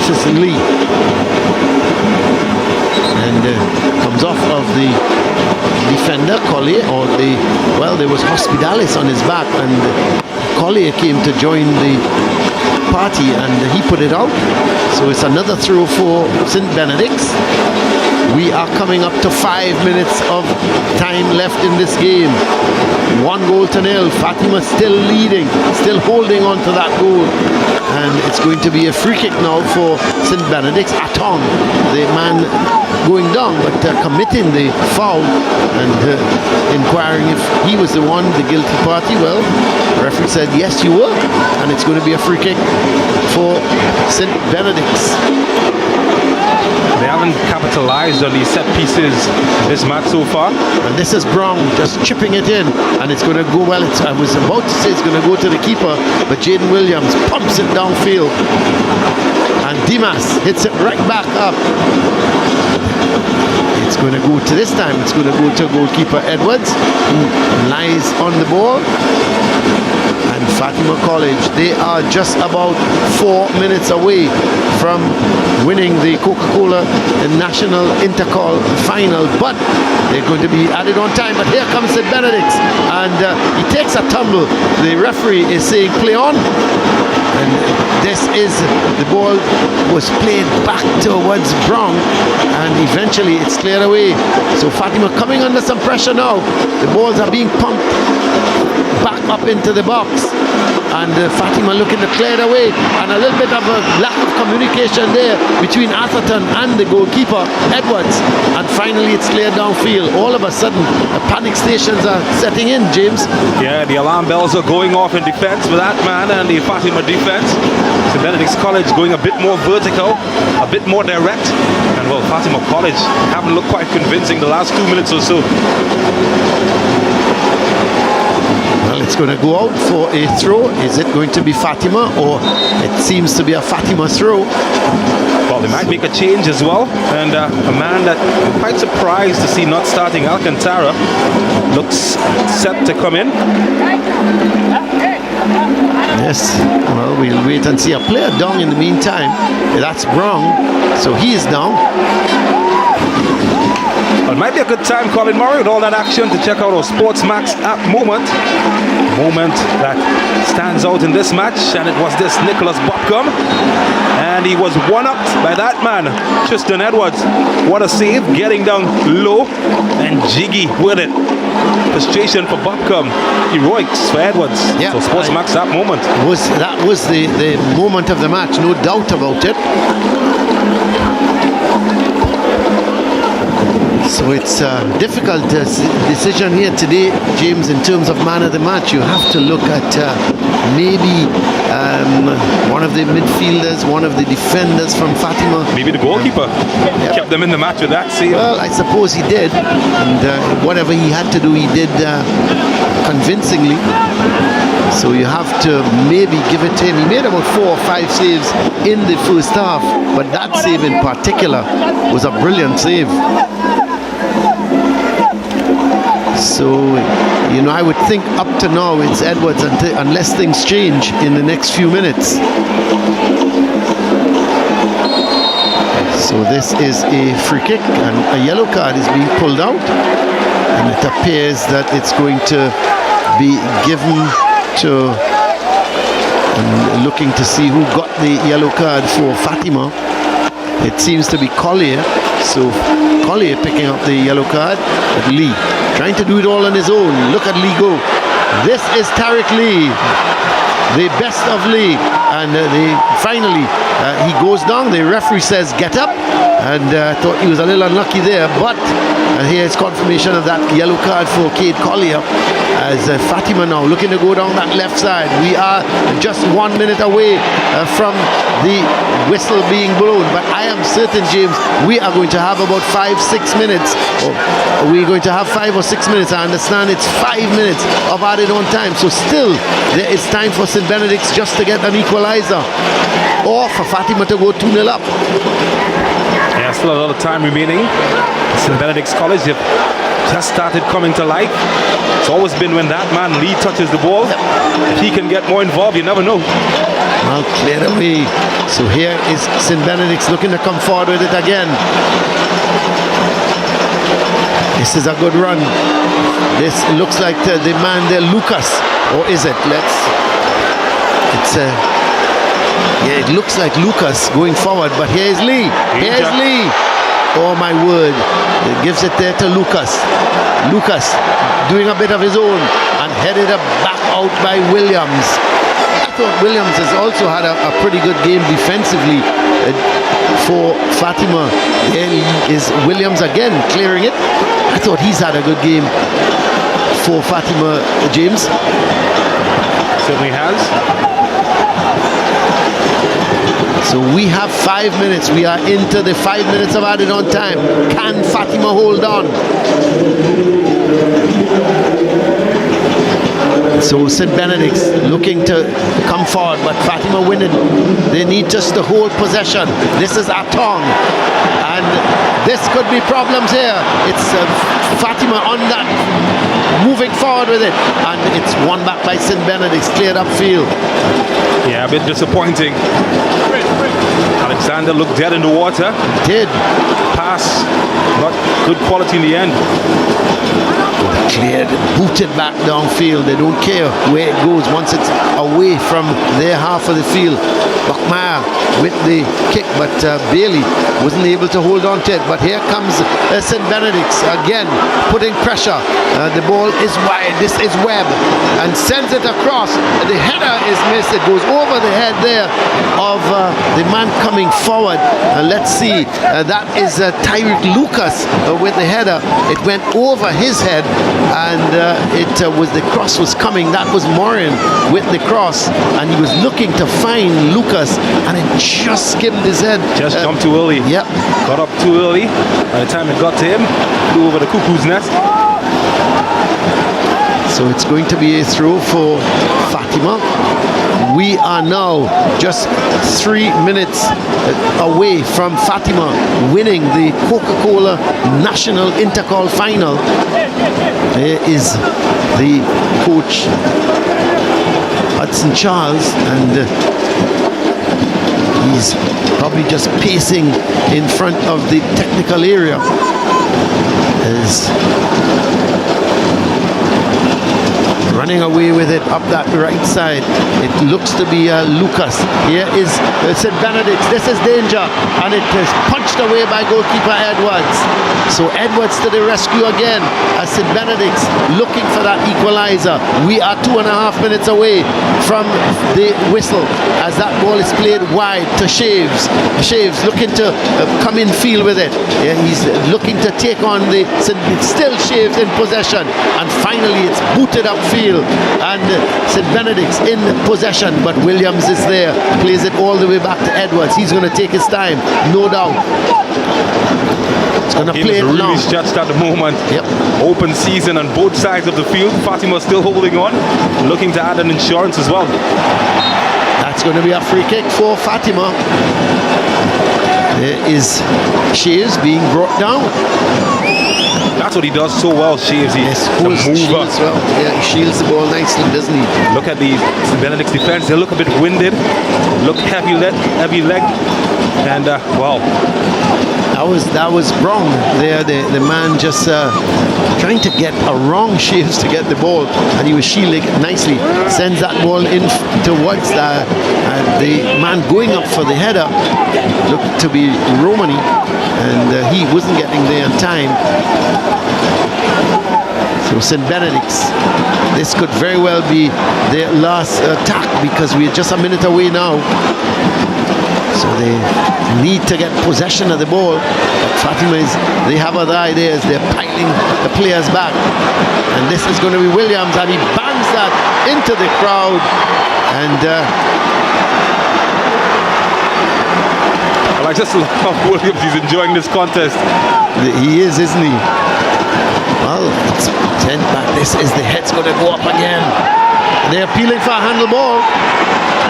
Assistant Lee. And comes off of the defender, Collier, or there was Hospitalis on his back, and Collier came to join the party, and he put it out. So it's another throw for St. Benedict's. We are coming up to 5 minutes of time left in this game. 1-0. Fatima still leading, still holding on to that goal. And it's going to be a free kick now for St. Benedict's. Atong, the man going down, but committing the foul and inquiring if he was the one, the guilty party. Well, the referee said, yes, you were. And it's going to be a free kick for St. Benedict's. They haven't capitalized on these set pieces this match so far. And this is Brown just chipping it in, and it's going to go well. I was about to say it's going to go to the keeper, but Jaden Williams pumps it downfield, and Dimas hits it right back up. It's going to go to this time. It's going to go to goalkeeper Edwards, who lies on the ball. And Fatima College, they are just about 4 minutes away from winning the COCA-COLA National INTERCOL final, but they're going to be added on time. But here comes St. Benedict's, and he takes a tumble. The referee is saying play on, and this is, the ball was played back towards Brown, and eventually it's cleared away. So Fatima coming under some pressure now. The balls are being pumped back up into the box, and Fatima looking to clear it away, and a little bit of a lack of communication there between Atherton and the goalkeeper Edwards, and finally it's cleared downfield. All of a sudden the panic stations are setting in, James. Yeah, the alarm bells are going off in defense for that man and the Fatima defense. St. Benedict's College going a bit more vertical, a bit more direct, and well, Fatima College haven't looked quite convincing the last 2 minutes or so. Well, it's going to go out for a throw. Is it going to be Fatima, or it seems to be a Fatima throw? Well, they might make a change as well, and a man that I'm quite surprised to see not starting, Alcantara, looks set to come in. Yes, well, we'll wait and see. A player down in the meantime. That's Brown, so he is down. Well, it might be a good time, Colin Murray, with all that action, to check out our SportsMax app moment. Moment that stands out in this match, and it was this Nicholas Bobcom, and he was one-upped by that man, Tristan Edwards. What a save, getting down low and jiggy with it. Frustration for Bobcom, heroics for Edwards. Yeah, so SportsMax that moment. That was the moment of the match, no doubt about it. So it's a difficult decision here today, James, in terms of man of the match. You have to look at maybe one of the midfielders, one of the defenders from Fatima. Maybe the goalkeeper. Kept them in the match with that save. Well, I suppose he did. And whatever he had to do, he did convincingly. So you have to maybe give it to him. He made about 4 or 5 saves in the first half, but that save in particular was a brilliant save. So, you know, I would think up to now it's Edwards unless things change in the next few minutes. So this is a free kick and a yellow card is being pulled out, and it appears that it's going to be given to looking to see who got the yellow card for Fatima. It seems to be Collier. So Collier picking up the yellow card, but Lee trying to do it all on his own. Look at Lee go. This is Tariq Lee, the best of Lee, and finally he goes down. The referee says get up, and thought he was a little unlucky there, but here's confirmation of that yellow card for Cade Collier, as Fatima now looking to go down that left side. We are just 1 minute away from the whistle being blown, but I am certain, James, we are going to have about 5-6 minutes, or we're going to have 5 or 6 minutes. I understand it's 5 minutes of added on time, so still there is time for St. Benedict's just to get an equalizer, or for Fatima to go 2-0 up. Yeah, still a lot of time remaining. St. Benedict's College have just started coming to life. It's always been when that man Lee touches the ball. If he can get more involved, you never know. Well, cleared away. So here is St. Benedict's looking to come forward with it again. This is a good run. This looks like the man there, Lucas, or is it? Yeah, it looks like Lucas going forward, but here's Lee. Here's Lee. Oh my word. It gives it there to Lucas. Lucas doing a bit of his own and headed up back out by Williams. I thought Williams has also had a pretty good game defensively for Fatima. There is Williams again clearing it. I thought he's had a good game for Fatima, James. Certainly has. So we have 5 minutes. We are into the 5 minutes of added on time. Can Fatima hold on? So St. Benedict's looking to come forward, but Fatima winning. They need just to hold possession. This is Atong, and this could be problems here. It's Fatima on that, moving forward with it, and it's won back by St. Benedict's, cleared up field. Yeah, a bit disappointing. Alexander looked dead in the water. Did. Pass, not good quality in the end. Cleared, booted back downfield. They don't care where it goes once it's away from their half of the field. Buckmeyer with the kick, but Bailey wasn't able to hold on to it. But here comes St. Benedict's again, putting pressure. The ball is wide. This is Webb, and sends it across. The header is missed. It goes over the head there of the man coming forward. Let's see. That is Tyreek Lucas with the header. It went over his head, and the cross was coming. That was Morin with the cross, and he was looking to find Lucas, and it just skimmed his head. Just jumped too early. Yep. Got up too early. By the time it got to him, flew over the cuckoo's nest. So it's going to be a throw for Fatima. We are now just 3 minutes away from Fatima winning the COCA-COLA National INTERCOL final. There is the coach, Hudson Charles, and he's probably just pacing in front of the technical area. is running away with it up that right side. It looks to be Lucas. Here is St. Benedict. This is danger, and it is punched away by goalkeeper Edwards. So Edwards to the rescue again as St. Benedict's looking for that equalizer. We are 2.5 minutes away from the whistle as that ball is played wide to Shaves. Shaves looking to come in field with it. Yeah, he's looking to take on it's still Shaves in possession, and finally it's booted upfield. And St. Benedict's in possession, but Williams is there, plays it all the way back to Edwards. He's going to take his time, no doubt. It's going to play it really long. Stretched at the moment. Yep. Open season on both sides of the field. Fatima still holding on, looking to add an insurance as well. That's going to be a free kick for Fatima. There is Shaves being brought down. That's what he does so well, Shaves. He's a mover. Well. Yeah, he shields the ball nicely, doesn't he? Look at the Benedict's defense. They look a bit winded, look heavy leg, and wow. That was wrong there. The man just trying to get a wrong Shaves to get the ball, and he was shielding it nicely. Sends that ball in towards the man going up for the header. Looked to be Romani, and he wasn't getting there in time. So St. Benedict's, this could very well be their last attack because we're just a minute away now. So they need to get possession of the ball. But Fatima they have other ideas. They're piling the players back. And this is going to be Williams, and he bangs that into the crowd. And I just love Williams. He's enjoying this contest. He is, isn't he? Well, it's sent back. This is the head's going to go up again. They're appealing for a handle ball,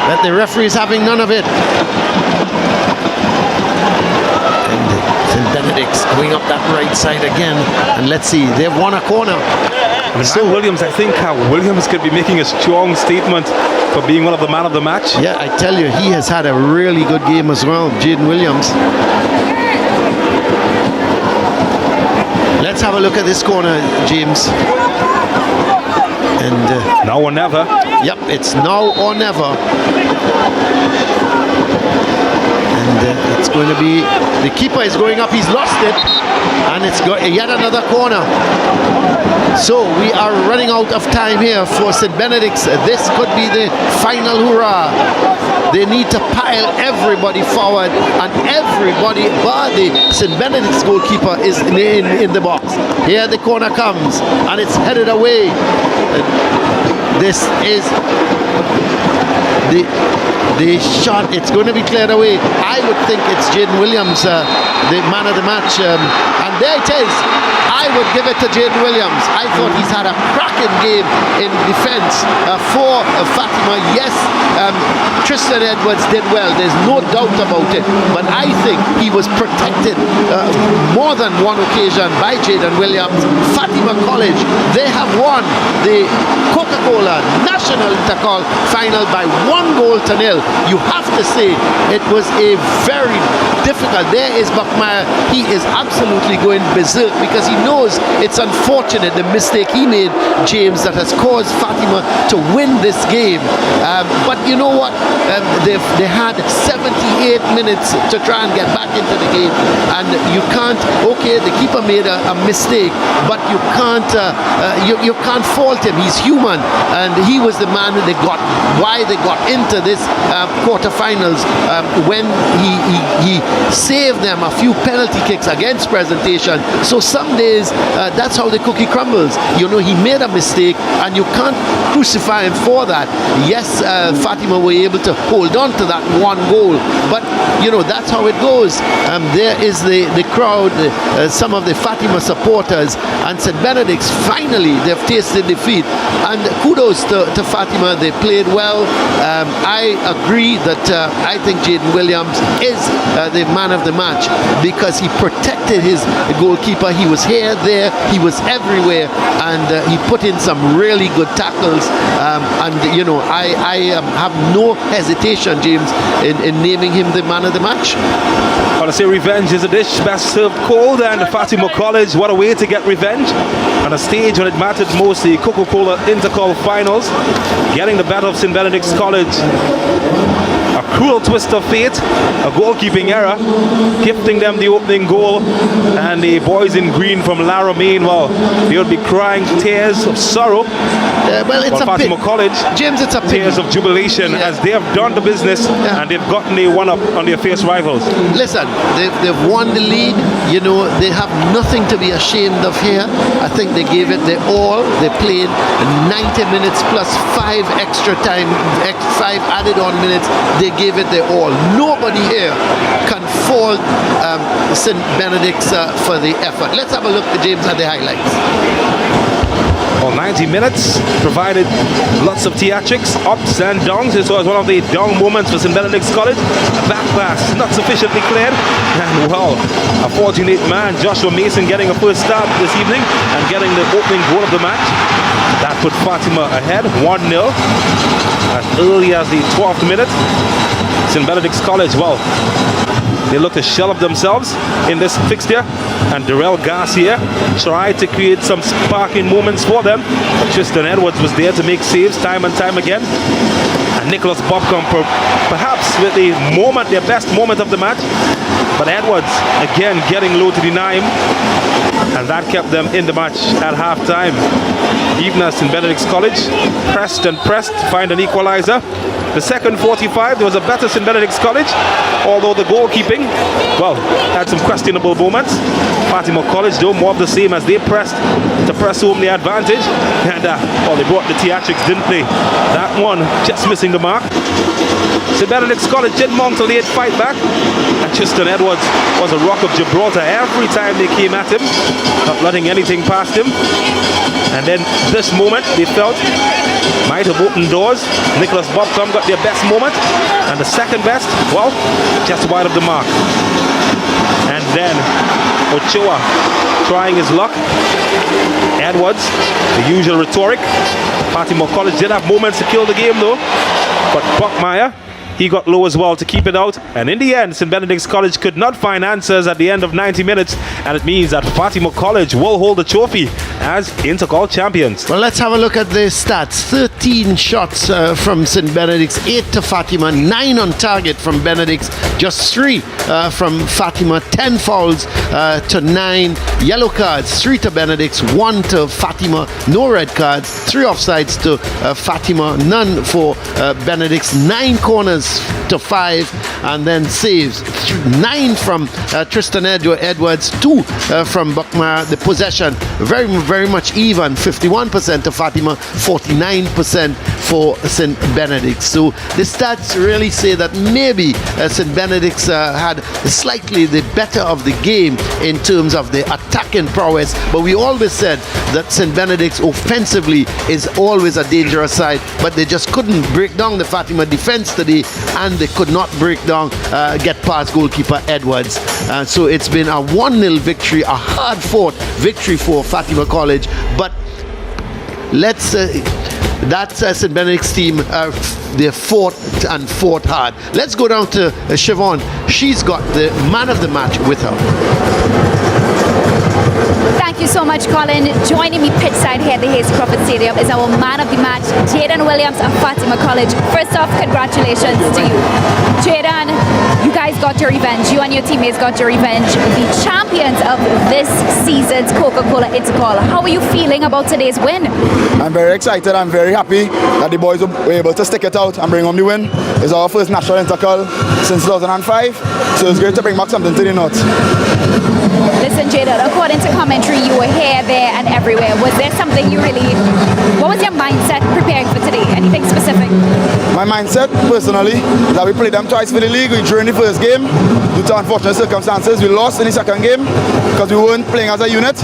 but the referee is having none of it. And St. Benedict's going up that right side again. And let's see, they've won a corner. So Williams, I think Williams could be making a strong statement for being one of the man of the match. Yeah, I tell you, he has had a really good game as well, Jaden Williams. Let's have a look at this corner, James. And now or never. Yep, it's now or never. And it's going to be, the keeper is going up, he's lost it, and it's yet another corner. So we are running out of time here for St. Benedict's. This could be the final hurrah. They need to pile everybody forward, and everybody but the St. Benedict's goalkeeper is in the box. Here the corner comes, and it's headed away. This is the shot. It's going to be cleared away. I would think it's Jaden Williams, the man of the match, and there it is. I would give it to Jaden Williams. I thought he's had a cracking game in defense for Fatima. Yes, Tristan Edwards did well. There's no doubt about it. But I think he was protected more than one occasion by Jaden Williams. Fatima College, they have won the COCA-COLA National Intercol final by 1-0. You have to say it was a very difficult. There is Buckmeyer. He is absolutely going berserk because he knows it's unfortunate the mistake he made, James, that has caused Fatima to win this game. But you know what? They had 78 minutes to try and get back into the game, and you can't. Okay, the keeper made a mistake, but you can't fault him. He's human, and he was the man they got. Why they got into this quarterfinals when he saved them a few penalty kicks against Presentation. So some days that's how the cookie crumbles. You know, he made a mistake, and you can't crucify him for that. Yes, Fatima were able to hold on to that one goal, but you know that's how it goes. There is the crowd, some of the Fatima supporters, and St. Benedict's finally they've tasted defeat. And kudos to Fatima, they played well. I agree that I think Jaden Williams is the man of the match because he protected his goalkeeper. He was here, there, he was everywhere, and he put in some really good tackles. And you know, I have no hesitation, James, in naming him the man of the match. I want to say revenge is a dish best served cold, and Fatima College, what a way to get revenge. On a stage when it mattered most, the COCA-COLA INTERCOL finals, getting the better of St. Benedict's College. A cruel twist of fate, a goalkeeping error, gifting them the opening goal, and the boys in green from Lara, Maine, well, they would be crying tears of sorrow. Well, it's a Fatima College, James, it's a tears of jubilation as they have done the business and they've gotten a one-up on their fierce rivals. Listen, they've won the league. You know, they have nothing to be ashamed of here. I think they gave it their all. They played 90 minutes plus 5 extra time, 5 added on minutes. They gave it their all. Nobody here can fault St. Benedict's for the effort. Let's have a look, James, at the highlights. Well, 90 minutes provided lots of theatrics, ups and downs. This was one of the down moments for St. Benedict's College. A back pass not sufficiently cleared, and well, a fortunate man, Joshua Mason, getting a first start this evening and getting the opening goal of the match. That put Fatima ahead 1-0 as early as the 12th minute. St. Benedict's College, well, they looked a shell of themselves in this fixture, and Darrell Garcia tried to create some sparking moments for them, but Tristan Edwards was there to make saves time and time again. And Nicholas Bobcom perhaps with the moment, their best moment of the match, but Edwards again getting low to deny him, and that kept them in the match at half-time. Even as St. Benedict's College pressed and pressed to find an equalizer. The second 45, there was a better St. Benedict's College, although the goalkeeping, well, had some questionable moments. Fatima College, though, more of the same as they pressed to press home the advantage. And, well, they brought the theatrics, didn't they? That one just missing the mark. St. Benedict's College did mount a late fight back, and Tristan Edwards was a rock of Gibraltar every time they came at him, not letting anything past him. And then this moment, they felt, might have opened doors. Nicholas Bobcom got their best moment, and the second best, well, just wide of the mark. And then Ochoa trying his luck. Edwards, the usual rhetoric. Fatima College did have moments to kill the game though, but Buckmeyer, he got low as well to keep it out, and in the end St. Benedict's College could not find answers at the end of 90 minutes, and it means that Fatima College will hold the trophy as INTERCOL champions. Well, let's have a look at the stats. 13 shots from St. Benedict's, 8 to Fatima, 9 on target from Benedict's, just 3 from Fatima, 10 fouls to 9, yellow cards, 3 to Benedict's, 1 to Fatima, no red cards, 3 offsides to Fatima, none for Benedict's, 9 corners to 5, and then saves, 9 from Tristan Edwards, 2 from Buckmeyer. The possession very much even, 51% to Fatima, 49% for St. Benedict's. So the stats really say that maybe St. Benedict's had slightly the better of the game in terms of the attacking prowess, but we always said that St. Benedict's offensively is always a dangerous side, but they just couldn't break down the Fatima defense today, and they could not break down, get past goalkeeper Edwards. So it's been a 1-0 victory, a hard-fought victory for Fatima College, but let's that's St. Benedict's team. They fought hard. Let's go down to Siobhan. She's got the man of the match with her. Thank you so much, Colin. Joining me pitchside here at the Hayes Crawford Stadium is our man of the match, Jaden Williams of Fatima College. First off, congratulations to you. Jaden, you guys got your revenge. You and your teammates got your revenge. The champions of this season's COCA-COLA INTERCOL. How are you feeling about today's win? I'm very excited. I'm very happy that the boys were able to stick it out and bring home the win. It's our first national INTERCOL since 2005, so it's great to bring back something to the North. Listen, Jaden, according to commentary, you were here, there, and everywhere. Was there something you really... What was your mindset preparing for today? Anything specific? My mindset, personally, is that we played them twice for the league. We drew in the first game. Due to unfortunate circumstances, we lost in the second game because we weren't playing as a unit.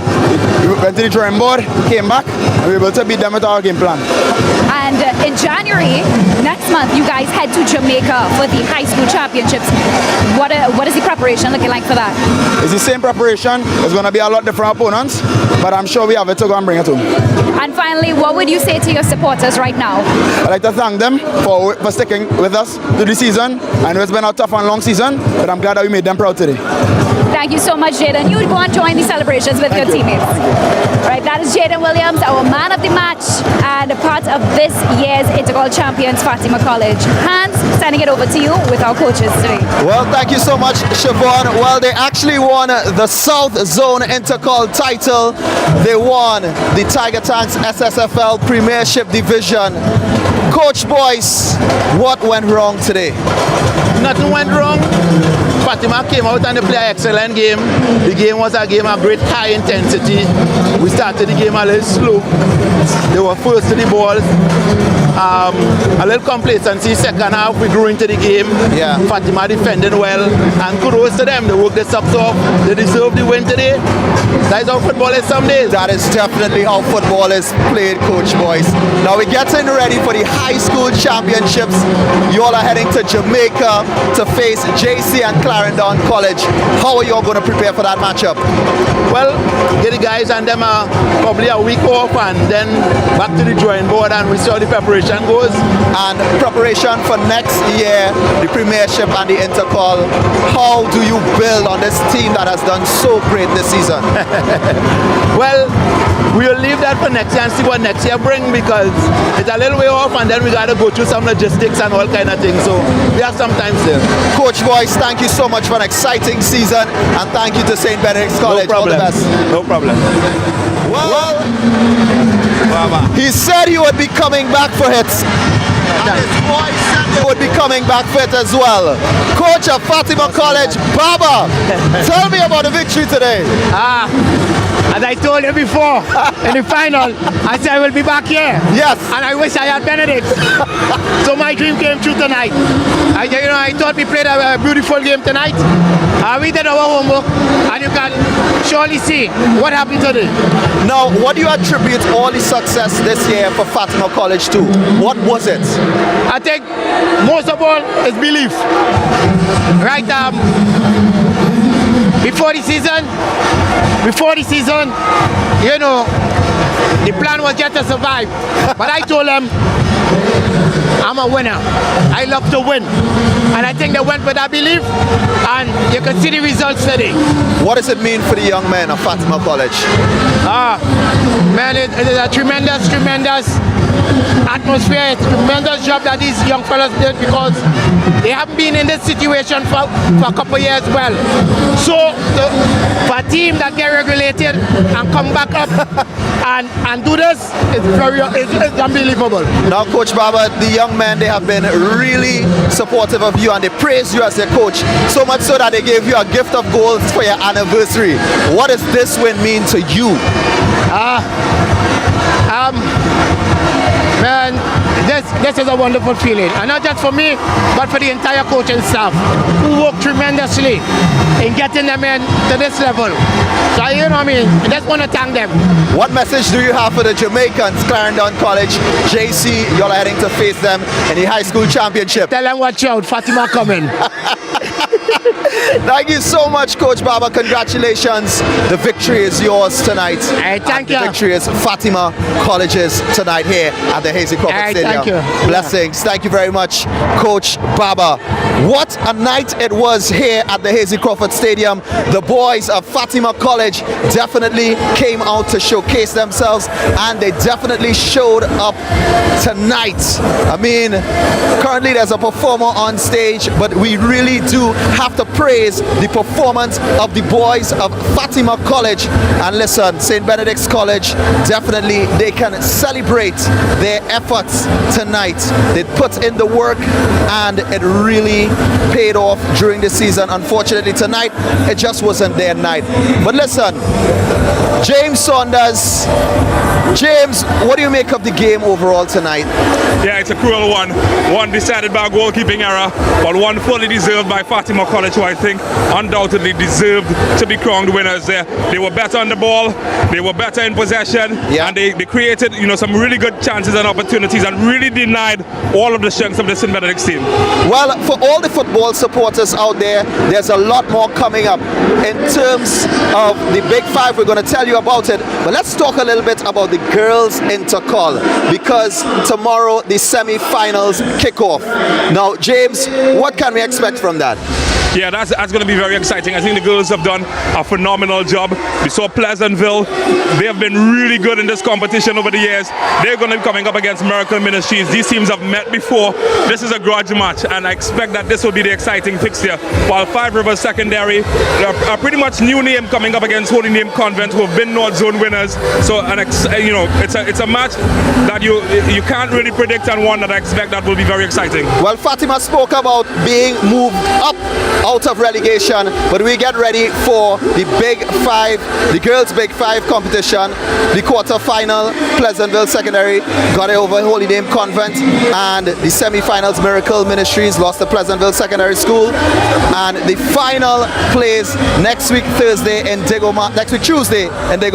We went to the drawing board, came back, and we were able to beat them with our game plan. And in January, next month, you guys head to Jamaica for the high school championships. What is the preparation looking like for that? It's the same preparation. It's going to be a lot different opponents, but I'm sure we have it to go and bring it home. And finally, what would you say to your supporters right now? I'd like to thank them for sticking with us through the season. I know it's been a tough and long season, but I'm glad that we made them proud today. Thank you so much, Jaden. You would go and join the celebrations with your teammates. Right, that is Jaden Williams, our man of the match and a part of this year's INTERCOL champions, Fatima College. Hans, sending it over to you with our coaches today. Well, thank you so much, Siobhan. Well, they actually won the South Zone INTERCOL title. They won the Tiger Tanks SSFL Premiership Division. Coach Boyce, what went wrong today? Nothing went wrong. Fatima came out and they played an excellent game. The game was a game of great high intensity. We started the game a little slow. They were first to the ball. A little complacency. Second half, we grew into the game. Yeah. Fatima defending well. And kudos to them. They worked their socks off. They deserve the win today. That is how football is some days. That is definitely how football is played, Coach Boyce. Now we're getting ready for the high school championships. You all are heading to Jamaica to face JC and Clarendon College. How are you all going to prepare for that matchup? Well, get the guys and them probably a week off and then back to the drawing board and we see how the preparation goes. And preparation for next year, the Premiership and the INTERCOL. How do you build on this team that has done so great this season? Well, we'll leave that for next year and see what next year brings because it's a little way off and then we got to go through some logistics and all kind of things. So we have some time still. Coach Boyce, thank you so much for an exciting season and thank you to St. Benedict's College. No problem. All the best. No problem. Well, he said he would be coming back for hits. And his boys said they would be coming back for it as well. Coach of Fatima College, Baba, tell me about the victory today. As I told you before, in the final, I said I will be back here. Yes. And I wish I had Benedict. So my dream came true tonight. I thought we played a beautiful game tonight. We did our homework, and you can surely see what happened today. Now, what do you attribute all the success this year for Fatima College to? What was it? I think most of all is belief. Right, before the season, you know, the plan was just to survive. But I told them, I'm a winner. I love to win. And I think they went with that belief, and you can see the results today. What does it mean for the young men of Fatima College? Man, it is a tremendous atmosphere. It's a tremendous job that these young fellas did because they haven't been in this situation for a couple of years well. So for a team that get regulated and come back up and do this, it's unbelievable. Now, Coach Baba, the young men, they have been really supportive of you and they praise you as their coach, so much so that they gave you a gift of gold for your anniversary. What does this win mean to you? Man, this is a wonderful feeling, and not just for me, but for the entire coaching staff who worked tremendously in getting them in to this level. So you know what I mean, I just want to thank them. What message do you have for the Jamaicans, Clarendon College, JC? You're heading to face them in the high school championship. Tell them watch out, Fatima coming. Thank you so much, Coach Baba. Congratulations. The victory is yours tonight. Thank you. The victory is Fatima College's tonight here at the Hazy Crawford Stadium. Thank you. Blessings. Thank you very much, Coach Baba. What a night it was here at the Hazy Crawford Stadium. The boys of Fatima College definitely came out to showcase themselves, and they definitely showed up tonight. I mean, currently there's a performer on stage, but we really do have to praise the performance of the boys of Fatima College. And listen, St. Benedict's College, definitely they can celebrate their efforts tonight. They put in the work and it really paid off during the season. Unfortunately tonight, it just wasn't their night. But listen, James Saunders. James, what do you make of the game overall tonight? Yeah, it's a cruel one. One decided by a goalkeeping error, but one fully deserved by Fatima College, who I think undoubtedly deserved to be crowned winners there. They were better on the ball, they were better in possession, and they created some really good chances and opportunities and really denied all of the strengths of the St. Benedict's team. Well, for all the football supporters out there, there's a lot more coming up in terms of the Big Five. We're going to tell you about it, but let's talk a little bit about the girls intercol because tomorrow the semi-finals kick off. Now, James, what can we expect from that? Yeah, that's going to be very exciting. I think the girls have done a phenomenal job. We saw Pleasantville. They have been really good in this competition over the years. They're going to be coming up against Miracle Ministries. These teams have met before. This is a grudge match, and I expect that this will be the exciting fixture. While Five Rivers Secondary, a pretty much new name coming up against Holy Name Convent, who have been North Zone winners. So, it's a match that you can't really predict, and one that I expect that will be very exciting. Well, Fatima spoke about being moved up out of relegation, but we get ready for the Big Five, the girls' Big Five competition, the quarter-final. Pleasantville Secondary got it over Holy Name Convent, and the semi-finals Miracle Ministries lost to Pleasantville Secondary School, and the final plays next week Tuesday in Diego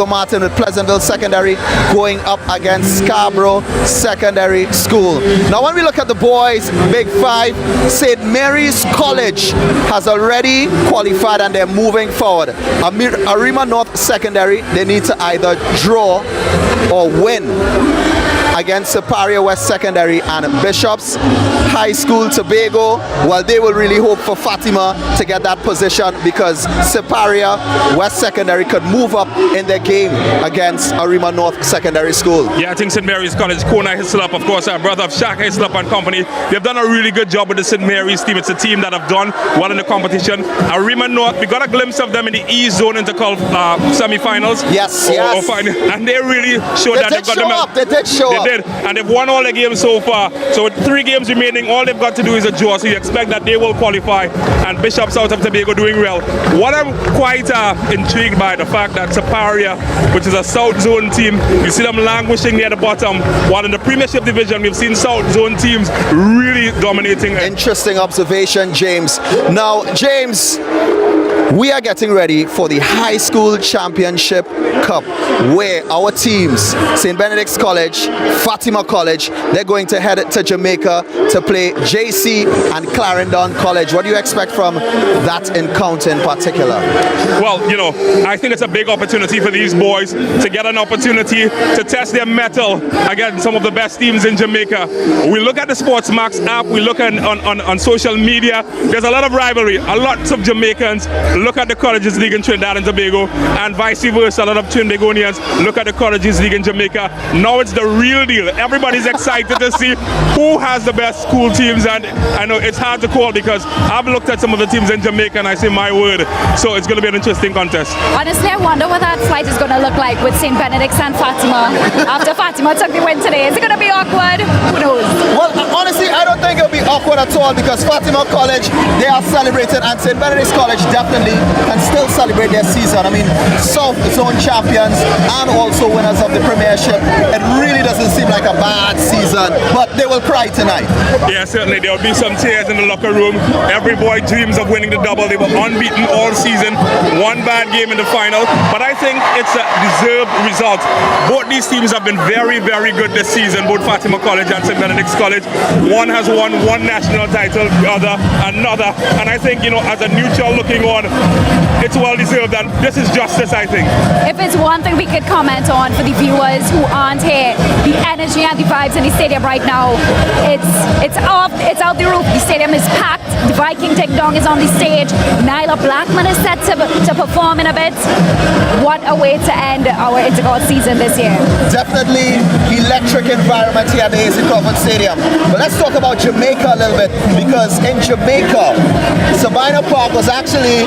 Martin with Pleasantville Secondary going up against Scarborough Secondary School. Now, when we look at the boys' Big Five, St. Mary's College has already qualified and they're moving forward. Arima North Secondary, they need to either draw or win against Superior West Secondary and Bishops High School Tobago. Well, they will really hope for Fatima to get that position because Superior West Secondary could move up in their game against Arima North Secondary School. Yeah, I think St. Mary's College, Kona Hislop, of course, our brother of Shaka Hislop and company, they've done a really good job with the St. Mary's team. It's a team that have done well in the competition. Arima North, we got a glimpse of them in the East Zone Intercol semi-finals. Yes. And they really showed that they've got them. They did show up. And they've won all their games so far. So with 3 games remaining, all they've got to do is a draw. So you expect that they will qualify. And Bishops out of Tobago doing well. What I'm quite intrigued by the fact that Superior, which is a South Zone team, you see them languishing near the bottom. While in the Premiership Division, we've seen South Zone teams really dominating. Interesting observation, James. Now, James, we are getting ready for the High School Championship Cup, where our teams, St. Benedict's College, Fatima College, they're going to head to Jamaica to play JC and Clarendon College. What do you expect from that encounter in particular? Well, I think it's a big opportunity for these boys to get an opportunity to test their mettle against some of the best teams in Jamaica. We look at the SportsMax app, we look on social media, there's a lot of rivalry. A lot of Jamaicans look at the Colleges League in Trinidad and Tobago, and vice versa. A lot of Trinidadians look at the Colleges League in Jamaica. Now it's the real deal. Everybody's excited to see who has the best school teams, and I know it's hard to call because I've looked at some of the teams in Jamaica and I say my word. So it's going to be an interesting contest. Honestly, I wonder what that flight is going to look like with St. Benedict's and Fatima after Fatima took the win today. Is it going to be awkward? Who knows? Well, honestly, I don't think it'll be awkward at all because Fatima College, they are celebrated, and St. Benedict's College definitely can still celebrate their season. I mean, South Zone champions and also winners of the Premiership. It really doesn't seem like a bad season, but they will cry tonight. Yeah, certainly. There will be some tears in the locker room. Every boy dreams of winning the double. They were unbeaten all season. One bad game in the final, but I think it's a deserved result. Both these teams have been very, very good this season, both Fatima College and St. Benedict's College. One has won one national title, the other another. And I think, as a neutral looking on, it's well deserved, and this is justice, I think. If it's one thing we could comment on for the viewers who aren't here, the energy and the vibes in the stadium right now, it's out the roof. The stadium is packed. The Viking Ding Dong is on the stage. Nyla Blackman is set to perform in a bit. What a way to end our Intercol season this year. Definitely electric environment here at the AC Crawford Stadium. But let's talk about Jamaica a little bit, because in Jamaica, Sabina Park was actually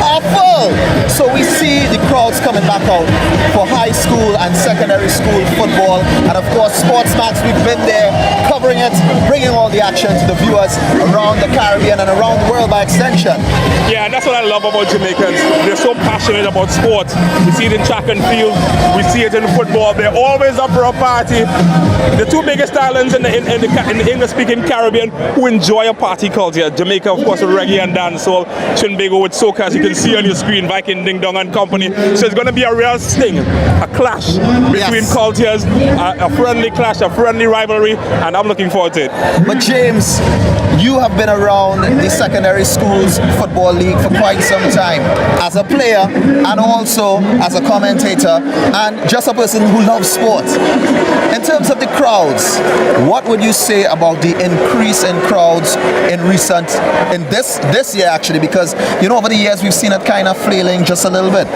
half full. So we see the crowds coming back out for high school and secondary school football. And of course, SportsMax, we've been there covering it, bringing all the action to the viewers around the Caribbean and around the world by extension. Yeah, and that's what I love about Jamaicans. They're so passionate about sport. We see it in track and field. We see it in football. They're always up for a party. The two biggest islands in the English-speaking Caribbean who enjoy a party culture. Jamaica, of course, with reggae and dancehall. Trinbago with soca, as you can see on your screen, Viking Ding Dong and company. So it's going to be a real sting, a clash between cultures, a friendly clash, a friendly rivalry. rivalry, and I'm looking forward to it. But James, you have been around the secondary schools football league for quite some time as a player and also as a commentator and just a person who loves sports. In terms of the crowds, what would you say about the increase in crowds in this year actually? Because over the years we've seen it kind of flailing just a little bit.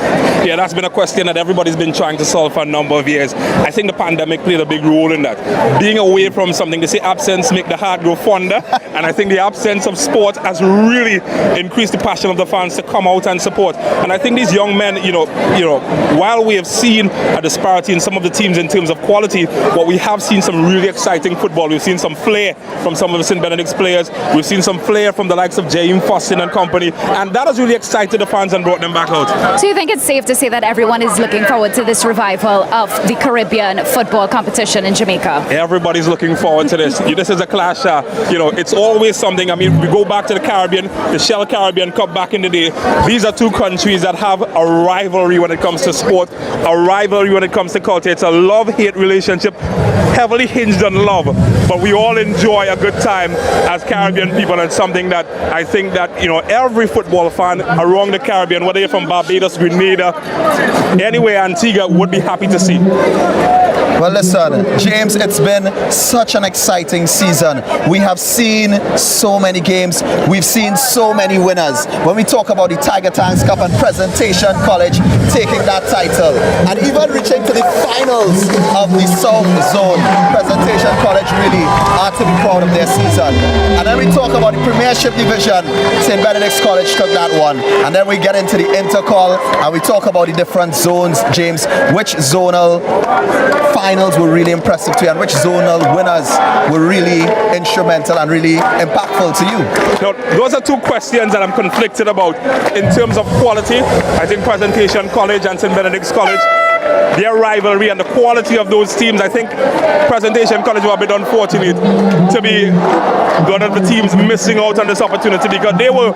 Yeah, that's been a question that everybody's been trying to solve for a number of years. I think the pandemic played a big role in that. Being away from something, they say absence make the heart grow fonder, and I think the absence of sport has really increased the passion of the fans to come out and support. And I think these young men, while we have seen a disparity in some of the teams in terms of quality, what we have seen some really exciting football. We've seen some flair from some of the St. Benedict's players. We've seen some flair from the likes of James Fossin and company, and that has really excited the fans and brought them back out. So you think it's safe to say that everyone is looking forward to this revival of the Caribbean football competition in Jamaica? Everybody's looking forward to this. This is a clash. It's always something. I mean, we go back to the Caribbean, the Shell Caribbean Cup back in the day. These are two countries that have a rivalry when it comes to sport, a rivalry when it comes to culture. It's a love-hate relationship, heavily hinged on love, but we all enjoy a good time as Caribbean people, and something that I think that every football fan around the Caribbean, whether you're from Barbados, Grenada, anywhere, Antigua, would be happy to see. Well, listen, James, it's been such an exciting season. We have seen so many games. We've seen so many winners. When we talk about the Tiger Tanks Cup and Presentation College taking that title and even reaching to the finals of the South Zone, Presentation College really are to be proud of their season. And then we talk about the Premiership Division. St. Benedict's College took that one. And then we get into the INTERCOL and we talk about the different zones. James, which zonal finals were really impressive to you, and which zonal winners were really instrumental and really impactful to you? Now, those are two questions that I'm conflicted about. In terms of quality, I think Presentation College and St. Benedict's College, their rivalry and the quality of those teams, I think Presentation College were a bit unfortunate to be one of the teams missing out on this opportunity, because they were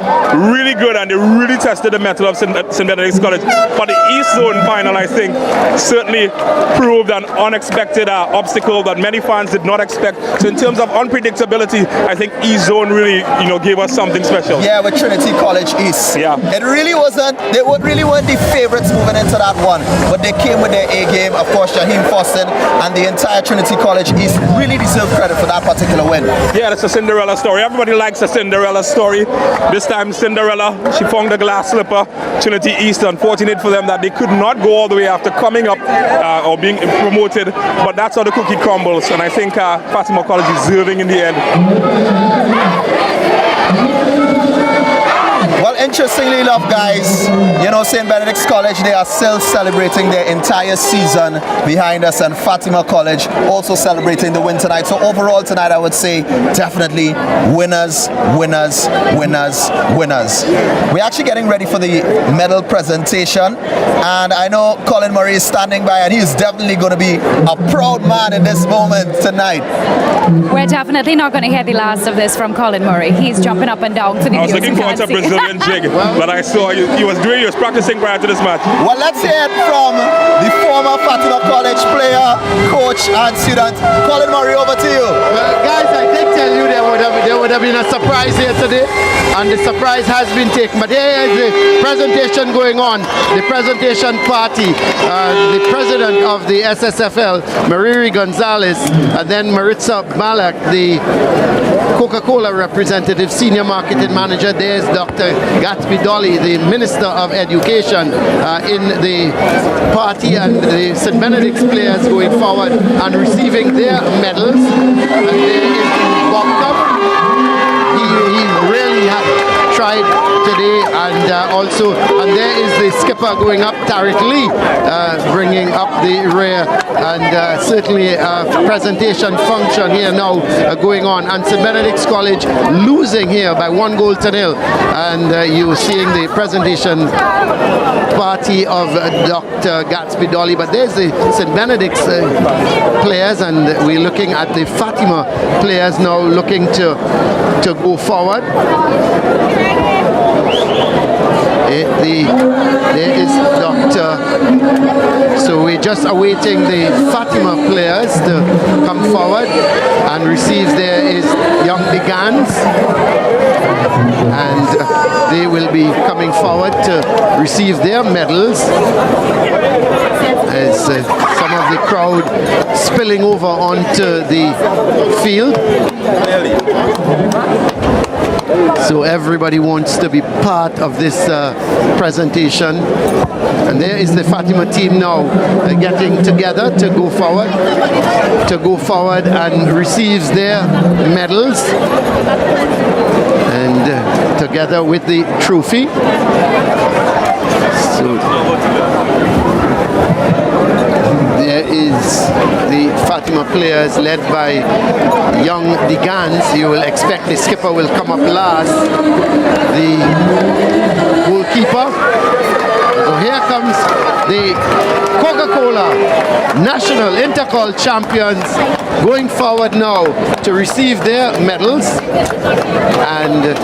really good and they really tested the mettle of St. Benedict's College. But the East Zone final, I think, certainly proved an unexpected obstacle that many fans did not expect. So in terms of unpredictability, I think East Zone really, gave us something special. Yeah, with Trinity College East. Yeah. It really wasn't, they really weren't the favorites moving into that one, but they came with their A game. Of course, Shaheem Fossin and the entire Trinity College East really deserve credit for that particular win. Yeah, that's a Cinderella story. Everybody likes a Cinderella story. This time Cinderella, she found the glass slipper. Trinity East, unfortunate for them that they could not go all the way after coming up or being promoted, but that's how the cookie crumbles, and I think Fatima College is deserving in the end. Well, interestingly enough, guys, St. Benedict's College, they are still celebrating their entire season behind us, and Fatima College also celebrating the win tonight. So overall tonight, I would say definitely winners, winners, winners, winners. We're actually getting ready for the medal presentation, and I know Colin Murray is standing by, and he's definitely going to be a proud man in this moment tonight. We're definitely not going to hear the last of this from Colin Murray. He's jumping up and down for the I was looking forward to a Brazilian jig, but I saw he was practicing prior to this match. Well, let's hear it from the former Fatima College player, coach, and student. Colin Murray, over to you. Well, guys, I did tell you there would have been a surprise here today, and the surprise has been taken. But here is the presentation going on, the presentation party. The president of the SSFL, Mariri Gonzalez, and then Maritza Malak, the COCA-COLA representative, senior marketing manager. There's Dr. Gatsby Dolly, the Minister of Education, in the party, and the St. Benedict's players going forward and receiving their medals. And there is Bob Cup. He really tried today, and there is the skipper going up, Tariq Lee, bringing up the rear, and certainly a presentation function here now going on, and St. Benedict's College losing here by 1-0, and you're seeing the presentation party of Dr. Gatsby Dolly. But there's the St. Benedict's players, and we're looking at the Fatima players now looking to go forward. There is Dr. So we're just awaiting the Fatima players to come forward. will be coming forward to receive their medals as some of the crowd spilling over onto the field. So everybody wants to be part of this presentation. And there is the Fatima team now getting together to go forward and receives their medals, and together with the trophy. So there is the Fatima players led by young Digans. You will expect the skipper will come up last. The goalkeeper. So here comes the COCA-COLA National Intercol champions going forward now to receive their medals. And the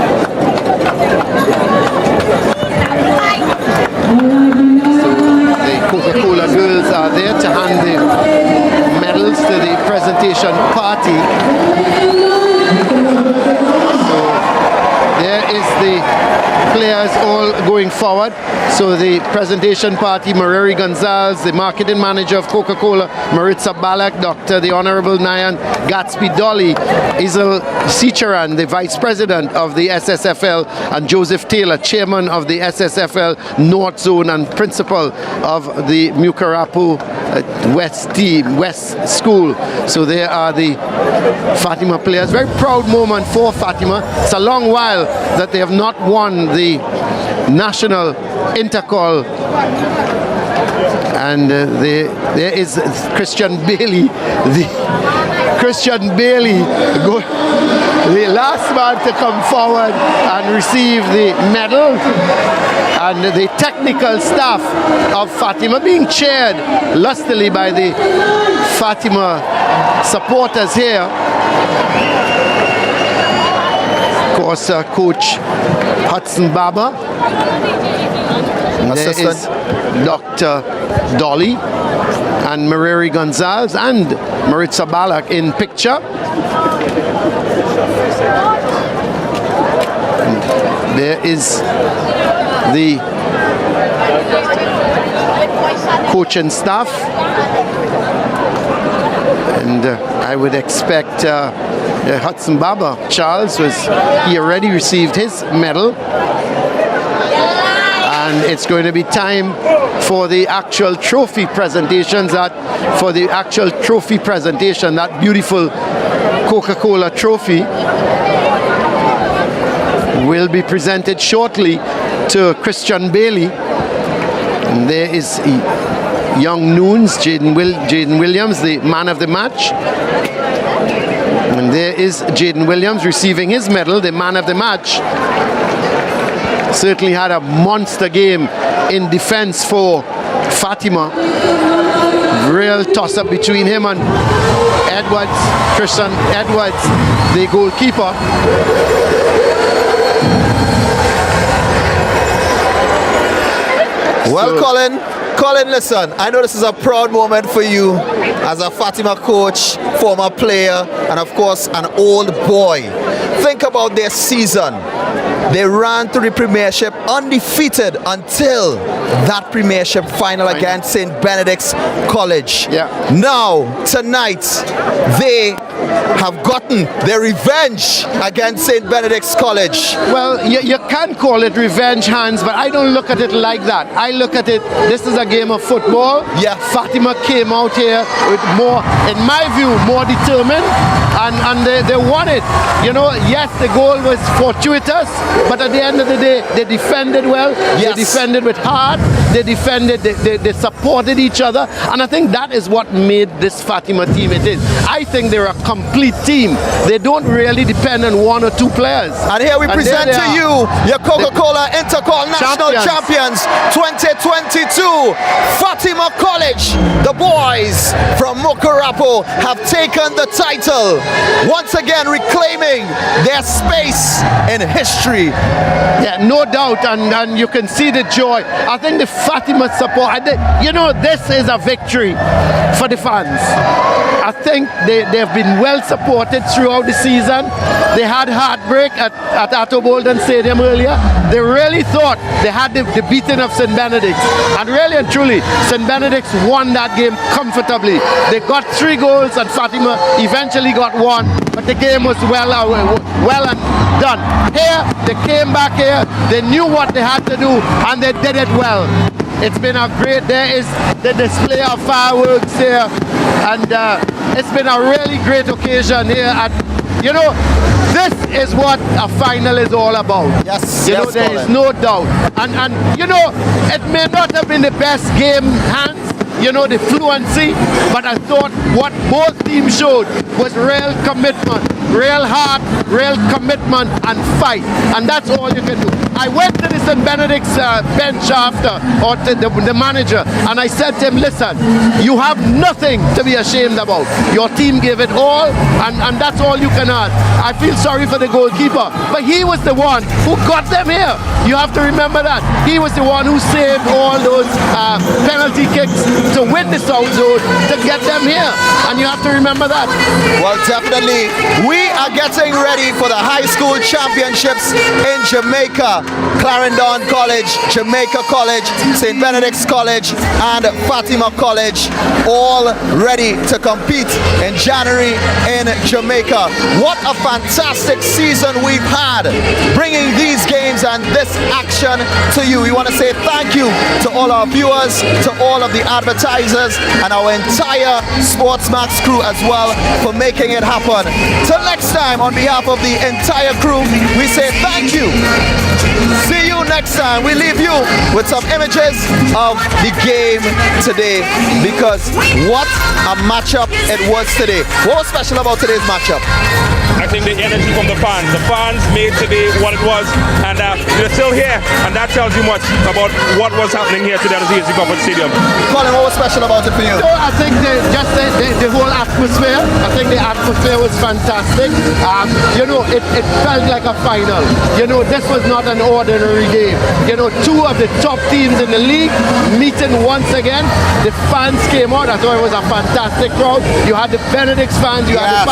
COCA-COLA girls are there to hand the medals to the presentation party. So there is the players all going forward. So the presentation party, Mareri Gonzalez, the marketing manager of Coca-Cola, Maritza Balak, Dr. the Honorable Nayan Gatsby Dolly, Isel Sicharan, the vice president of the SSFL, and Joseph Taylor, chairman of the SSFL North Zone and principal of the Mukarapu West School. So there are the Fatima players. Very proud moment for Fatima. It's a long while that they have not won the National Intercol, and there is Christian Bailey, the last man to come forward and receive the medal, and the technical staff of Fatima being cheered lustily by the Fatima supporters here. Of course, Coach Hudson Baba. There is Dr. Dolly and Mareri Gonzalez and Maritza Balak in picture. And there is the coaching staff. And I would expect Hudson Baba, Charles, he already received his medal. And it's going to be time for the actual trophy presentations. That beautiful Coca-Cola trophy will be presented shortly to Christian Bailey. And there is young Noons, Jaden Williams, the man of the match. And there is Jaden Williams receiving his medal, the man of the match. Certainly had a monster game in defense for Fatima. Real toss-up between him and Christian Edwards, the goalkeeper. Well, Colin, listen, I know this is a proud moment for you as a Fatima coach, former player, and of course an old boy. Think about their season. They ran through the Premiership undefeated until that Premiership final against St. Benedict's College. Yeah. Now, tonight, they have gotten their revenge against St. Benedict's College. Well, you can call it revenge, Hans, but I don't look at it like that. I look at it, this is a game of football. Yeah. Fatima came out here with more, in my view, more determined, and they won it. You know, yes, the goal was fortuitous, but at the end of the day, they defended well. Yes. They defended with heart. They defended, they supported each other, and I think that is what made this Fatima team it is. I think they're a complete team. They don't really depend on one or two players. And here we present to you your Coca-Cola Intercol National Champions 2022. Fatima College, the boys from Mukarapu, have taken the title, once again reclaiming their space in history. Yeah, no doubt, and you can see the joy. I think the Fatima support, you know, this is a victory for the fans. I think they've been well supported throughout the season. They had heartbreak at Atto Bolden Stadium earlier. They really thought they had the beating of St. Benedict's. And really and truly, St. Benedict's won that game comfortably. They got 3 goals and Fatima eventually got 1. But the game was well and done. Here, they came back here, they knew what they had to do, and they did it well. It's been a great, there is the display of fireworks here, and it's been a really great occasion here. And, you know, this is what a final is all about. Yes, you know, there is no doubt. And you know, it may not have been the best game hands, you know, the fluency, but I thought what both teams showed was real commitment, real heart, real commitment and fight, and that's all you can do. I went to the St. Benedict's bench after, or to the manager, and I said to him, listen, you have nothing to be ashamed about. Your team gave it all, and that's all you can ask. I feel sorry for the goalkeeper, but he was the one who got them here. You have to remember that. He was the one who saved all those penalty kicks to win the South Zone, to get them here, and you have to remember that. Well, definitely, we are getting ready for the high school championships in Jamaica. Clarendon College, Jamaica College, St. Benedict's College, and Fatima College, all ready to compete in January in Jamaica. What a fantastic season we've had, bringing these games and this action to you. We want to say thank you to all our viewers, to all of the advertisers, and our entire SportsMax crew as well for making it happen. Till next time, on behalf of the entire crew, we say thank you. See you next time. We leave you with some images of the game today, because what a matchup it was today. What was special about today's matchup? I think the energy from the fans. The fans made today what it was, and they're still here, and that tells you much about what was happening here today at the COCA Covered Stadium. Colin, what was special about it for you? So I think the whole atmosphere, I think the atmosphere was fantastic. You know, it felt like a final. You know, this was not an ordinary game. You know, 2 of the top teams in the league meeting once again. The fans came out. I thought it was a fantastic crowd. You had the Benedict's fans, you had the